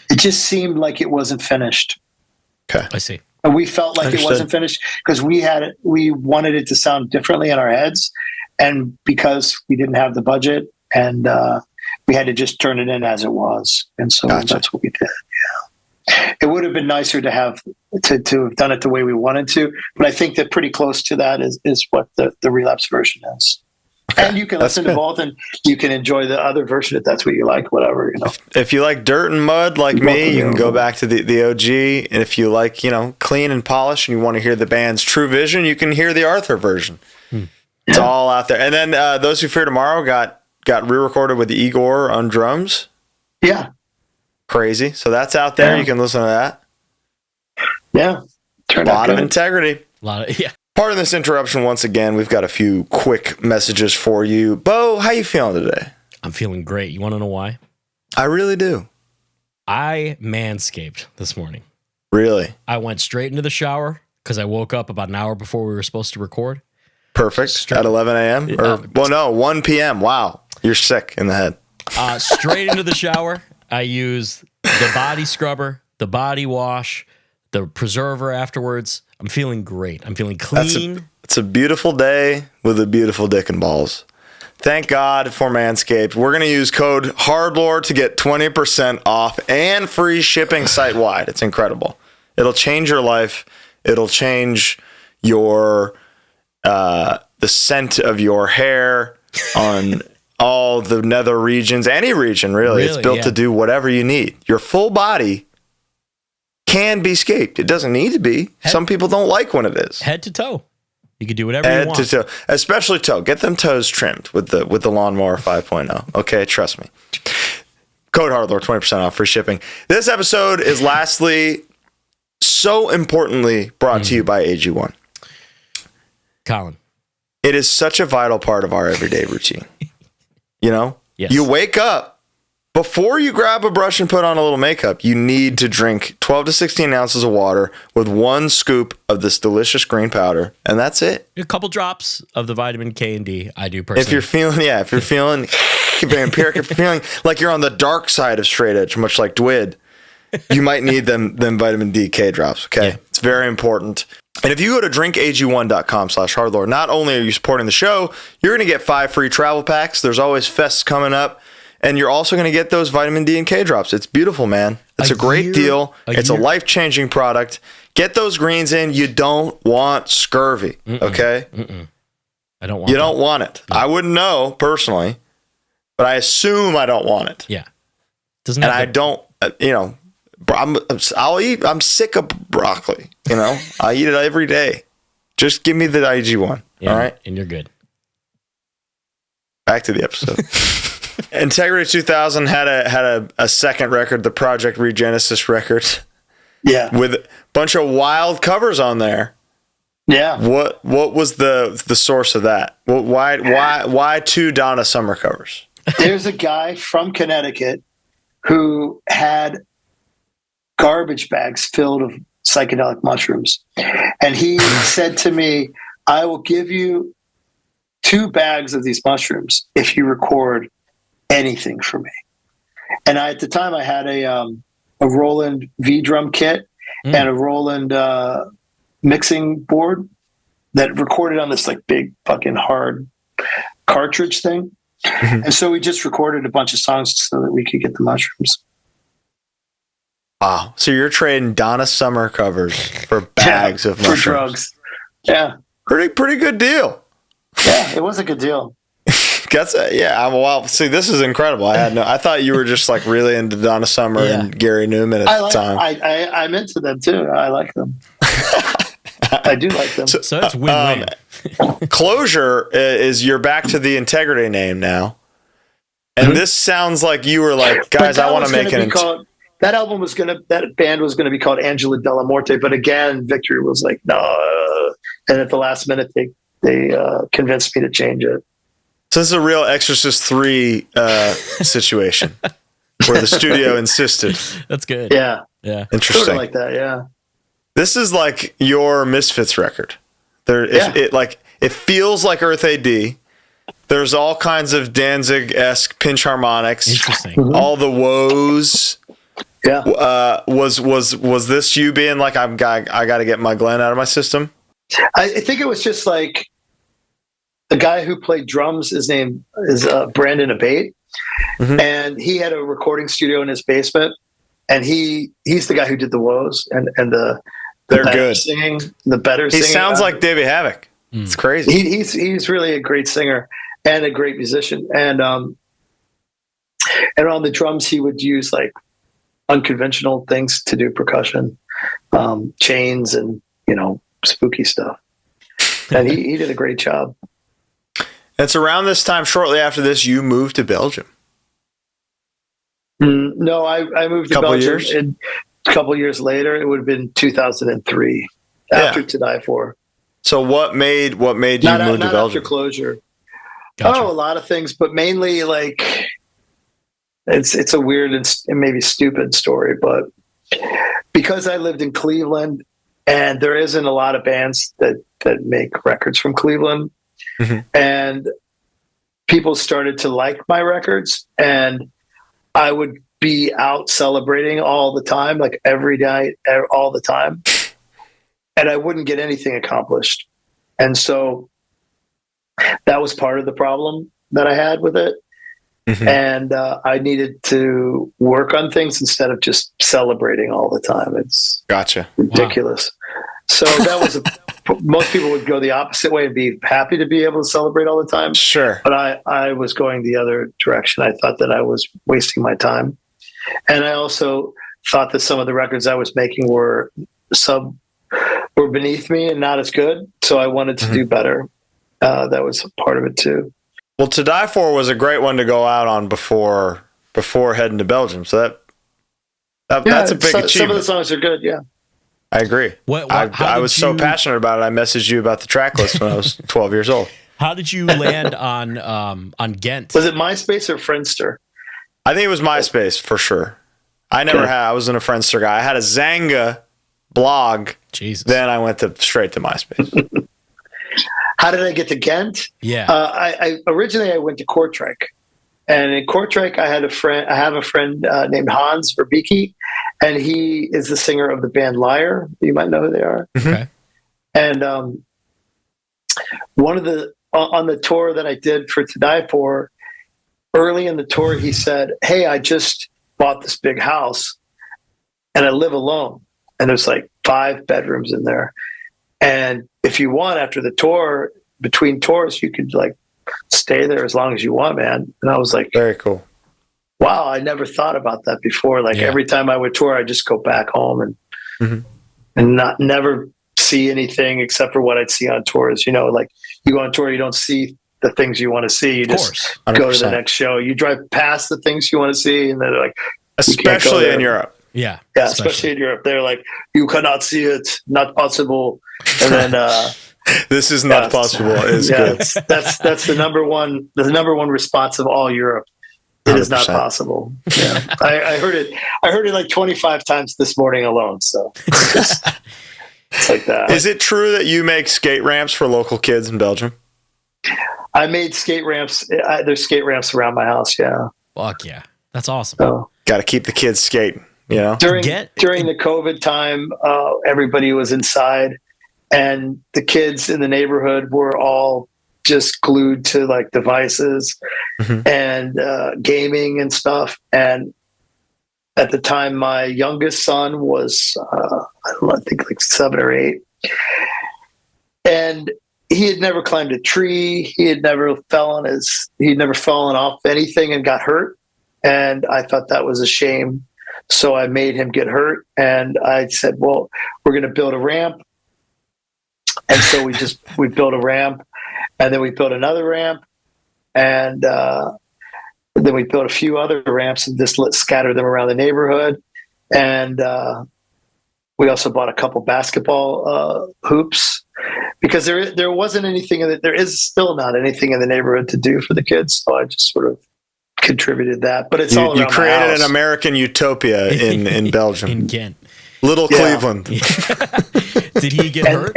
It just seemed like it wasn't finished. Okay. I see. And we felt like Understood. it wasn't finished because we wanted it to sound differently in our heads. And because we didn't have the budget and we had to just turn it in as it was. And so Gotcha. that's what we did. Yeah. It would have been nicer to have done it the way we wanted to, but I think that pretty close to that is what the relapse version is. Okay. And you can That's listen good. to both and you can enjoy the other version if that's what you like, whatever, you know. If you like dirt and mud like Both me, of you can them. go back to the OG. And if you like, clean and polished and you want to hear the band's true vision, you can hear the Arthur version. It's all out there. And then Those Who Fear Tomorrow got re-recorded with Igor on drums. Yeah. Crazy. So that's out there. Yeah. You can listen to that. Yeah. Turned A out lot of good. integrity. A lot of, yeah. Pardon this interruption once again. We've got a few quick messages for you. Bo, how you feeling today? I'm feeling great. You want to know why? I really do. I manscaped this morning. Really? I went straight into the shower because I woke up about an hour before we were supposed to record. Perfect. At 11 a.m.? Or, 1 p.m. Wow. You're sick in the head. Straight into the shower. I used the body scrubber, the body wash, the preserver afterwards. I'm feeling great. I'm feeling clean. It's a beautiful day with a beautiful dick and balls. Thank God for Manscaped. We're going to use code HardLore to get 20% off and free shipping site-wide. It's incredible. It'll change your life. It'll change your the scent of your hair on all the nether regions, any region, really. It's built to do whatever you need. Your full body can be scaped. It doesn't need to be. Some people don't like when it is. Head to toe. You can do whatever you Head want. to toe, especially toe. Get them toes trimmed with the lawnmower 5.0. Okay, trust me. Code HardLore, 20% off, free shipping. This episode is lastly, so importantly, brought to you by AG1. Colin. It is such a vital part of our everyday routine. Yes. You wake up, before you grab a brush and put on a little makeup, you need to drink 12 to 16 ounces of water with 1 scoop of this delicious green powder, and that's it. A couple drops of the vitamin K and D. I do personally. If you're feeling vampiric, if you're feeling like you're on the dark side of straight edge, much like Dwid, you might need them vitamin D K drops. Okay. Yeah. It's very important. And if you go to drinkag1.com/hardlore, not only are you supporting the show, you're going to get 5 free travel packs. There's always fests coming up. And you're also going to get those vitamin D and K drops. It's beautiful, man. It's a great deal. It's a life-changing product. Get those greens in. You don't want scurvy, okay? I don't want You that. don't want it. I wouldn't know personally, but I assume I don't want it. Yeah. Doesn't And have I don't, I'll eat. I'm sick of broccoli. I eat it every day. Just give me the IG1. Yeah, All right. and you're good. Back to the episode. Integrity 2000 had a second record, the Project Regenesis record, Yeah. with a bunch of wild covers on there. Yeah. What was the source of that? Why 2 Donna Summer covers? There's a guy from Connecticut who had garbage bags filled with psychedelic mushrooms. And he said to me, I will give you 2 bags of these mushrooms if you record anything for me. And at the time I had a Roland V drum kit and a Roland mixing board that recorded on this like big fucking hard cartridge thing. And so we just recorded a bunch of songs so that we could get the mushrooms. Wow. So you're trading Donna Summer covers for bags of mushrooms. For drugs. Yeah. Pretty good deal. Yeah, it was a good deal. Well, see, this is incredible. I thought you were just like really into Donna Summer and Gary Newman at the time. I'm into them too. I like them. I do like them. So it's win-win. Closure is you're back to the Integrity name now. And this sounds like you were like, guys, I want to make that band was going to be called Angela Della Morte. But again, Victory was like, no. And at the last minute, they convinced me to change it. So this is a real Exorcist 3 situation where the studio insisted. That's good. Yeah. Yeah. Interesting. Sort of like that, yeah. This is like your Misfits record. It feels like Earth AD. There's all kinds of Danzig-esque pinch harmonics. Interesting. All the woes. Yeah. Was this you being like, I got to get my Glenn out of my system? I think it was just like the guy who played drums. His name is Brandon Abate, and he had a recording studio in his basement. And he's the guy who did the woes and the they're better good singing. The better he singing. sounds like David Havoc. It's crazy. He's really a great singer and a great musician. And on the drums, he would use like unconventional things to do percussion, chains and spooky stuff. And he did a great job. It's around this time, shortly after this, you moved to Belgium. No, I moved to Belgium a couple years later. It would have been 2003 after To Die For. So what made you move to Belgium? After closure. Gotcha. Oh, a lot of things, but mainly like it's a weird and maybe stupid story, but because I lived in Cleveland and there isn't a lot of bands that make records from Cleveland, and people started to like my records, and I would be out celebrating all the time, like every night, all the time. And I wouldn't get anything accomplished. And so that was part of the problem that I had with it. And I needed to work on things instead of just celebrating all the time. It's ridiculous. Wow. So that was most people would go the opposite way and be happy to be able to celebrate all the time. Sure. But I was going the other direction. I thought that I was wasting my time. And I also thought that some of the records I was making were beneath me and not as good. So I wanted to do better. That was part of it too. Well, To Die For was a great one to go out on before heading to Belgium. So that's a big achievement. Some of the songs are good. Yeah. I agree. I was so passionate about it. I messaged you about the track list when I was 12 years old. How did you land on Ghent? Was it MySpace or Friendster? I think it was MySpace for sure. I wasn't a Friendster guy. I had a Zanga blog. Jesus. Then I went straight to MySpace. How did I get to Ghent? Yeah. I originally went to Kortrijk, and in Kortrijk I have a friend named Hans Verbeke, and he is the singer of the band Liar. You might know who they are. Okay. And on the tour that I did for To Die For, early in the tour, he said, "Hey, I just bought this big house, and I live alone, and there's like 5 bedrooms in there. And if you want, after the tour, between tours, you could like stay there as long as you want, man." And I was like, very cool. Wow, I never thought about that before. Like every time I would tour, I just go back home and never see anything except for what I'd see on tours. Like you go on tour, you don't see the things you want to see. You just go to the next show. You drive past the things you want to see, and they're like, especially in Europe. Yeah, especially in Europe, they're like, you cannot see it, not possible. And then this is not possible. Is good. That's the number one response of all Europe. It 100%. Is not possible. Yeah, I heard it. I heard it like 25 times this morning alone. So it's like that. Is it true that you make skate ramps for local kids in Belgium? I made skate ramps. There's skate ramps around my house. Yeah. Fuck yeah, that's awesome. So, got to keep the kids skating. During the COVID time, everybody was inside, and the kids in the neighborhood were all just glued to like devices and gaming and stuff. And at the time, my youngest son was, I think like 7 or 8. And he had never climbed a tree. He had never he'd never fallen off anything and got hurt. And I thought that was a shame. So I made him get hurt. And I said, well, we're going to build a ramp. And so we built a ramp. And then we built another ramp, and then we built a few other ramps and just scattered them around the neighborhood. And we also bought a couple basketball hoops because there wasn't anything there is still not anything in the neighborhood to do for the kids. So I just sort of contributed that. But it's all around you created my house. An American utopia in Belgium, in Ghent, little Cleveland. Did he get hurt?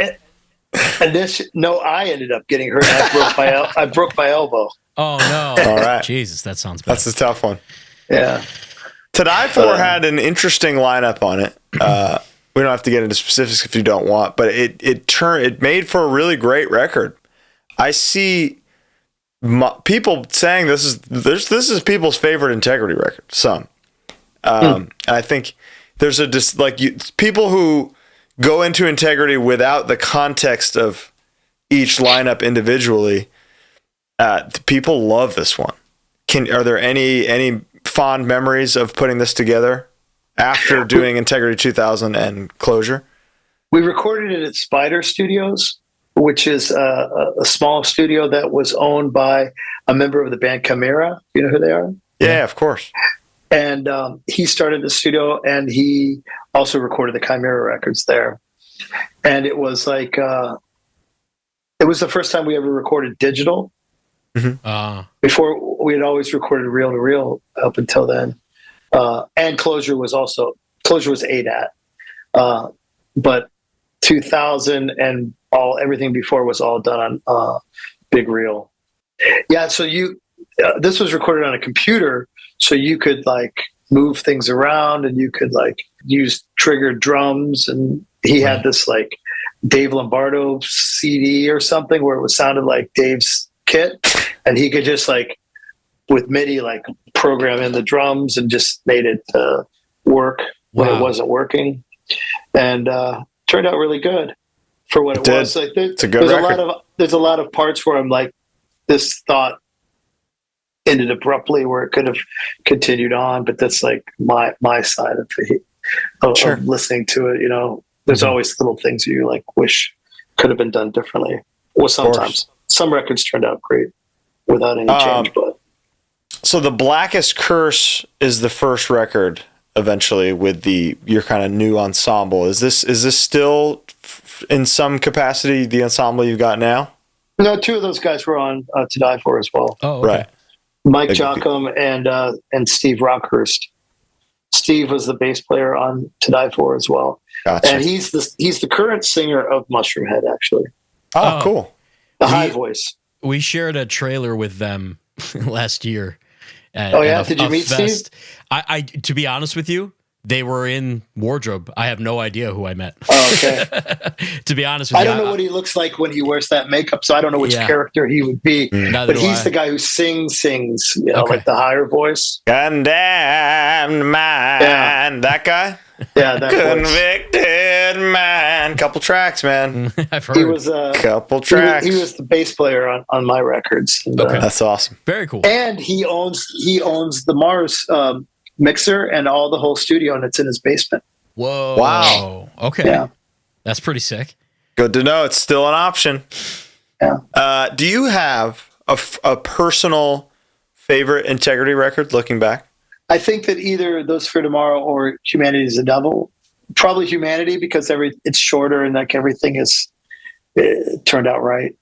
No, I ended up getting hurt. I broke my elbow. Oh no! All right, Jesus, that sounds bad. That's a tough one. Yeah. To Die For had an interesting lineup on it. We don't have to get into specifics if you don't want, but it made for a really great record. I see people saying this is people's favorite Integrity record. Some, and I think there's people who go into Integrity without the context of each lineup individually. People love this one. Are there any fond memories of putting this together after doing Integrity 2000 and Closure? We recorded it at Spider Studios, which is a small studio that was owned by a member of the band Chimera. You know who they are? Yeah, of course. And he started the studio, and he also recorded the Chimera records there. And it was like it was the first time we ever recorded digital. Mm-hmm. Before, we had always recorded reel to reel up until then. And Closure was ADAT. But 2000 and everything before was all done on big reel. Yeah, so this was recorded on a computer, so you could like move things around, and you could like use triggered drums, and he had this like Dave Lombardo CD or something where it sounded like Dave's kit, and he could just like with MIDI like program in the drums and just made it work when it wasn't working, and turned out really good for what it was. Like it's a good record. There's a lot of parts where I'm like, this thought ended abruptly where it could have continued on, but that's like my side of listening to it. You know, there's always little things you like wish could have been done differently. Well, sometimes some records turned out great without any change, but. So The Blackest Curse is the first record eventually with your kind of new ensemble. Is this still in some capacity the ensemble you've got now? No, two of those guys were on To Die For as well. Oh, okay. Right. Mike Jockum and Steve Rockhurst. Steve was the bass player on To Die For as well. Gotcha. And he's the current singer of Mushroom Head, actually. Oh, cool. The high voice. We shared a trailer with them last year. Did you meet fest. Steve? I to be honest with you, they were in Wardrobe. I have no idea who I met. Oh, okay. To be honest with you, I don't know what he looks like when he wears that makeup, so I don't know which character he would be. But he's the guy who sings, you know, like the higher voice. Condemned man. That guy? Yeah, that Convicted man. Couple tracks, man. I've heard. He was couple tracks. He was the bass player on my records. And, that's awesome. Very cool. And he owns the Mars mixer and all the whole studio, and it's in his basement. Whoa! Wow. Okay. Yeah. That's pretty sick. Good to know. It's still an option. Yeah. Do you have a personal favorite Integrity record looking back? I think that either Those for Tomorrow or Humanity is the Devil. Probably Humanity because it's shorter and like everything turned out right.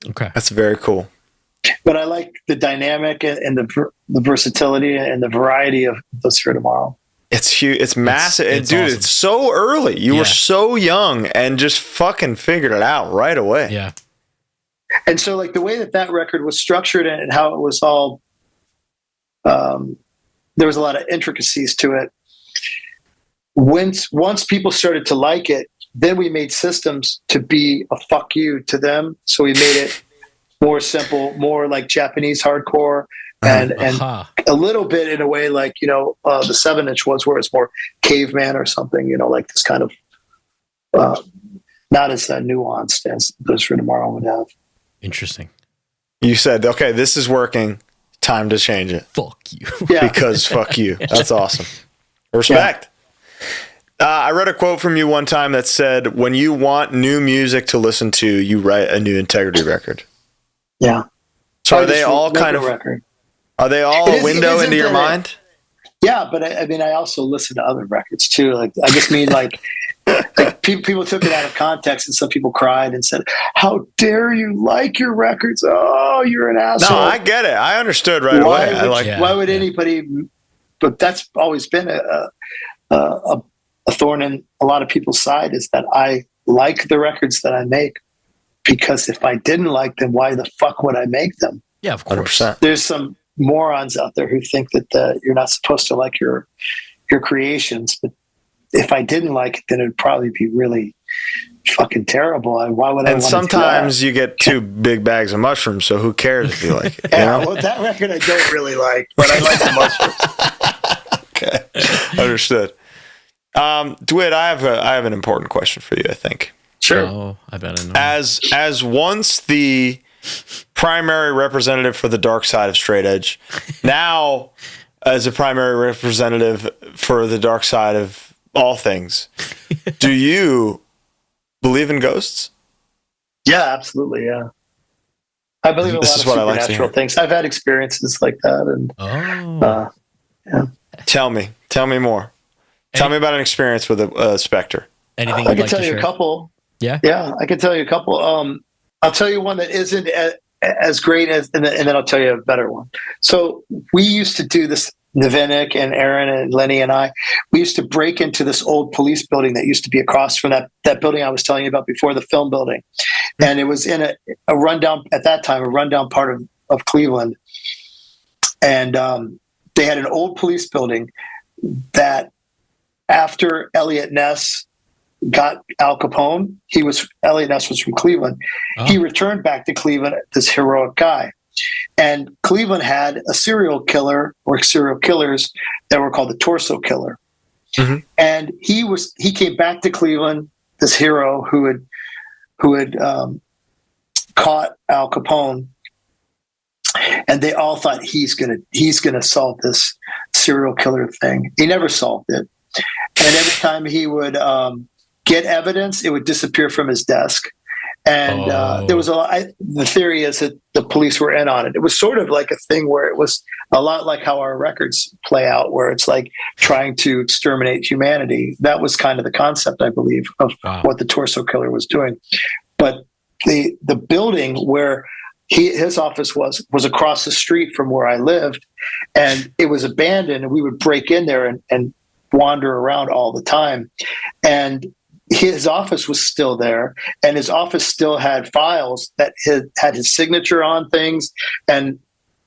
Okay. That's very cool. But I like the dynamic and the versatility and the variety of Those for Tomorrow. It's huge. It's massive. It's dude, awesome. It's so early. You were so young and just fucking figured it out right away. Yeah. And so like the way that record was structured and how it was all, there was a lot of intricacies to it. Once people started to like it, then we made systems to be a fuck you to them. So we made it more simple, more like Japanese hardcore, and a little bit in a way like, you know, the 7-inch was, where it's more caveman or something, you know, like this kind of not as nuanced as Those for Tomorrow would have. Interesting. You said, okay, this is working. Time to change it. Fuck you. Yeah. Because fuck you. That's awesome. Respect. Yeah. I read a quote from you one time that said, when you want new music to listen to, you write a new Integrity record. Yeah. So are they all kind of record? Are they all a window into your mind? Yeah, but I mean, I also listen to other records too. Like, I just mean like people took it out of context, and some people cried and said, "How dare you like your records? Oh, you're an asshole." No, I get it. I understood right away. Why would anybody? But that's always been a thorn in a lot of people's side, is that I like the records that I make, because if I didn't like them, why the fuck would I make them? Yeah, of course. 100%. There's some morons out there who think that you're not supposed to like your creations. But if I didn't like it, then it'd probably be really fucking terrible. Why would I? And sometimes you get 2 big bags of mushrooms, so who cares if you like it? Yeah, well, that record I don't really like, but I like the mushrooms. Okay, understood. Dwid, I have an important question for you, I think. Sure. Oh, I bet I know. As once the primary representative for the dark side of straight edge, now as a primary representative for the dark side of all things, do you believe in ghosts? Yeah, absolutely. Yeah, I believe in a lot of supernatural things. I've had experiences like that, and yeah. Tell me more. Tell me about an experience with a specter. Anything I can tell you a couple. Yeah, I can tell you a couple. I'll tell you one that isn't as great as, and then I'll tell you a better one. So we used to do this. Navinik and Aaron and Lenny and I, we used to break into this old police building that used to be across from that building I was telling you about before, the film building. And it was in a rundown, at that time, a rundown part of Cleveland. And they had an old police building that after Elliot Ness got Al Capone, Elliot Ness was from Cleveland. Oh. He returned back to Cleveland, this heroic guy. And Cleveland had a serial killer or serial killers that were called the Torso Killer. Mm-hmm. And he came back to Cleveland, this hero who had caught Al Capone. And they all thought he's gonna solve this serial killer thing. He never solved it. And every time he would get evidence, it would disappear from his desk. And there was the theory is that the police were in on it. It was sort of like a thing where it was a lot like how our records play out, where it's like trying to exterminate humanity. That was kind of the concept, I believe, of what the Torso Killer was doing. But the building where his office was across the street from where I lived, and it was abandoned, and we would break in there and wander around all the time. And his office was still there, and his office still had files that had his signature on things, and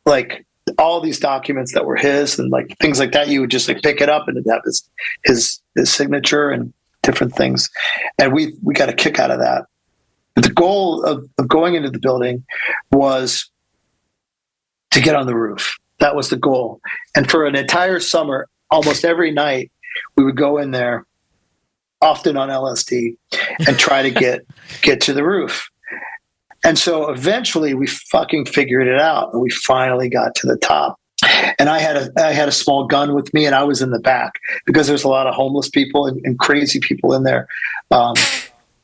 like all these documents that were his, and like things like that. You would just like pick it up and it'd have his signature and different things. And we got a kick out of that. But the goal of going into the building was to get on the roof. That was the goal. And for an entire summer, almost every night, we would go in there, often on LSD, and try to get to the roof. And so eventually we fucking figured it out, and we finally got to the top. And I had a small gun with me, and I was in the back because there's a lot of homeless people and crazy people in there.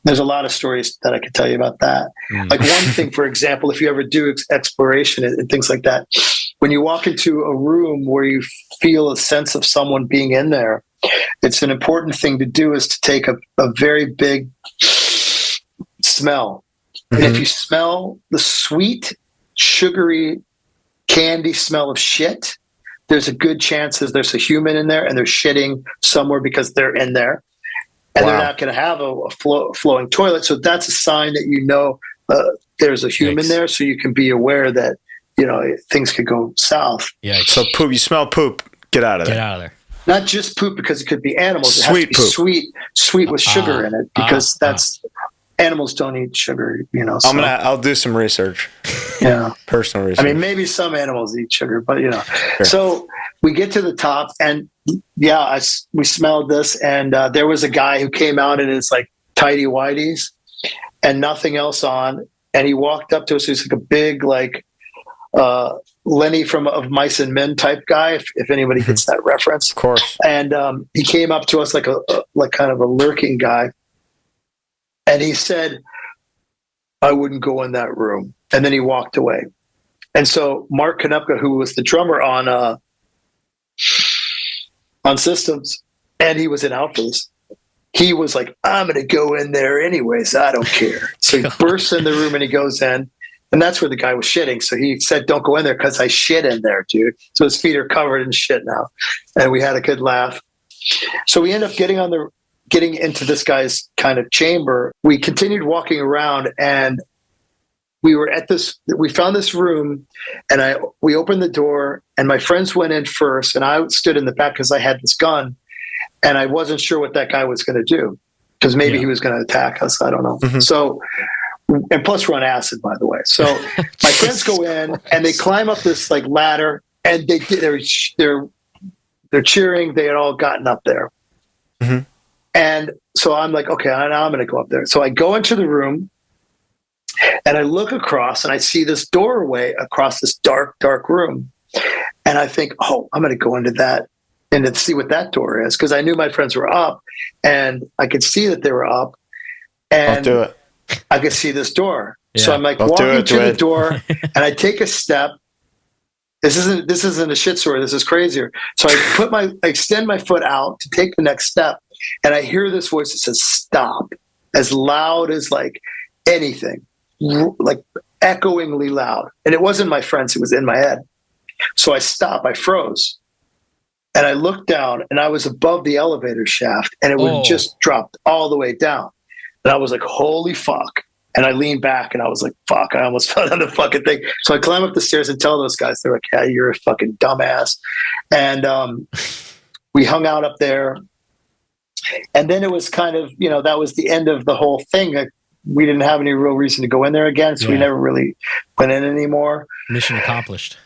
There's a lot of stories that I could tell you about that. Like one thing, for example, if you ever do exploration and things like that, when you walk into a room where you feel a sense of someone being in there, it's an important thing to do is to take a very big smell. Mm-hmm. And if you smell the sweet, sugary, candy smell of shit, there's a good chance that there's a human in there and they're shitting somewhere because they're in there. And they're not going to have a flowing toilet. So that's a sign that you know there's a human there, so you can be aware that, you know, things could go south. Yeah. So poop, you smell poop, get out of there. Get out of there. Not just poop, because it could be animals. It sweet has to be poop. sweet with sugar in it, because animals don't eat sugar, you know. So. I'll do some research. Yeah. Personal research. I mean, maybe some animals eat sugar, but you know. Sure. So we get to the top, and we smelled this, and there was a guy who came out in his like tidy whities and nothing else on, and he walked up to us. He's like a big like Lenny of Mice and Men type guy, if anybody gets that reference. Of course. And he came up to us like like kind of a lurking guy, and he said, "I wouldn't go in that room." And then he walked away. And so Mark Konopka, who was the drummer on Systems, and he was in Outlaws, he was like, "I'm going to go in there anyways. I don't care." So he bursts in the room and he goes in, and that's where the guy was shitting. So he said, "Don't go in there because I shit in there, dude." So his feet are covered in shit now. And we had a good laugh. So we end up getting into this guy's kind of chamber. We continued walking around, and we found this room, and we opened the door, and my friends went in first, and I stood in the back because I had this gun, and I wasn't sure what that guy was going to do, because maybe he was going to attack us. I don't know. Mm-hmm. So, and plus we're on acid, by the way. So my friends go in, and they climb up this like ladder, and they're cheering. They had all gotten up there. Mm-hmm. And so I'm like, okay, now I'm going to go up there. So I go into the room, and I look across, and I see this doorway across this dark, dark room. And I think, oh, I'm going to go into that and to see what that door is, because I knew my friends were up, and I could see that they were up, and I'll do it. I could see this door. Yeah. So I'm like walking to the door, and I take a step. This isn't a shit story. This is crazier. So I extend my foot out to take the next step, and I hear this voice that says "stop," as loud as like anything, like echoingly loud. And it wasn't my friends; it was in my head. So I stopped. I froze, and I looked down, and I was above the elevator shaft, and it would just dropped all the way down. And I was like, "Holy fuck!" And I leaned back, and I was like, fuck, I almost fell on the fucking thing. So I climb up the stairs and tell those guys, they're like, yeah, you're a fucking dumbass. And we hung out up there. And then it was kind of, that was the end of the whole thing. We didn't have any real reason to go in there again, so we never really went in anymore. Mission accomplished.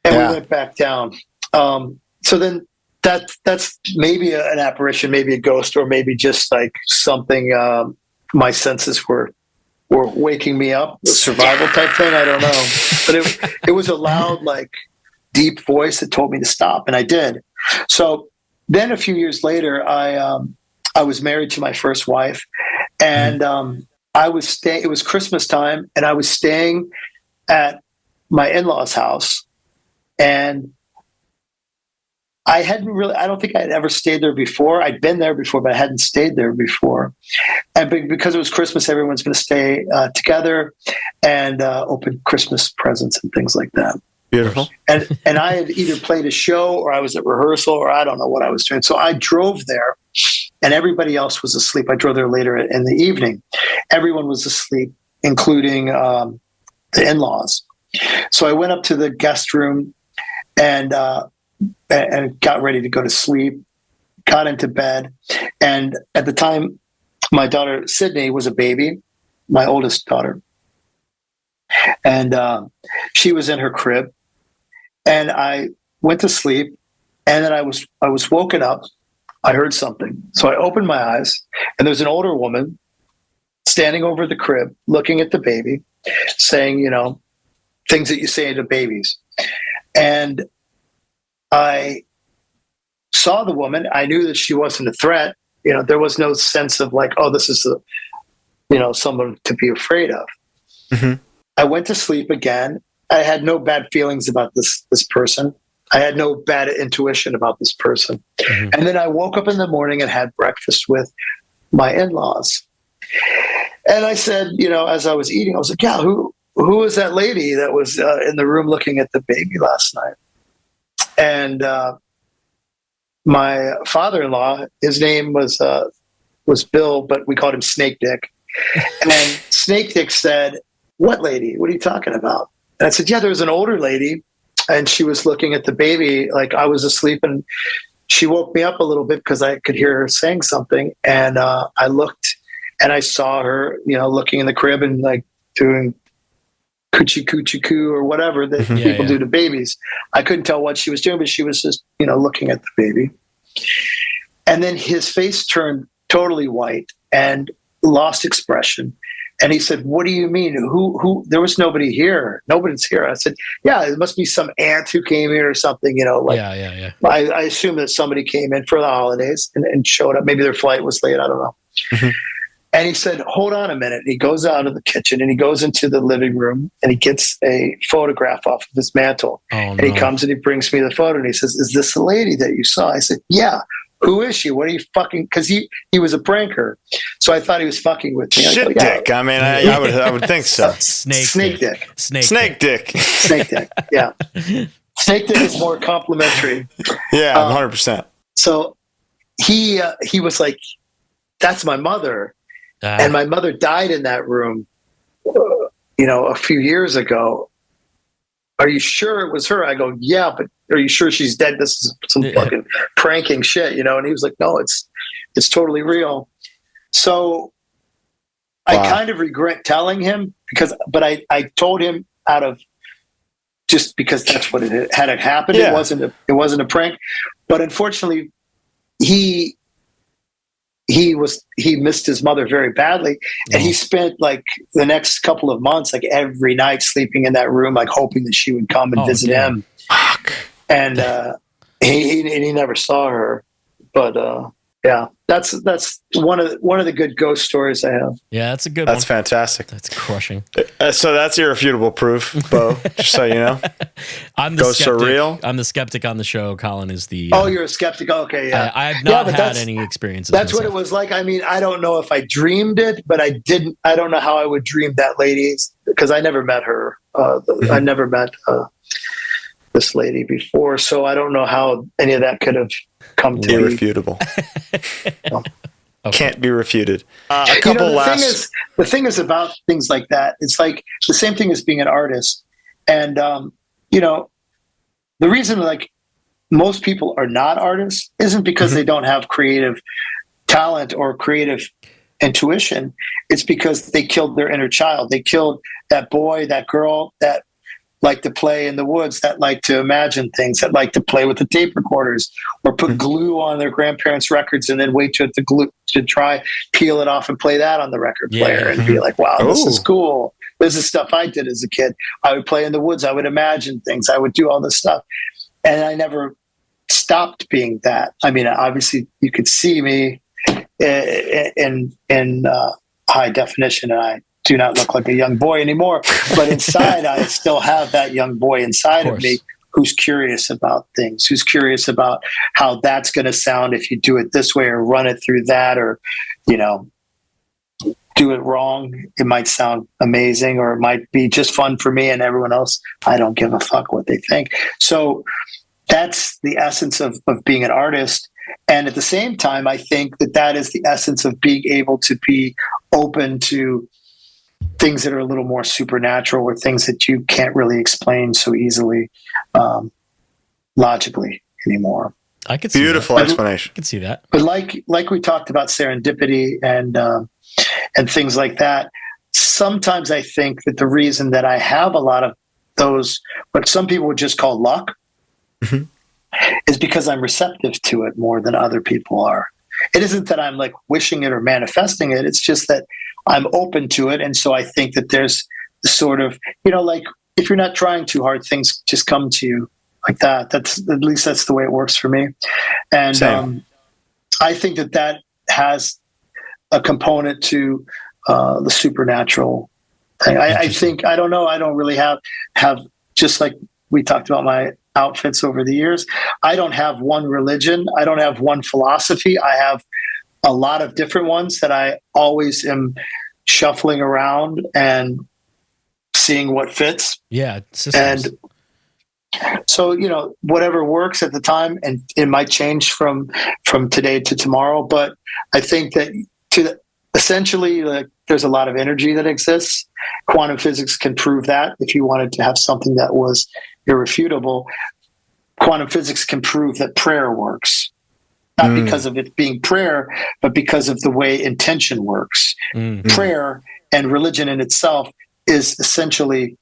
And we went back down. So then that's maybe an apparition, maybe a ghost, or maybe just like something my senses were waking me up, a survival type thing. I don't know, but it was a loud, like deep voice that told me to stop, and I did. So then a few years later, I was married to my first wife, and I was staying. It was Christmas time, and I was staying at my in-laws' house, and I don't think I had ever stayed there before. I'd been there before, but I hadn't stayed there before. And because it was Christmas, everyone's going to stay together and open Christmas presents and things like that. Beautiful. And I had either played a show, or I was at rehearsal, or I don't know what I was doing. So I drove there, and everybody else was asleep. I drove there later in the evening. Everyone was asleep, including the in-laws. So I went up to the guest room and got ready to go to sleep, got into bed. And at the time, my daughter, Sydney, was a baby, my oldest daughter. And she was in her crib. And I went to sleep, and then I was woken up. I heard something. So I opened my eyes, and there's an older woman standing over the crib, looking at the baby, saying, things that you say to babies. And I saw the woman. I knew that she wasn't a threat. There was no sense of like, oh, this is someone to be afraid of. Mm-hmm. I went to sleep again. I had no bad feelings about this person. I had no bad intuition about this person. Mm-hmm. And then I woke up in the morning and had breakfast with my in-laws. And I said, as I was eating, I was like, yeah, who was that lady that was in the room looking at the baby last night? And my father-in-law, his name was Bill, but we called him Snake Dick. And Snake Dick said, what lady? What are you talking about? And I said, yeah, there was an older lady, and she was looking at the baby like I was asleep, and she woke me up a little bit because I could hear her saying something. And I looked, and I saw her, looking in the crib and like doing coochie coochie coo or whatever that people do to babies. I couldn't tell what she was doing, but she was just, looking at the baby. And then his face turned totally white and lost expression. And he said, what do you mean? Who, there was nobody here. Nobody's here. I said, yeah, it must be some aunt who came here or something, Yeah. I assume that somebody came in for the holidays and showed up. Maybe their flight was late. I don't know. Mm-hmm. And he said, hold on a minute. And he goes out of the kitchen and he goes into the living room and he gets a photograph off of his mantle. And he comes and he brings me the photo and he says, is this the lady that you saw? I said, yeah. Who is she? What are you fucking? Because he was a pranker. So I thought he was fucking with me. Shit dick. I mean, I would think so. Snake dick. Snake dick. Snake dick. Yeah. Snake dick is more complimentary. Yeah, 100%. So he was like, that's my mother. And my mother died in that room a few years ago. Are you sure it was her? I go, yeah, but are you sure she's dead? This is some fucking pranking shit, And he was like, no, it's totally real. So I kind of regret telling him but I told him out of just because that's what it had happened. Yeah. It wasn't a prank, but unfortunately he missed his mother very badly, and he spent like the next couple of months, like every night sleeping in that room, like hoping that she would come and visit him. Fuck. And he never saw her, but yeah, that's one of the good ghost stories I have. Yeah, that's a good. That's fantastic. That's crushing. So that's irrefutable proof, Bo. Just so you know, I'm the ghosts skeptic. are real. I'm the skeptic on the show. Colin is the. Oh, you're a skeptic. Okay, yeah. I have not had any experiences. That's myself. What it was like. I mean, I don't know if I dreamed it, but I didn't. I don't know how I would dream that lady because I never met her. I never met this lady before, so I don't know how any of that could have come to irrefutable. Okay. Can't be refuted. A couple the thing is about things like that. It's like the same thing as being an artist, and the reason like most people are not artists isn't because they don't have creative talent or creative intuition. It's because they killed their inner child. They killed that boy, that girl, that like to play in the woods, that like to imagine things, that like to play with the tape recorders or put glue on their grandparents' records and then wait to try peel it off and play that on the record player and be like, wow, this is cool. This is stuff I did as a kid. I would play in the woods. I would imagine things. I would do all this stuff. And I never stopped being that. I mean, obviously you could see me in high definition, and I do not look like a young boy anymore, but inside I still have that young boy inside of me who's curious about things, who's curious about how that's going to sound if you do it this way or run it through that, or, do it wrong. It might sound amazing, or it might be just fun for me and everyone else. I don't give a fuck what they think. So that's the essence of being an artist. And at the same time, I think that is the essence of being able to be open to things that are a little more supernatural, or things that you can't really explain so easily logically anymore. I could see beautiful explanation. I could see that. But like we talked about serendipity and things like that, sometimes I think that the reason that I have a lot of those, what some people would just call luck, is because I'm receptive to it more than other people are. It isn't that I'm like wishing it or manifesting it. It's just that I'm open to it. And so I think that there's sort of, like if you're not trying too hard, things just come to you like that. That's at least that's the way it works for me. And I think that has a component to the supernatural thing. I think, I don't know. I don't really have just like we talked about my outfits over the years. I don't have one religion. I don't have one philosophy. I have a lot of different ones that I always am shuffling around and seeing what fits. Yeah. Systems. And so, whatever works at the time, and it might change from today to tomorrow. But I think that essentially, like, there's a lot of energy that exists. Quantum physics can prove that. If you wanted to have something that was irrefutable, quantum physics can prove that prayer works. Not because of it being prayer, but because of the way intention works. Prayer and religion in itself is essentially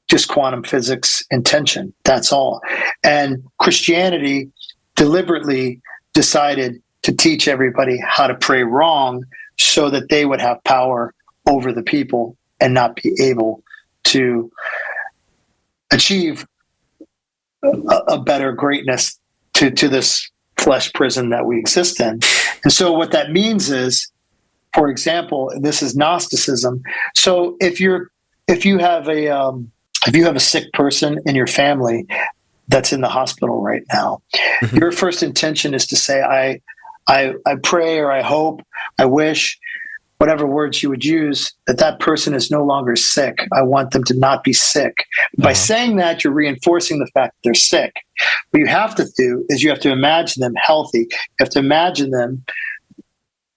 just quantum physics intention. That's all. And Christianity deliberately decided to teach everybody how to pray wrong so that they would have power over the people and not be able to achieve a better greatness to this flesh prison that we exist in. And so what that means is, for example, this is Gnosticism. So if you have a sick person in your family that's in the hospital right now, your first intention is to say, I pray, or I hope, I wish, whatever words you would use, that person is no longer sick. I want them to not be sick. By saying that, you're reinforcing the fact that they're sick. What you have to do is you have to imagine them healthy. You have to imagine them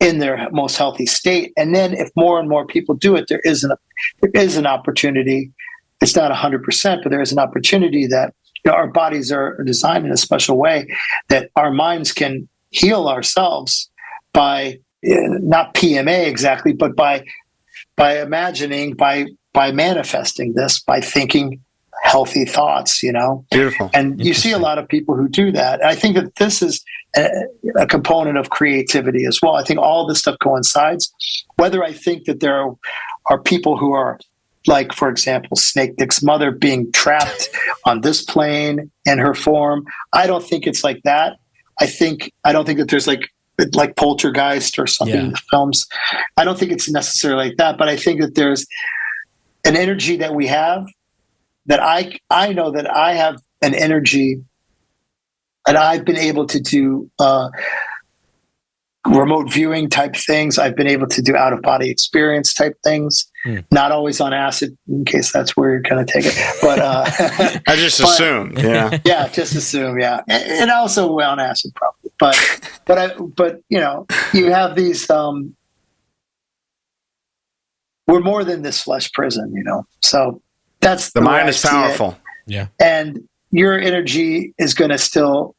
in their most healthy state. And then if more and more people do it, there is an opportunity. It's not 100%, but there is an opportunity that our bodies are designed in a special way that our minds can heal ourselves by not PMA exactly, but by imagining, by manifesting this, by thinking healthy thoughts, Beautiful. And you see a lot of people who do that. And I think that this is a component of creativity as well. I think all this stuff coincides. Whether I think that there are people who are, like, for example, Snake Dick's mother being trapped on this plane in her form, I don't think it's like that. I don't think that there's like Poltergeist or something in the films. I don't think it's necessarily like that, but I think that there's an energy that we have, that I know that I have an energy, and I've been able to do remote viewing type things. I've been able to do out of body experience type things, not always on acid, in case that's where you're going to take it. But I just assumed, yeah, just assume, yeah, and also on acid probably. But you have these. We're more than this flesh prison, So that's the mind is powerful. Yeah, and your energy is going to still.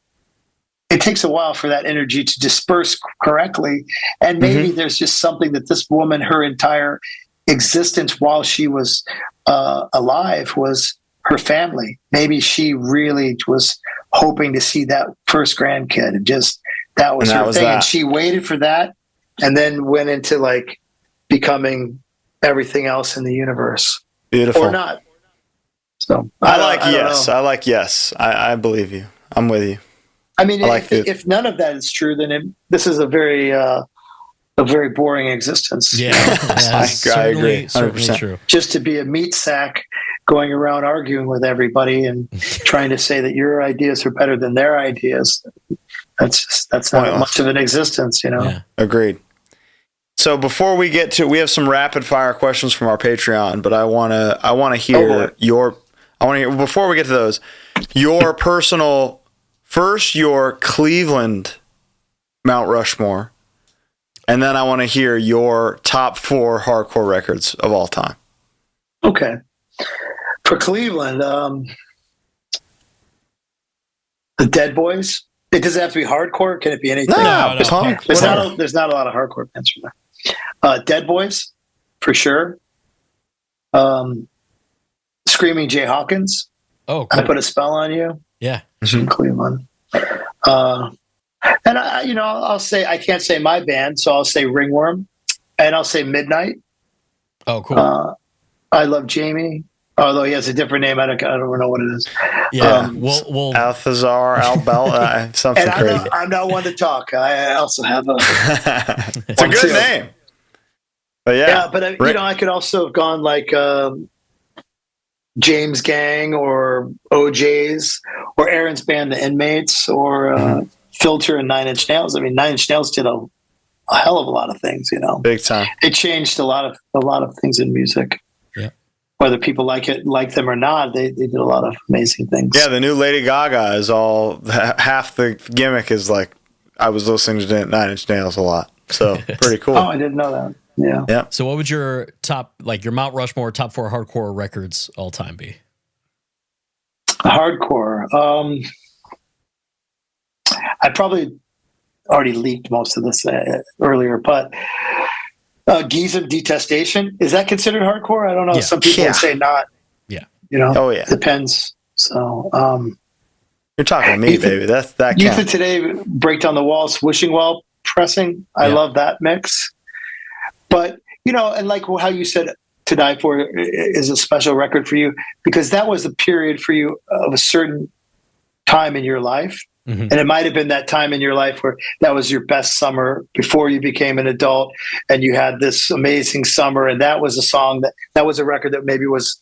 It takes a while for that energy to disperse correctly. And maybe there's just something that this woman, her entire existence while she was alive, was her family. Maybe she really was hoping to see that first grandkid, and just that was her thing. And she waited for that, and then went into like becoming everything else in the universe. Beautiful. Or not. So I like yes. I believe you. I'm with you. I mean, if none of that is true, then this is a very boring existence. Yeah, I agree. 100%. Certainly true. Just to be a meat sack going around arguing with everybody and trying to say that your ideas are better than their ideas. That's not much of an existence, Yeah. Agreed. So before we get to, we have some rapid fire questions from our Patreon, but I want to hear before we get to those, your personal. First, your Cleveland Mount Rushmore, and then I want to hear your top 4 hardcore records of all time. Okay. For Cleveland, the Dead Boys. It doesn't have to be hardcore. Can it be anything? No. Punk. There's not a lot of hardcore bands from there. Dead Boys, for sure. Screaming Jay Hawkins. Oh, cool. I Put a Spell on You. Yeah. From Cleveland. And I'll say, I can't say my band, so I'll say Ringworm, and I'll say Midnight. Oh, cool. I Love Jamie, although he has a different name. I don't know what it is. Yeah. We'll Althazar, Albel, something crazy. I'm not one to talk. I also have it's a good name. But I could also have gone like James Gang or OJ's or Aaron's band, The Inmates, or Filter and 9 Inch Nails. I mean, 9 Inch Nails did a hell of a lot of things, Big time. It changed a lot of things in music. Yeah. Whether people like them or not, they did a lot of amazing things. Yeah, the new Lady Gaga is all, half the gimmick is like, I was listening to 9 Inch Nails a lot. So pretty cool. Oh, I didn't know that. Yeah. So what would your your Mount Rushmore top 4 hardcore records all time be? Hardcore. I probably already leaked most of this earlier, but Geezem Detestation, is that considered hardcore? I don't know. Yeah. Some people would say not. Yeah. Oh yeah. Depends. So you're talking to me, baby. That Youth of Today, Break Down the Walls, Wishing Well Pressing. I love that mix. But, and like how you said To Die For is a special record for you, because that was a period for you of a certain time in your life. Mm-hmm. And it might have been that time in your life where that was your best summer before you became an adult, and you had this amazing summer. And that was a song that was a record that maybe was,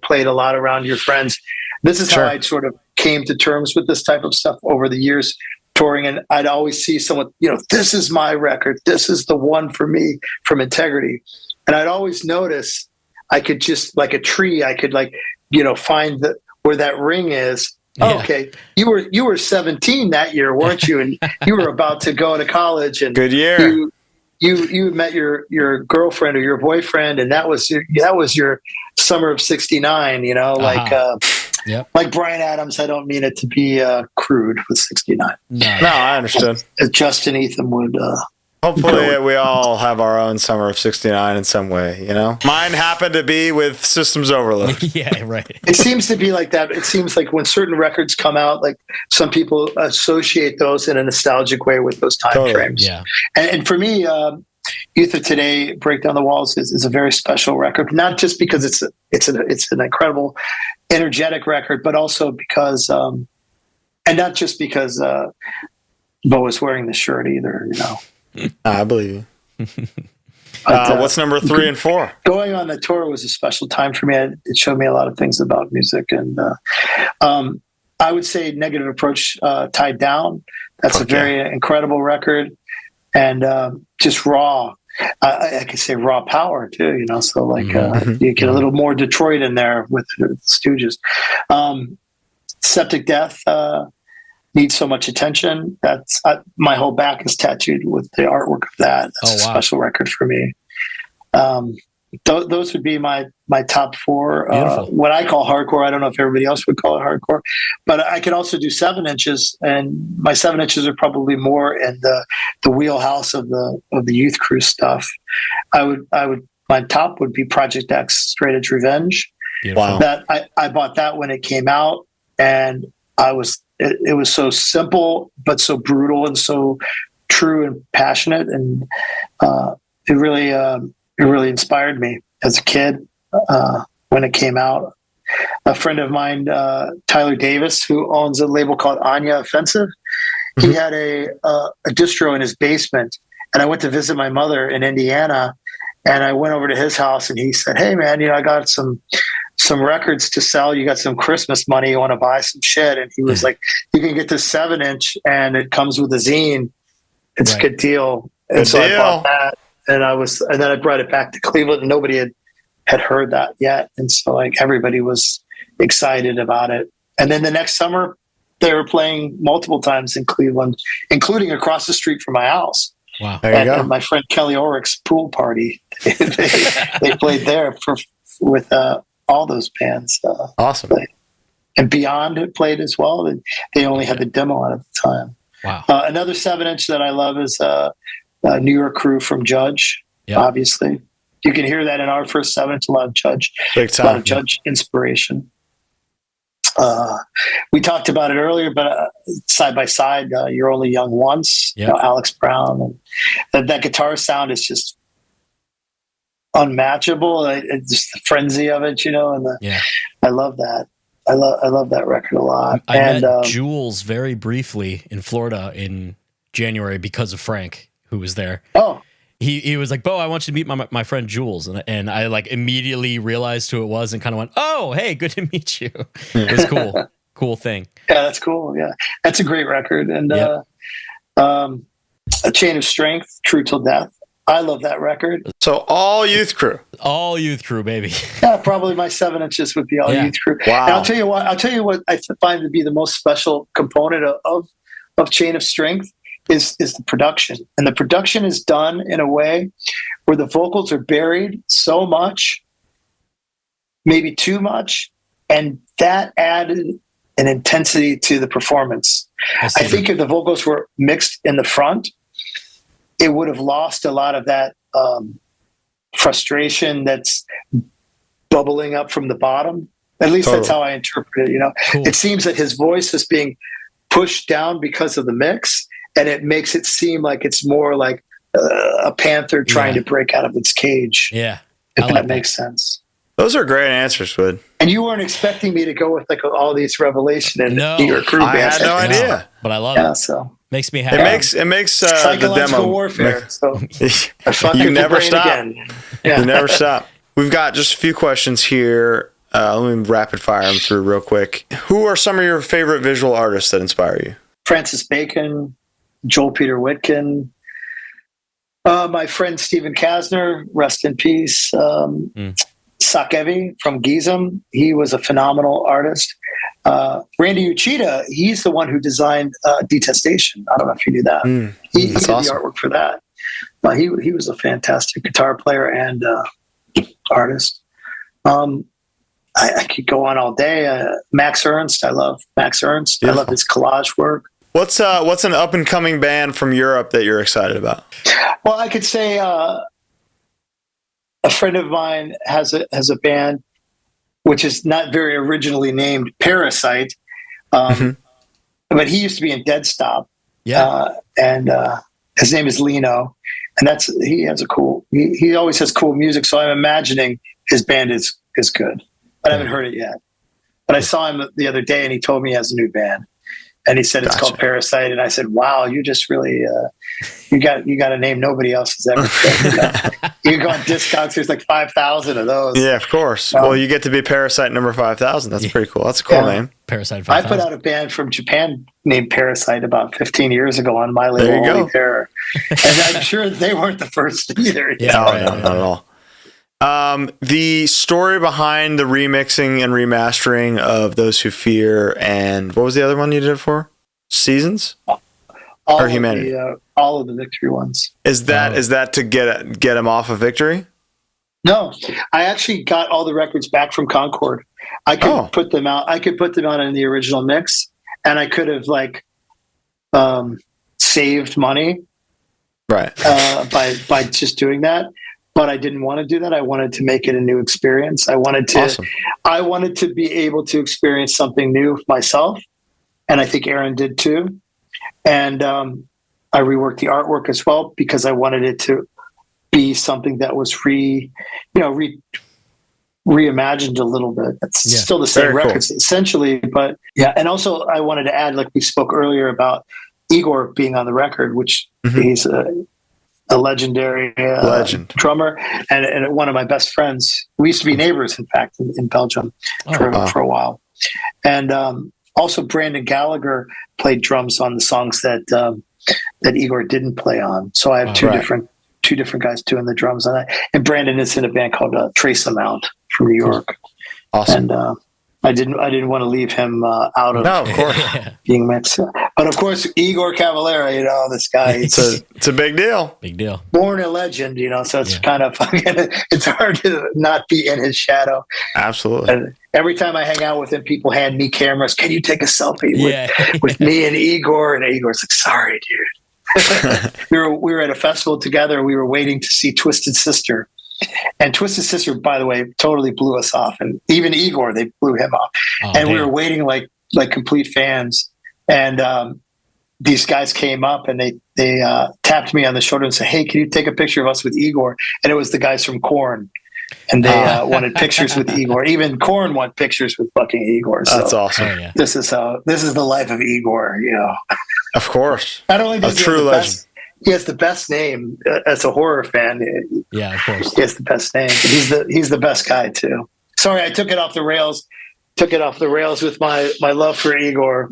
played a lot around your friends. This is how I sort of came to terms with this type of stuff over the years touring. And I'd always see someone, this is my record. This is the one for me from Integrity. And I'd always notice I could just, like a tree, I could find where that ring is. Yeah. Oh, okay. You were 17 that year, weren't you? And you were about to go to college. And good year. you met your girlfriend or your boyfriend, and that was your summer of '69. You know, like Bryan Adams. I don't mean it to be crude with '69. No, I understood. Justin Ethan would. Hopefully, we all have our own summer of '69 in some way. You know, mine happened to be with Systems Overload. Yeah, right. It seems to be like that. It seems like when certain records come out, like some people associate those in a nostalgic way with those time frames. Yeah, and for me, Youth of Today, Break Down the Walls is a very special record. Not just because it's an incredible, energetic record, but also because, and not just because Bo is wearing the shirt either. You know. I believe you. What's number 3 and 4? Going on the tour was a special time for me. It showed me a lot of things about music, and I would say Negative Approach, Tied Down. That's a very incredible record, and just raw. I could say raw power too. You know, so like you get a little more Detroit in there with the Stooges. Septic Death. Needs So Much Attention. That's my whole back is tattooed with the artwork of that. That's a special record for me. Those would be my top 4. What I call hardcore. I don't know if everybody else would call it hardcore, but I could also do 7 inches, and my 7 inches are probably more in the wheelhouse of the Youth Crew stuff. My top would be Project X, Straight Edge Revenge. Beautiful. That I bought that when it came out, and it was so simple, but so brutal and so true and passionate. And it really inspired me as a kid when it came out. A friend of mine, Tyler Davis, who owns a label called Anya Offensive, he had a distro in his basement. And I went to visit my mother in Indiana, and I went over to his house, and he said, "Hey man, I got some records to sell. You got some Christmas money. You want to buy some shit?" And he was like, "You can get this 7-inch, and it comes with a zine. It's a good deal." And I bought that, and then I brought it back to Cleveland, and nobody had heard that yet. And so like everybody was excited about it. And then the next summer they were playing multiple times in Cleveland, including across the street from my house. Wow. And my friend Kelly Orick's pool party, they played there with all those bands. Awesome. And Beyond played as well. They only had the demo out at the time. Wow. Another 7-inch that I love is New York Crew from Judge. Yep. Obviously, you can hear that in our first 7-inch. A lot of Judge, Judge inspiration. We talked about it earlier, but Side by Side, You're Only Young Once. Yep. Alex Brown, and that guitar sound is just unmatchable. Just the frenzy of it, and I love that. I love that record a lot. I met Jules very briefly in Florida in January because of Frank, who was there. Oh, he was like, "Bo, I want you to meet my friend Jules," and I like immediately realized who it was and kind of went, "Oh, hey, good to meet you." It was cool, cool thing. Yeah, that's cool. Yeah, that's a great record. And A Chain of Strength, True Till Death. I love that record. So all Youth Crew, baby. Yeah, probably my 7-inches would be all Youth Crew. Wow. And I'll tell you what I find to be the most special component of Chain of Strength is the production. And the production is done in a way where the vocals are buried so much, maybe too much, and that added an intensity to the performance. I think if the vocals were mixed in the front, it would have lost a lot of that frustration that's bubbling up from the bottom. At least that's how I interpret it. Cool. It seems that his voice is being pushed down because of the mix, and it makes it seem like it's more like a panther trying to break out of its cage. Yeah, if that makes sense. Those are great answers, Dwid. And you weren't expecting me to go with like all these Revelation and New York Crew bands. I had no idea, but I love it. So makes me happy. It makes the demo warfare. So you never stop. Yeah. You never stop. We've got just a few questions here. Let me rapid fire them through real quick. Who are some of your favorite visual artists that inspire you? Francis Bacon, Joel Peter Whitkin, my friend Stephen Kasner, rest in peace. Sakevi from Gizem, he was a phenomenal artist. Randy Uchida, he's the one who designed Detestation. I don't know if you knew that. He did awesome. The artwork for that. Well, he was a fantastic guitar player and artist. I could go on all day. Max Ernst, I love Max Ernst. Beautiful. I love his collage work. What's an up and coming band from Europe that you're excited about? Well, I could say a friend of mine has a band which is not very originally named, Parasite, but he used to be in Dead Stop. Yeah, and his name is Lino, and he has he always has cool music. So I'm imagining his band is good. But I haven't heard it yet. But I saw him the other day, and he told me he has a new band, and he said it's called Parasite. And I said, "Wow, you just really you got a name nobody else has ever said." You go on Discogs, there's like 5,000 of those. Yeah, of course. Well, you get to be Parasite number 5,000. That's pretty cool. That's a cool name. Parasite 5,000. I 5,000. put out a band from Japan named Parasite about 15 years ago on my label, Holy Terror, and I'm sure they weren't the first either. Not at all. The story behind the remixing and remastering of Those Who Fear, and what was the other one you did it for? Seasons? All or of Humanity? All of the Victory ones. Is that to get him off of Victory? No, I actually got all the records back from Concord. I could put them out. I could put them out in the original mix, and I could have saved money, right? By just doing that. But I didn't want to do that. I wanted to make it a new experience. I wanted to be able to experience something new myself, and I think Aaron did too. And I reworked the artwork as well because I wanted it to be something that was reimagined a little bit. It's still the same records essentially, but yeah. And also I wanted to add, like we spoke earlier about Igor being on the record, which he's a legendary drummer and one of my best friends. We used to be neighbors, in fact, in Belgium for a while. And also Brandon Gallagher played drums on the songs that Igor didn't play on. So I have two different guys doing the drums on that. And Brandon is in a band called Trace Amount from New York. Awesome. And I didn't want to leave him out of being mixed. But of course, Igor Cavalera, this guy. It's a big deal. Big deal. Born a legend, so it's kind of it's hard to not be in his shadow. Absolutely. And every time I hang out with him, people hand me cameras. Can you take a selfie with me and Igor? And Igor's like, sorry, dude. we were at a festival together. We were waiting to see Twisted Sister. And Twisted Sister, by the way, totally blew us off. And even Igor, they blew him off. We were waiting like complete fans. And these guys came up and they tapped me on the shoulder and said, "Hey, can you take a picture of us with Igor?" And it was the guys from Korn. And they wanted pictures with Igor. Even Korn want pictures with fucking Igor. So that's awesome. This is the life of Igor, Of course. Not only does a true legend. He has the best name as a horror fan. Yeah, of course. He has the best name. He's the best guy too. Sorry, I took it off the rails. Took it off the rails with my love for Igor.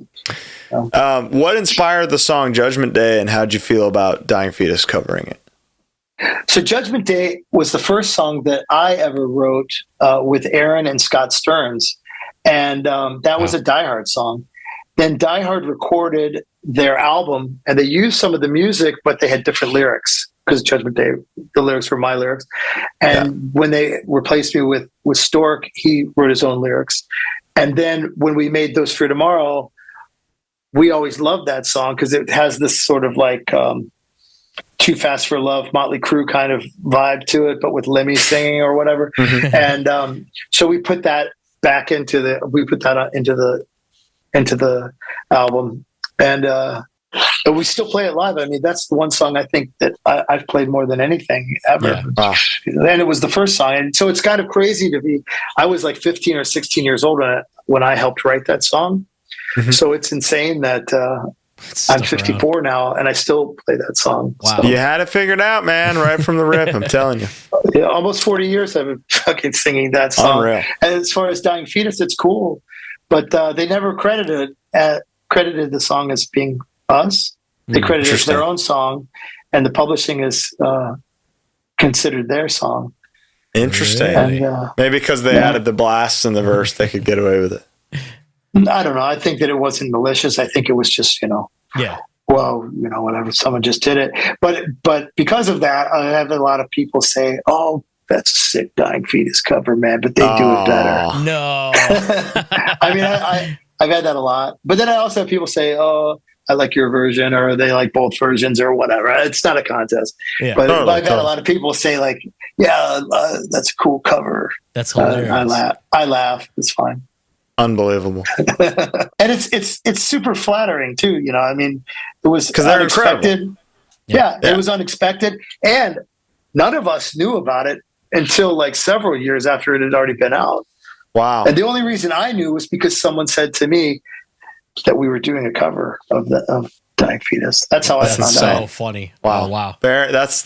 What inspired the song Judgment Day, and how'd you feel about Dying Fetus covering it? So Judgment Day was the first song that I ever wrote with Aaron and Scott Stearns. And that was a Die Hard song. Then Die Hard recorded their album, and they used some of the music, but they had different lyrics because Judgment Day, the lyrics were my lyrics. And when they replaced me with Stork, he wrote his own lyrics. And then when we made Those for Tomorrow, we always loved that song because it has this sort of like Too Fast for Love, Motley Crue kind of vibe to it, but with Lemmy singing or whatever. And so we put that back into the album, and we still play it live. I mean, that's the one song I think that I've played more than anything ever. Yeah. Wow. And it was the first song, and so it's kind of crazy to be. I was like 15 or 16 years old when I helped write that song. So it's insane that I'm 54 now and I still play that song. Wow. So, You had it figured out, man, right from the rip. I'm telling you. yeah, almost 40 years I've been fucking singing that song. Unreal. And as far as Dying Fetus, it's cool, but they never credited the song as being us. They credited it as their own song, and the publishing is considered their song. Interesting. And, maybe because they added the blasts in the verse, they could get away with it. I don't know. I think that it wasn't malicious. I think it was just, Yeah. well, whatever, someone just did it. But because of that, I have a lot of people say, "Oh, that's a sick Dying Fetus cover, man," but they do it better. No. I mean, I've had that a lot. But then I also have people say, "Oh, I like your version," or they like both versions, or whatever. It's not a contest. Yeah. But I've had a lot of people say, like, "Yeah, that's a cool cover." That's hilarious. I laugh. It's fine. Unbelievable. And it's super flattering too. I mean, it was because they're unexpected. incredible. Yeah, it was unexpected, and none of us knew about it until like several years after it had already been out. Wow. And the only reason I knew was because someone said to me that we were doing a cover of Dying Fetus. That's how I found out. So funny. Wow. Oh, wow. That's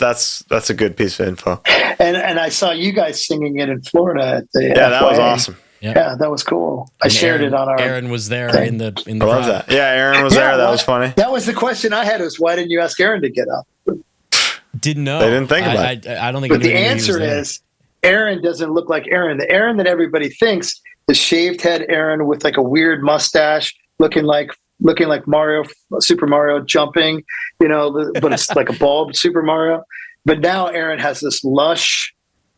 a good piece of info. And I saw you guys singing it in Florida at the that was awesome. Yep. Yeah, that was cool. I shared it on our. Aaron was there thing. in the I love that. Yeah, Aaron was there. That was funny. That was the question I had: was why didn't you ask Aaron to get up? Didn't know. They didn't think about it. I don't think. But the answer is Aaron doesn't look like Aaron. The Aaron that everybody thinks, the shaved head Aaron with like a weird mustache, looking like Mario, Super Mario jumping, but it's like a bald Super Mario. But now Aaron has this lush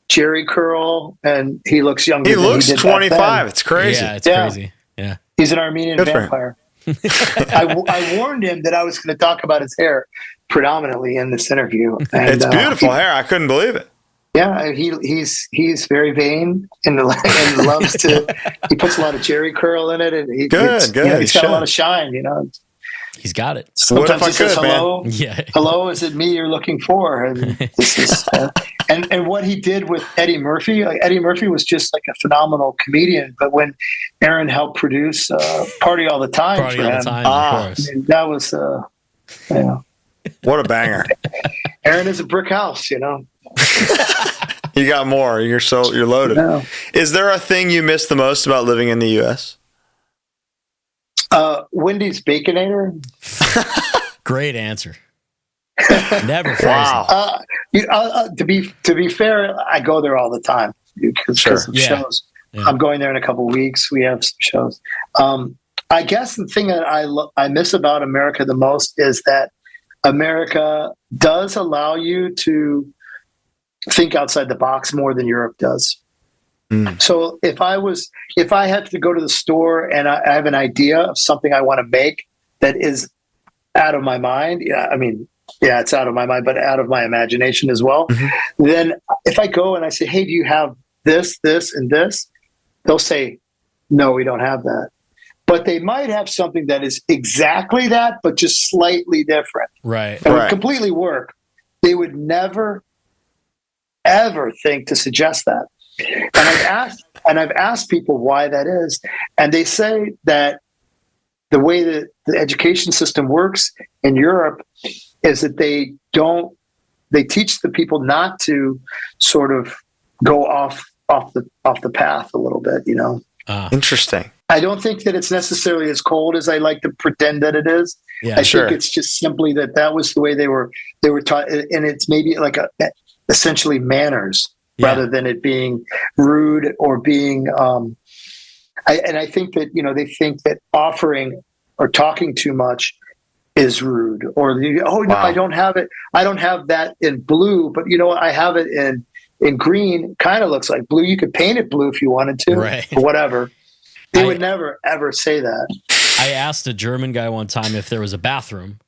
jerry curl, and he looks younger. He looks 25. It's crazy. Yeah, it's crazy. Yeah, he's an Armenian vampire. I warned him that I was going to talk about his hair predominantly in this interview. And, it's beautiful hair. I couldn't believe it. Yeah, he's very vain and loves to. He puts a lot of jerry curl in it, and he's got a lot of shine. He's got it. Sometimes he says hello. Man. Yeah. Hello, is it me you're looking for? And this is and what he did with Eddie Murphy. Like Eddie Murphy was just like a phenomenal comedian, but when Aaron helped produce "Party All the Time" Party for all him, the time, of course. I mean, that was What a banger. Aaron is a brick house, You got more. You're loaded. No. Is there a thing you miss the most about living in the U.S.? Wendy's Baconator. Great answer. Never phrased. Wow. To be fair, I go there all the time because of shows. Yeah. I'm going there in a couple of weeks. We have some shows. I guess the thing that I miss about America the most is that America does allow you to think outside the box more than Europe does. So if I had to go to the store and I have an idea of something I want to make that is out of my mind, it's out of my mind, but out of my imagination as well. Mm-hmm. Then if I go and I say, "Hey, do you have this, this, and this?" They'll say, "No, we don't have that." But they might have something that is exactly that, but just slightly different. Right. It would completely work. They would never, ever think to suggest that. And I've asked people why that is, and they say that the way that the education system works in Europe is that they teach the people not to sort of go off the path a little bit, Interesting. I don't think that it's necessarily as cold as I like to pretend that it is. Yeah, I think it's just simply that was the way they were taught, and it's maybe like essentially manners. Yeah. Rather than it being rude or being, I think that they think that offering or talking too much is rude. Or I don't have it. I don't have that in blue, but I have it in green. Kind of looks like blue. You could paint it blue if you wanted to, right. Or whatever. They would never ever say that. I asked a German guy one time if there was a bathroom,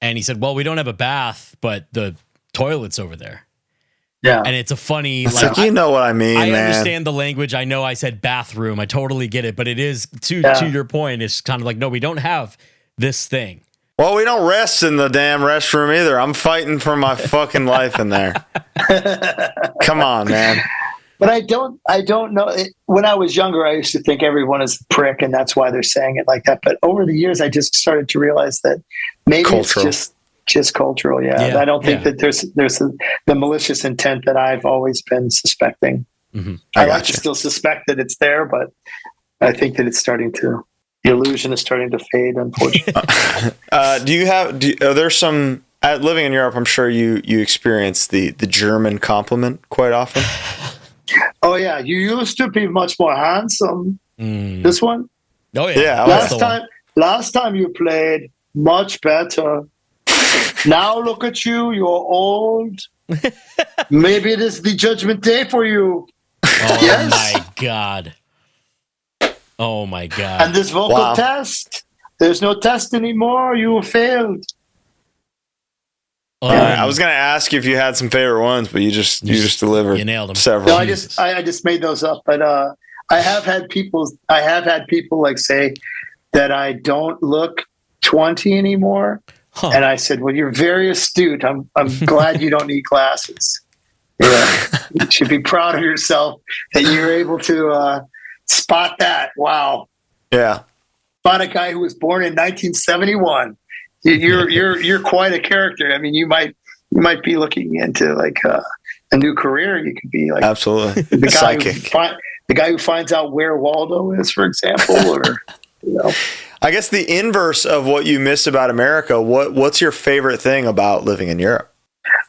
and he said, "Well, we don't have a bath, but the toilet's over there." Yeah. And it's a funny, you know what I mean, I man. understand the language. I know I said bathroom. I totally get it. But it is, to your point, it's kind of like, no, we don't have this thing. Well, we don't rest in the damn restroom either. I'm fighting for my fucking life in there. Come on, man. But I don't know. When I was younger, I used to think everyone is a prick, and that's why they're saying it like that. But over the years, I just started to realize that maybe cultural. It's just cultural. Yeah. I don't think that there's the malicious intent that I've always been suspecting. Mm-hmm. I like to still suspect that it's there, but I think that the illusion is starting to fade, unfortunately. Are there some, living in Europe, I'm sure you experience the German compliment quite often. Oh yeah. You used to be much more handsome. This one? Oh yeah. Last time you played, much better. Now look at you. You're old. Maybe it is the judgment day for you. Oh Yes. my God. Oh my God. And this vocal Wow. test, there's no test anymore. You failed. Oh, All right, I was going to ask you if you had some favorite ones, but you just delivered you nailed 'em. several. No, Jesus. I just made those up. But I have had people like say that I don't look 20 anymore. Huh. And I said, well, you're very astute. I'm glad you don't need glasses. Yeah. You should be proud of yourself that you're able to spot that. Wow. Yeah. Spot a guy who was born in 1971. You're quite a character. I mean, you might be looking into like a new career. You could be like Absolutely. the guy Psychic. the guy who finds out where Waldo is, for example, or you know. I guess the inverse of what you miss about America, what's your favorite thing about living in Europe?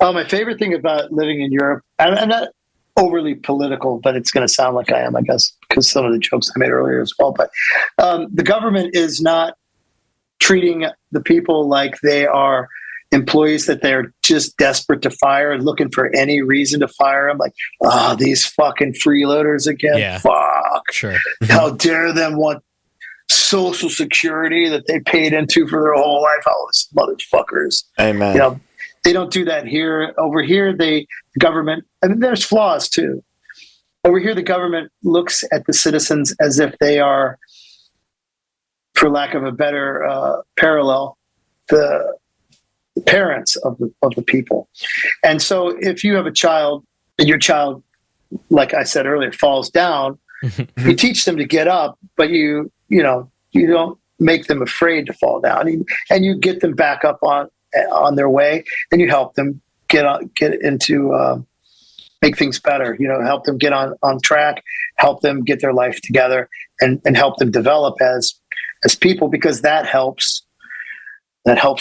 My favorite thing about living in Europe, I'm not overly political, but it's going to sound like I am, I guess, because some of the jokes I made earlier as well. But the government is not treating the people like they are employees that they're just desperate to fire and looking for any reason to fire them. Like, these fucking freeloaders again. Yeah. Fuck. Sure. How dare them want Social Security that they paid into for their whole life? Oh, these motherfuckers. Amen. You know, they don't do that here. Over here, the government, I mean, there's flaws too. Over here, the government looks at the citizens as if they are, for lack of a better parallel, the parents of the people. And so if you have a child and your child, like I said earlier, falls down, you teach them to get up, but you don't make them afraid to fall down, and you get them back up on their way, and you help them get into make things better. You know, help them get on track, help them get their life together, and help them develop as people, because that helps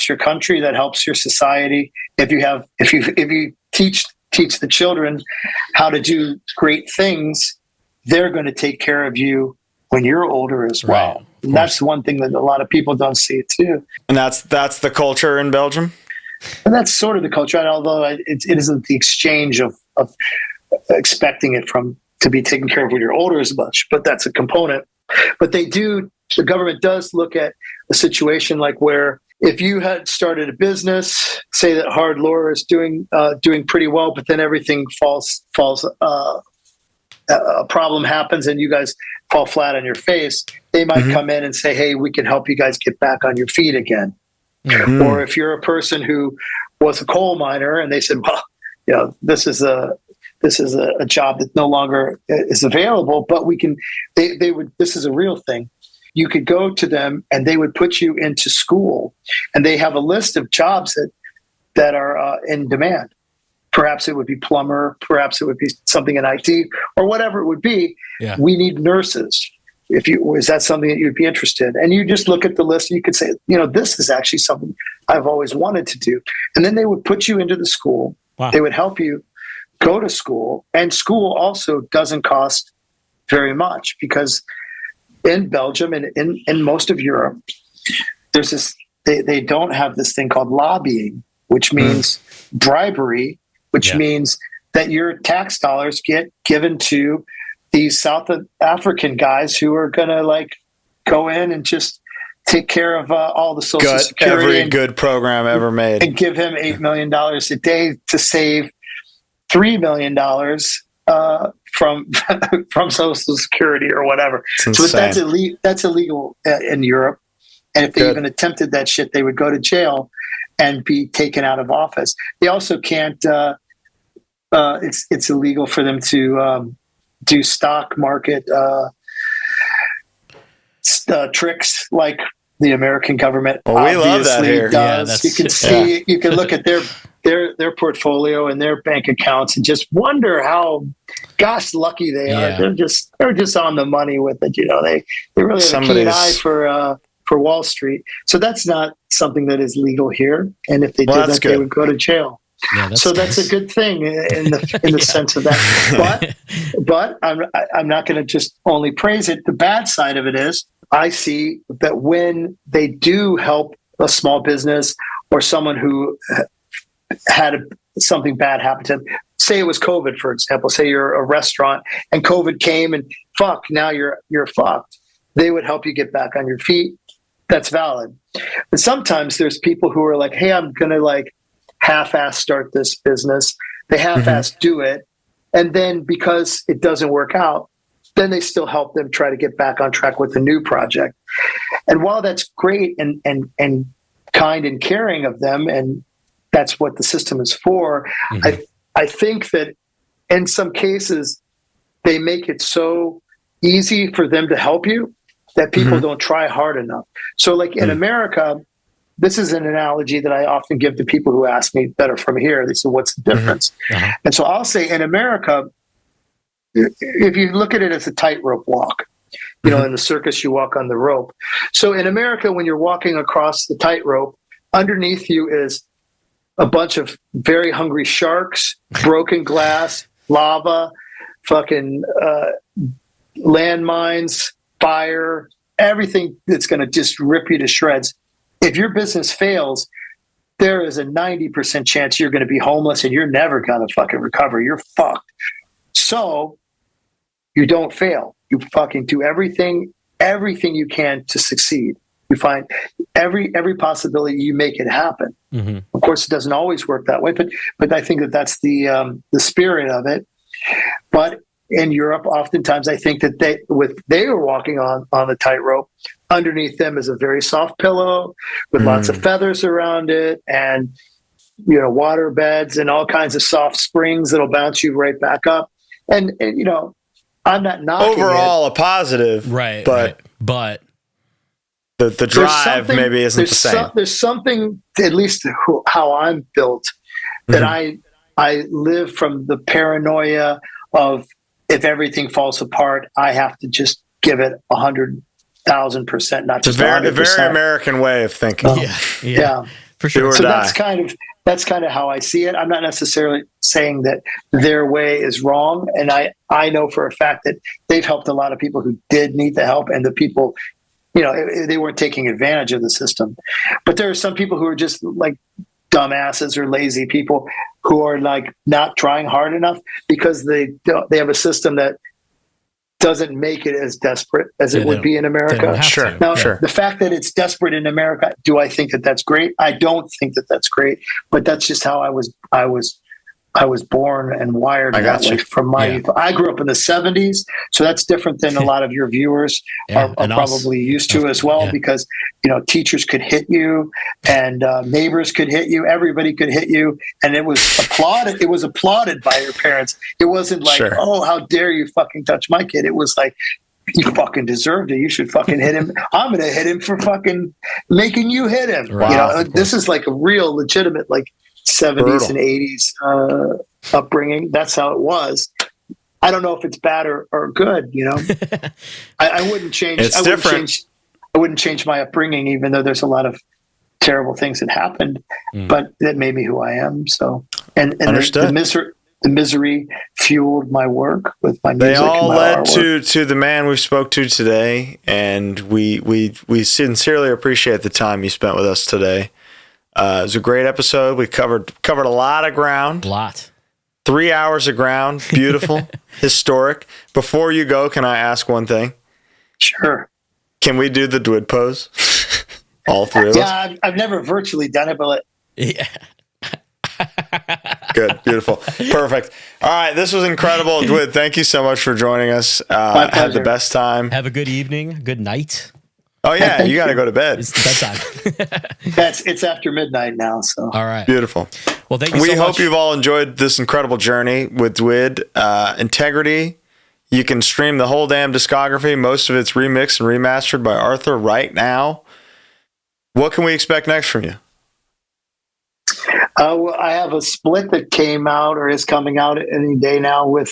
your country, that helps your society. If you teach the children how to do great things, they're going to take care of you when you're older as well. Right, and that's one thing that a lot of people don't see too. And that's the culture in Belgium? And that's sort of the culture, although it isn't the exchange of expecting it to be taken care of when you're older as much, but that's a component. But the government does look at a situation like where if you had started a business, say that HardLore is doing pretty well, but then everything falls, a problem happens and you guys fall flat on your face, they might come in and say, hey, we can help you guys get back on your feet again. Mm-hmm. Or if you're a person who was a coal miner and they said, well, you know, this is a job that no longer is available, but they would, this is a real thing. You could go to them and they would put you into school, and they have a list of jobs that are in demand. Perhaps it would be plumber, perhaps it would be something in IT, or whatever it would be. Yeah. We need nurses. Is that something that you'd be interested in? And you just look at the list and you could say, you know, this is actually something I've always wanted to do. And then they would put you into the school. Wow. They would help you go to school. And school also doesn't cost very much, because in Belgium and in most of Europe, there's this, they don't have this thing called lobbying, which means bribery, which means that your tax dollars get given to these South African guys who are going to like go in and just take care of all the Social Security. Every good program ever made. And give him $8 million a day to save $3 million from Social Security or whatever. So that's illegal in Europe. And if they even attempted that shit, they would go to jail and be taken out of office. They also can't. It's illegal for them to do stock market tricks like the American government obviously does. You can see, you can look at their portfolio and their bank accounts and just wonder how gosh lucky they are. They're just on the money with it. You know, they really have a keen eye for Wall Street. So that's not something that is legal here. And if they did that, they would go to jail. Yeah, that's a good thing in the sense of that. But I'm not going to just only praise it. The bad side of it is I see that when they do help a small business or someone who had something bad happen to them. Say it was COVID, for example. Say you're a restaurant and COVID came and now you're fucked. They would help you get back on your feet. That's valid. But sometimes there's people who are like, hey, I'm going to like half-ass start this business. They half-ass do it. And then because it doesn't work out, then they still help them try to get back on track with a new project. And while that's great and kind and caring of them, and that's what the system is for, I think that in some cases they make it so easy for them to help you that people don't try hard enough. So like in America, this is an analogy that I often give to people who ask me that are from here. They say, what's the difference? And so I'll say in America, if you look at it as a tightrope walk, you know, in the circus, you walk on the rope. So in America, when you're walking across the tightrope, underneath you is a bunch of very hungry sharks, broken glass, lava, fucking landmines, fire, everything that's going to just rip you to shreds. If your business fails, there is a 90% chance you're going to be homeless and you're never going to fucking recover. You're fucked. So you don't fail. You fucking do everything you can to succeed. You find every possibility, you make it happen. Of course, it doesn't always work that way, but I think that that's the spirit of it. But in Europe, oftentimes, I think that they were walking on the tightrope. Underneath them is a very soft pillow with lots of feathers around it, and you know, water beds and all kinds of soft springs that'll bounce you right back up. And you know, I'm not knocking overall it. A positive, Right. But the drive maybe isn't the same. There's something, at least how I'm built, that I live from the paranoia of, if everything falls apart, I have to just give it 100,000%, not just 100%. A very American way of thinking. Yeah, for sure. So that's kind of how I see it. I'm not necessarily saying that their way is wrong, and I know for a fact that they've helped a lot of people who did need the help, and the people, you know, they weren't taking advantage of the system. But there are some people who are just like dumbasses or lazy people who are like not trying hard enough because they have a system that doesn't make it as desperate as it would be in America. Sure. Now, the fact that it's desperate in America, do I think that that's great? I don't think that that's great, but that's just how I was born and wired that way from my youth. I grew up in the 70s, so that's different than a lot of your viewers are probably used to as well, because you know, teachers could hit you and neighbors could hit you, everybody could hit you, and it was applauded. It was applauded by your parents. It wasn't like, oh, how dare you fucking touch my kid? It was like, you fucking deserved it. You should fucking hit him. I'm going to hit him for fucking making you hit him. Wow. You know, this is like a real legitimate, like 70s and 80s upbringing. That's how it was. I don't know if it's bad or good, you know. I wouldn't change. I wouldn't change my upbringing, even though there's a lot of terrible things that happened, but that made me who I am. So, and the misery fueled my work with my music. They all led to the man we spoke to today, and we sincerely appreciate the time you spent with us today. It was a great episode. We covered a lot of ground. 3 hours of ground. Beautiful. Historic. Before you go, can I ask one thing? Sure. Can we do the Dwid pose? All three of us? Yeah, I've never virtually done it, but Good. Beautiful. Perfect. All right. This was incredible. Dwid, thank you so much for joining us. Have the best time. Have a good evening. Good night. Oh, yeah. You got to go to bed. It's bedtime. It's after midnight now. So all right. Beautiful. Well, thank you so much. We hope you've all enjoyed this incredible journey with Dwid. Integrity. You can stream the whole damn discography. Most of it's remixed and remastered by Arthur right now. What can we expect next from you? Well, I have a split that came out or is coming out any day now with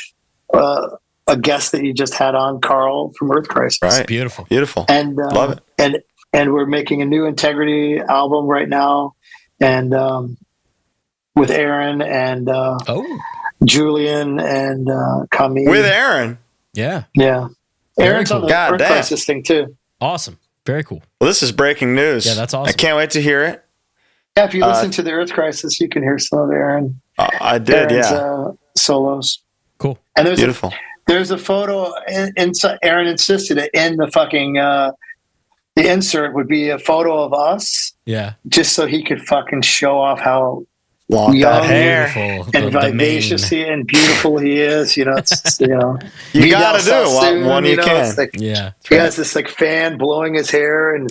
a guest that you just had on, Carl from Earth Crisis. Right. Beautiful. And love it. And we're making a new Integrity album right now, and with Aaron and Julian and Camille. With Aaron? Yeah. Aaron's cool. on the Earth Crisis thing too. Awesome. Very cool. Well, this is breaking news. Yeah, that's awesome. I can't wait to hear it. Yeah, if you listen to the Earth Crisis, you can hear some of I did, Aaron's solos. Cool. And there's Beautiful. There's a photo. Aaron insisted that in the fucking the insert would be a photo of us, Yeah. just so he could fucking show off how Long young that hair. Beautiful. and The vivacious mane. and beautiful he is. You know, it's, you know, You gotta do Vidal it Sassoon, one you know, can. it's like, Yeah. he has this like fan blowing his hair, and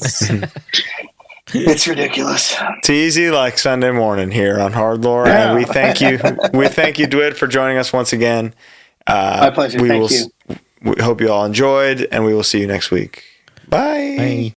it's ridiculous. It's easy like Sunday morning here on HardLore, Yeah. and we thank you. We thank you, Dwid, for joining us once again. My pleasure. Thank you. We hope you all enjoyed, and we will see you next week. Bye. Bye.